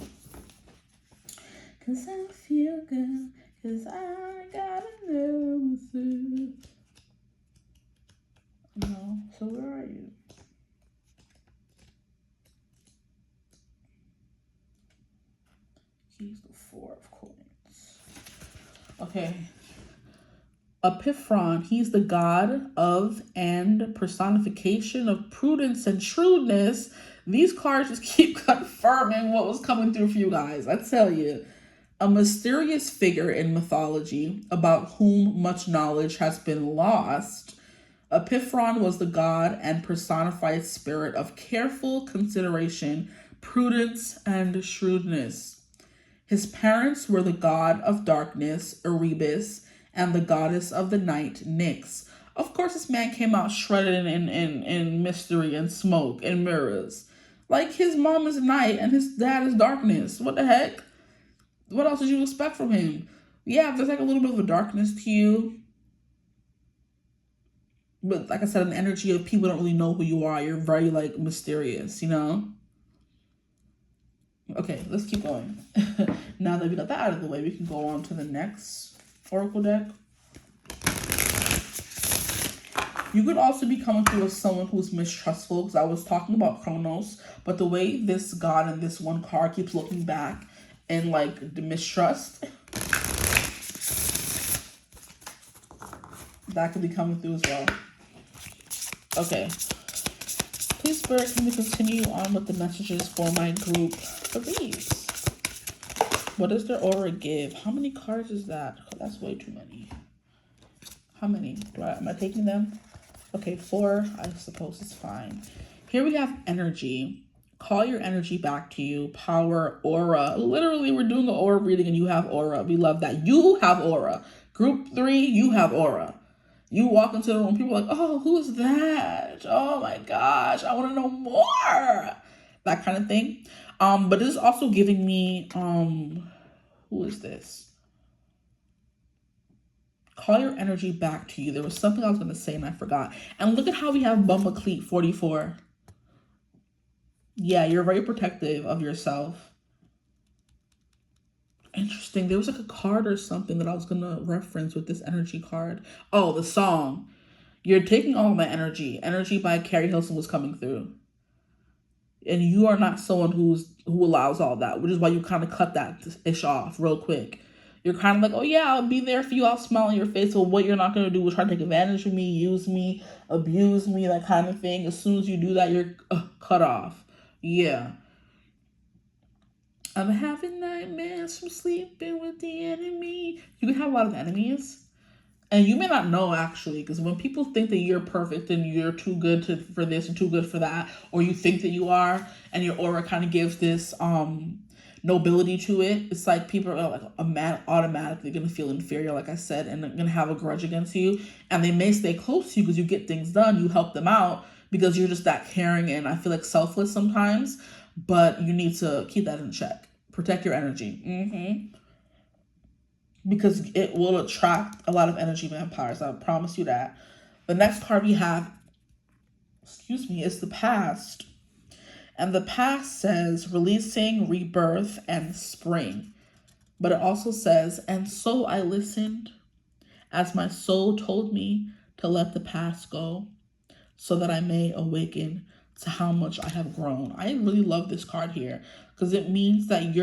Cause I feel good. Cause I gotta know what's up. No, so where are you? He's the 4 of coins. Okay. Epiphron, he's the god of and personification of prudence and shrewdness. These cards just keep confirming what was coming through for you guys. I tell you. A mysterious figure in mythology about whom much knowledge has been lost. Epiphron was the god and personified spirit of careful consideration, prudence, and shrewdness. His parents were the god of darkness, Erebus, and the goddess of the night, Nyx. Of course, this man came out shredded in mystery and smoke and mirrors. Like, his mom is night and his dad is darkness. What the heck? What else did you expect from him? Yeah, there's like a little bit of a darkness to you. But like I said, an energy of people don't really know who you are. You're very like mysterious, you know? Okay, let's keep going. Now that we got that out of the way, we can go on to the next oracle deck. You could also be coming through as someone who's mistrustful, because I was talking about Chronos, but the way this god and this one card keeps looking back and like the mistrust, that could be coming through as well. Okay. Please, Spirit, can we continue on with the messages for my group for these? What does their aura give? How many cards is that? Oh, that's way too many. How many? Am I taking them? Okay, 4. I suppose it's fine. Here we have energy. Call your energy back to you. Power, aura. Literally, we're doing an aura reading and you have aura. We love that. You have aura. Group 3, you have aura. You walk into the room, people are like, oh, who is that? Oh my gosh, I want to know more. That kind of thing. But this is also giving me, who is this? Call your energy back to you. There was something I was going to say and I forgot. And look at how we have Bumbacleet 44. Yeah, you're very protective of yourself. Interesting. There was like a card or something that I was going to reference with this energy card. Oh, the song. You're taking all my energy. Energy by Carrie Hilson was coming through. And you are not someone who allows all that, which is why you kind of cut that ish off real quick. You're kind of like, oh yeah, I'll be there for you. I'll smile on your face. But what you're not going to do is try to take advantage of me, use me, abuse me, that kind of thing. As soon as you do that, you're cut off. Yeah. I'm having nightmares from sleeping with the enemy. You can have a lot of enemies. And you may not know, actually, because when people think that you're perfect and you're too good for this and too good for that, or you think that you are, and your aura kind of gives this nobility to it, it's like people are like automatically going to feel inferior, like I said, and they're going to have a grudge against you. And they may stay close to you because you get things done. You help them out because you're just that caring and I feel like selfless sometimes. But you need to keep that in check. Protect your energy. Because it will attract a lot of energy vampires. I promise you that. The next card we have, is the past. And the past says releasing, rebirth, and spring. But it also says, and so I listened as my soul told me to let the past go so that I may awaken to how much I have grown. I really love this card here because it means that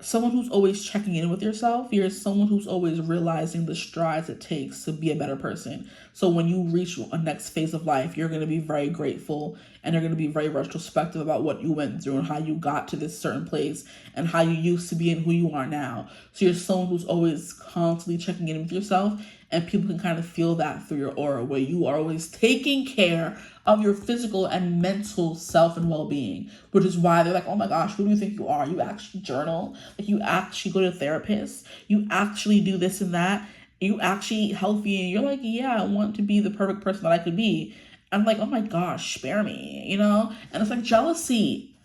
someone who's always checking in with yourself. You're someone who's always realizing the strides it takes to be a better person. So when you reach a next phase of life, you're going to be very grateful and you're going to be very retrospective about what you went through and how you got to this certain place and how you used to be and who you are now. So you're someone who's always constantly checking in with yourself, and people can kind of feel that through your aura, where you are always taking care of your physical and mental self and well-being, which is why they're like, oh my gosh, who do you think you are? You actually journal, like you actually go to a therapist, you actually do this and that, you actually eat healthy, and you're like, yeah, I want to be the perfect person that I could be. I'm like, oh my gosh, spare me, you know? And it's like jealousy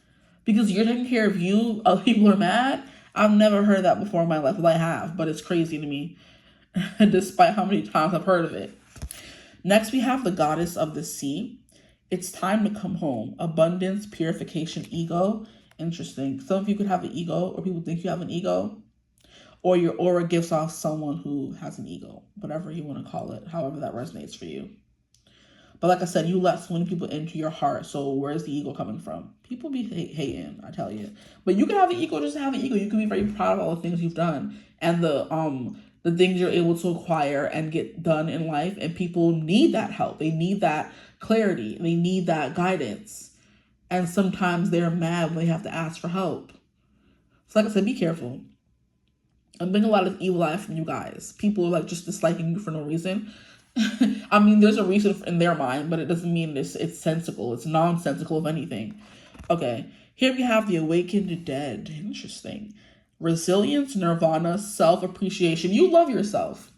because you're taking care of you, other people are mad. I've never heard that before in my life. Well, I have, but it's crazy to me despite how many times I've heard of it. Next, we have the goddess of the sea. It's time to come home. Abundance, purification, ego. Interesting. Some of you could have an ego, or people think you have an ego, or your aura gives off someone who has an ego, whatever you want to call it, however that resonates for you. But like I said, you let so many people into your heart. So where's the ego coming from? People be hating, I tell you. But you can have an ego just to have an ego. You can be very proud of all the things you've done and the things you're able to acquire and get done in life. And people need that help. They need that clarity. They need that guidance. And sometimes they're mad when they have to ask for help. So like I said, be careful. I'm getting a lot of evil eye from you guys. People are like just disliking you for no reason. I mean, there's a reason in their mind, but it doesn't mean it's sensical. It's nonsensical, if anything. Okay, here we have the awakened dead. Interesting. Resilience, nirvana, self-appreciation. You love yourself.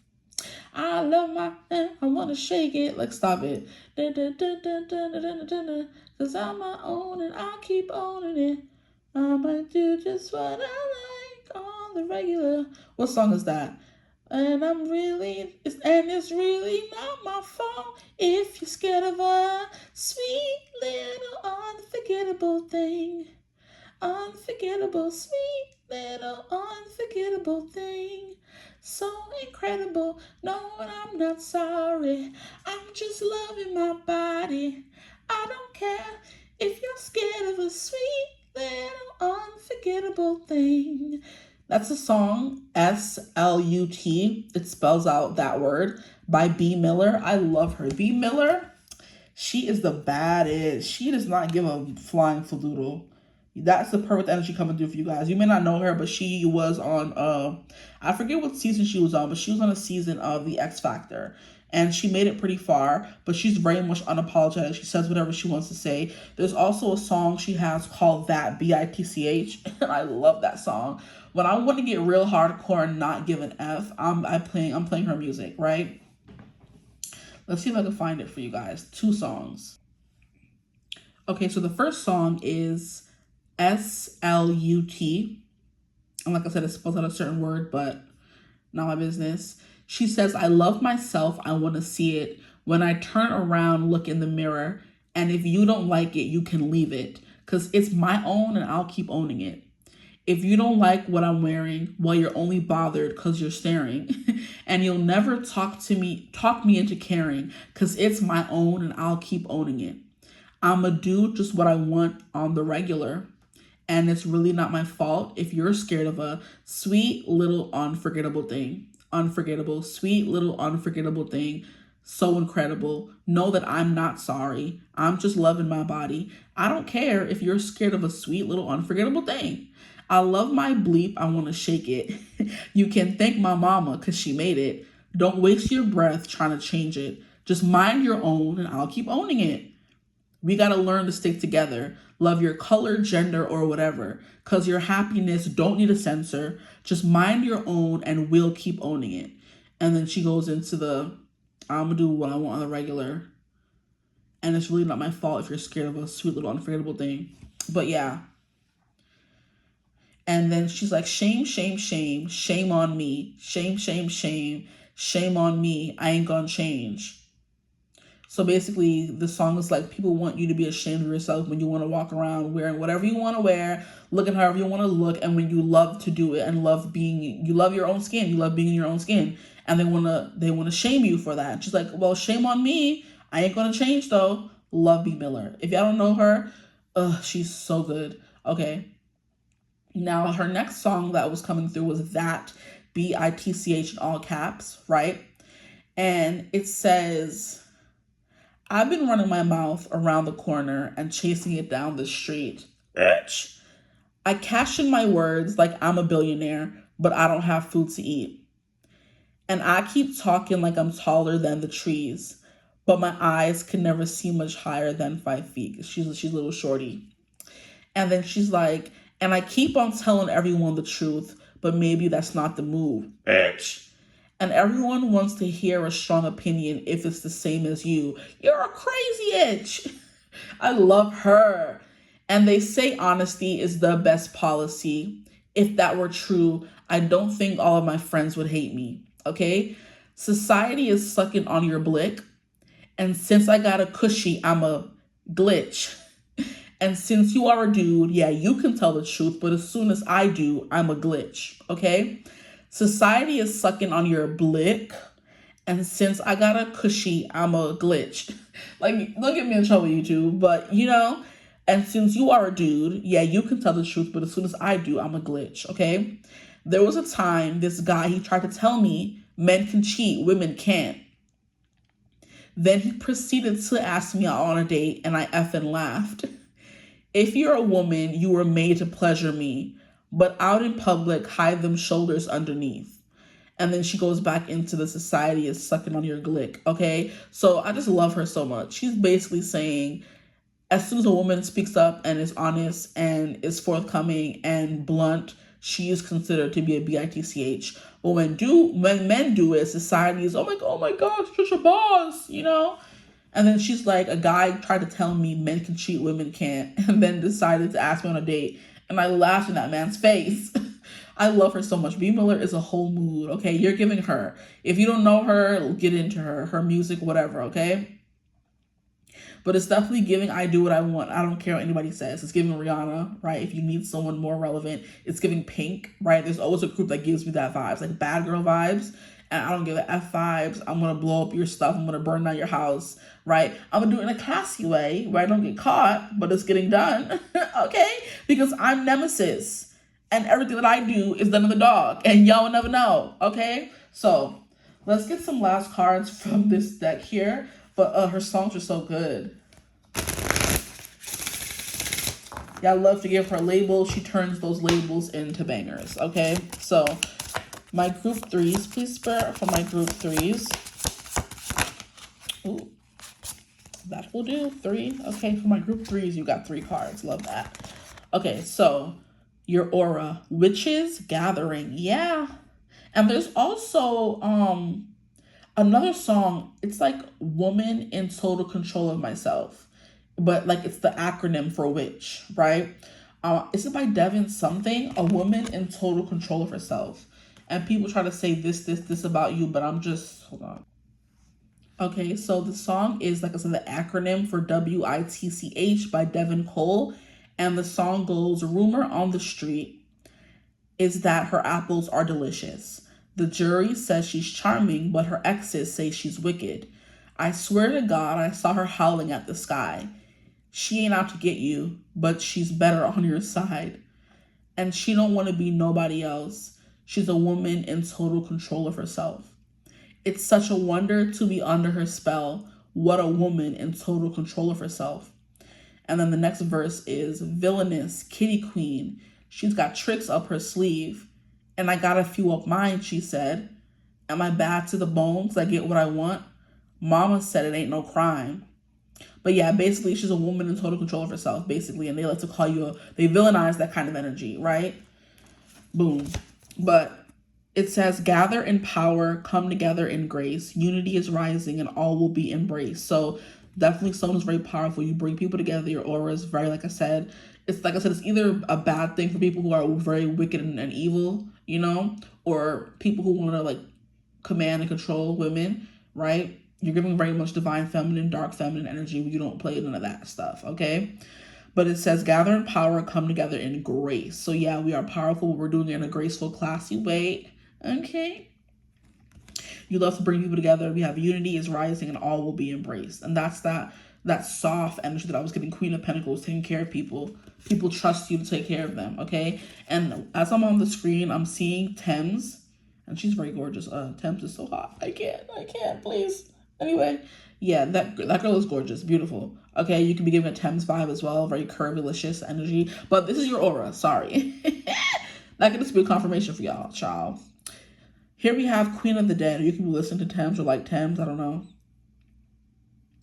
I love I want to shake it. Like, stop it. Because I'm my own and I'll keep owning it. I might do just what I like on the regular. What song is that? And it's really not my fault if you're scared of a sweet little unforgettable thing. Unforgettable, sweet little unforgettable thing. So incredible, knowing I'm not sorry. I'm just loving my body. I don't care if you're scared of a sweet little unforgettable thing. That's the song SLUT. It spells out that word by B. Miller. I love her. B. Miller, she is the baddest. She does not give a flying fadoodle. That's the perfect energy coming through for you guys. You may not know her, but she was on, I forget what season she was on, but she was on a season of The X Factor. And she made it pretty far, but she's very much unapologetic. She says whatever she wants to say. There's also a song she has called That, BITCH, and I love that song. When I want to get real hardcore and not give an F, I'm playing her music, right? Let's see if I can find it for you guys. 2 songs. Okay, so the first song is SLUT. And like I said, it's supposed to have a certain word, but not my business. She says, I love myself. I want to see it. When I turn around, look in the mirror. And if you don't like it, you can leave it. Because it's my own and I'll keep owning it. If you don't like what I'm wearing, well, you're only bothered because you're staring. And you'll never talk me into caring because it's my own and I'll keep owning it. I'ma do just what I want on the regular. And it's really not my fault if you're scared of a sweet little unforgettable thing. Unforgettable, sweet little unforgettable thing. So incredible. Know that I'm not sorry. I'm just loving my body. I don't care if you're scared of a sweet little unforgettable thing. I love my bleep. I want to shake it. You can thank my mama because she made it. Don't waste your breath trying to change it. Just mind your own and I'll keep owning it. We got to learn to stick together. Love your color, gender, or whatever. Because your happiness don't need a censor. Just mind your own and we'll keep owning it. And then she goes into I'm going to do what I want on the regular. And it's really not my fault if you're scared of a sweet little unforgettable thing. But yeah. And then she's like, shame, shame, shame. Shame on me. Shame, shame, shame. Shame on me. I ain't gonna change. So basically, the song is like, people want you to be ashamed of yourself when you want to walk around wearing whatever you want to wear, looking however you want to look, and when you love to do it and you love your own skin, you love being in your own skin, and they wanna shame you for that. She's like, well, shame on me. I ain't gonna change though. Love B. Miller. If y'all don't know her, she's so good. Okay. Now, her next song that was coming through was That, BITCH in all caps, right? And it says, I've been running my mouth around the corner and chasing it down the street. Bitch. I cash in my words like I'm a billionaire, but I don't have food to eat. And I keep talking like I'm taller than the trees, but my eyes can never see much higher than 5 feet. She's a little shorty. And then she's like, and I keep on telling everyone the truth, but maybe that's not the move, bitch. And everyone wants to hear a strong opinion if it's the same as you. You're a crazy itch. I love her. And they say honesty is the best policy. If that were true, I don't think all of my friends would hate me. Okay? Society is sucking on your blick. And since I got a cushy, I'm a glitch. And since you are a dude, yeah, you can tell the truth, but as soon as I do, I'm a glitch, okay? Society is sucking on your blick, and since I got a cushy, I'm a glitch. Like, look at me in trouble, YouTube, but, you know, and since you are a dude, yeah, you can tell the truth, but as soon as I do, I'm a glitch, okay? There was a time, this guy, he tried to tell me men can cheat, women can't. Then he proceeded to ask me out on a date, and I effing laughed. If you're a woman, you were made to pleasure me, but out in public, hide them shoulders underneath. And then she goes back into the society is sucking on your glick, okay? So I just love her so much. She's basically saying, as soon as a woman speaks up and is honest and is forthcoming and blunt, she is considered to be a BITCH. But when men do it, society is, oh my gosh, such a boss, you know? And then she's like, a guy tried to tell me men can cheat, women can't, and then decided to ask me on a date. And I laughed in that man's face. I love her so much. B. Miller is a whole mood, okay? You're giving her. If you don't know her, get into her music, whatever, okay? But it's definitely giving I do what I want. I don't care what anybody says. It's giving Rihanna, right? If you need someone more relevant. It's giving Pink, right? There's always a group that gives me that vibes, like bad girl vibes. And I don't give a F vibes. I'm going to blow up your stuff. I'm going to burn down your house, right? I'm going to do it in a classy way where I don't get caught, but it's getting done, okay? Because I'm Nemesis. And everything that I do is done in the dog. And y'all will never know, okay? So let's get some last cards from this deck here. But her songs are so good. Yeah, I love to give her labels. She turns those labels into bangers, okay? So my group threes, please Spirit, for my group threes. Ooh, that will do. 3. Okay, for my group threes, you got 3 cards. Love that. Okay, so your aura, witches gathering. Yeah. And there's also another song. It's like woman in total control of myself, but like it's the acronym for witch, right? Is it by Devin something? A woman in total control of herself. And people try to say this about you, but I'm just, hold on. Okay, so the song is, like I said, the acronym for WITCH by Devin Cole. And the song goes, rumor on the street is that her apples are delicious. The jury says she's charming, but her exes say she's wicked. I swear to God, I saw her howling at the sky. She ain't out to get you, but she's better on your side. And she don't want to be nobody else. She's a woman in total control of herself. It's such a wonder to be under her spell. What a woman in total control of herself. And then the next verse is villainous, kitty queen. She's got tricks up her sleeve. And I got a few up mine, she said. Am I bad to the bone 'cause I get what I want? Mama said it ain't no crime. But yeah, basically she's a woman in total control of herself, basically. And they like to call you, they villainize that kind of energy, right? Boom. But it says, gather in power, come together in grace. Unity is rising and all will be embraced. So definitely someone is very powerful. You bring people together. Your aura is very, like I said, it's either a bad thing for people who are very wicked and evil, you know, or people who want to like command and control women, right? You're giving very much divine feminine, dark feminine energy. You don't play none of that stuff, okay? But it says, gather in power, come together in grace. So yeah, we are powerful, but we're doing it in a graceful, classy way, okay? You love to bring people together. We have unity is rising and all will be embraced. And that's that that soft energy that I was getting. Queen of Pentacles, taking care of people. People trust you to take care of them, okay? And as I'm on the screen, I'm seeing Thames, and she's very gorgeous. Thames is so hot. I can't, please. Anyway, yeah, that girl is gorgeous, beautiful. Okay, you can be giving a Thames vibe as well, very curvilicious energy. But this is your aura, sorry. That can just be a confirmation for y'all, child. Here we have Queen of the Dead. You can be listening to Thames or like Thames, I don't know.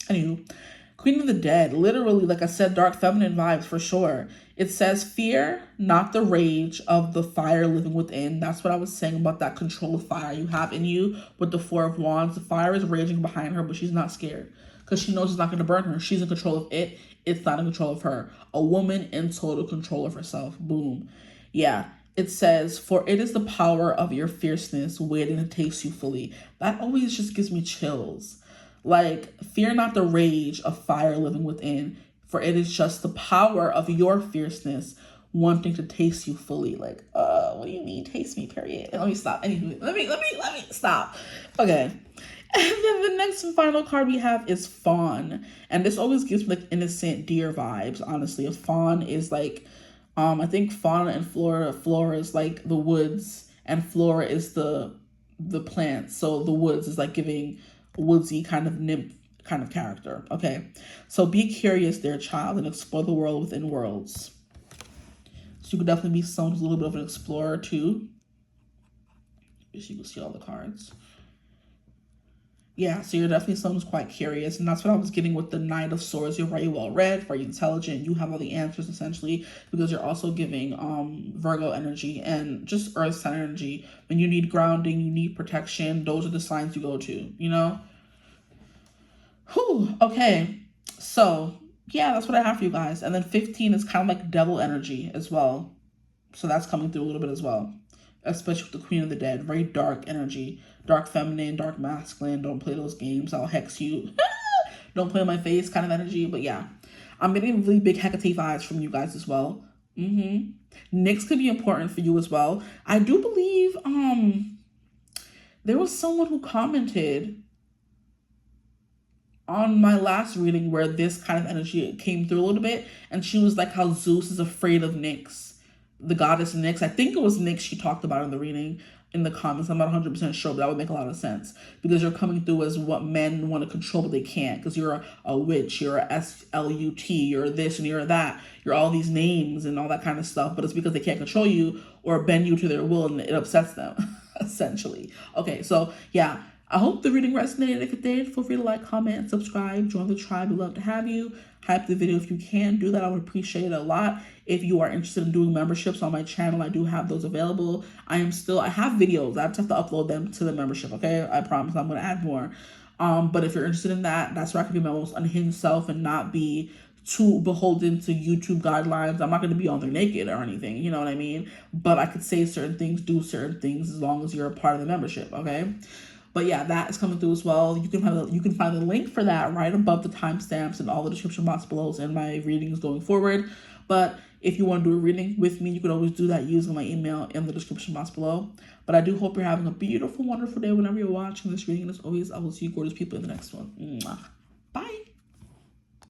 Anywho, Queen of the Dead, literally, like I said, dark feminine vibes for sure. It says, fear not the rage of the fire living within. That's what I was saying about that control of fire you have in you with the Four of Wands. The fire is raging behind her, but she's not scared because she knows it's not going to burn her. She's in control of it. It's not in control of her. A woman in total control of herself. Boom. Yeah. It says, for it is the power of your fierceness waiting to taste you fully. That always just gives me chills. Like, fear not the rage of fire living within, for it is just the power of your fierceness wanting to taste you fully. Like, what do you mean taste me, period? Let me stop. Anyway, let me stop. Okay. And then the next and final card we have is Fawn. And this always gives me like innocent deer vibes, honestly. A fawn is like, I think fauna and flora. Flora is like the woods, and flora is the plants. So the woods is like giving woodsy kind of nymph kind of character. Okay, so be curious there, child, and explore the world within worlds. So you could definitely be someone who's a little bit of an explorer too. If you can see all the cards. Yeah, so you're definitely someone who's quite curious, and that's what I was getting with the Knight of Swords. You're very well read, very intelligent. You have all the answers essentially, because you're also giving Virgo energy and just Earth sign energy. When you need grounding, you need protection. Those are the signs you go to. You know. Whew. Okay. So yeah, that's what I have for you guys. And then 15 is kind of like devil energy as well. So that's coming through a little bit as well, especially with the Queen of the Dead. Very dark energy. Dark feminine, dark masculine. Don't play those games. I'll hex you. Don't play in my face kind of energy. But yeah, I'm getting really big Hecate vibes from you guys as well. Nyx could be important for you as well. I do believe there was someone who commented on my last reading where this kind of energy came through a little bit, and she was like how Zeus is afraid of Nyx, the goddess Nyx. I think it was Nyx she talked about in the reading, in the comments. I'm not 100% sure, but that would make a lot of sense because you're coming through as what men want to control, but they can't, because you're a witch, you're a SLUT, you're this and you're that, you're all these names and all that kind of stuff, but it's because they can't control you or bend you to their will, and it upsets them, essentially. Okay, so yeah, I hope the reading resonated. If it did, feel free to like, comment, and subscribe. Join the tribe. We'd love to have you. Hype the video if you can. Do that. I would appreciate it a lot. If you are interested in doing memberships on my channel, I do have those available. I have videos. I just have to upload them to the membership, okay? I promise I'm going to add more. But if you're interested in that, that's where I can be my most unhinged self and not be too beholden to YouTube guidelines. I'm not going to be on there naked or anything, you know what I mean? But I could say certain things, do certain things, as long as you're a part of the membership, okay? But yeah, that is coming through as well. You can find the link for that right above the timestamps and all the description box below in my readings going forward. But if you want to do a reading with me, you can always do that using my email in the description box below. But I do hope you're having a beautiful, wonderful day whenever you're watching this reading. And as always, I will see you gorgeous people in the next one. Mwah.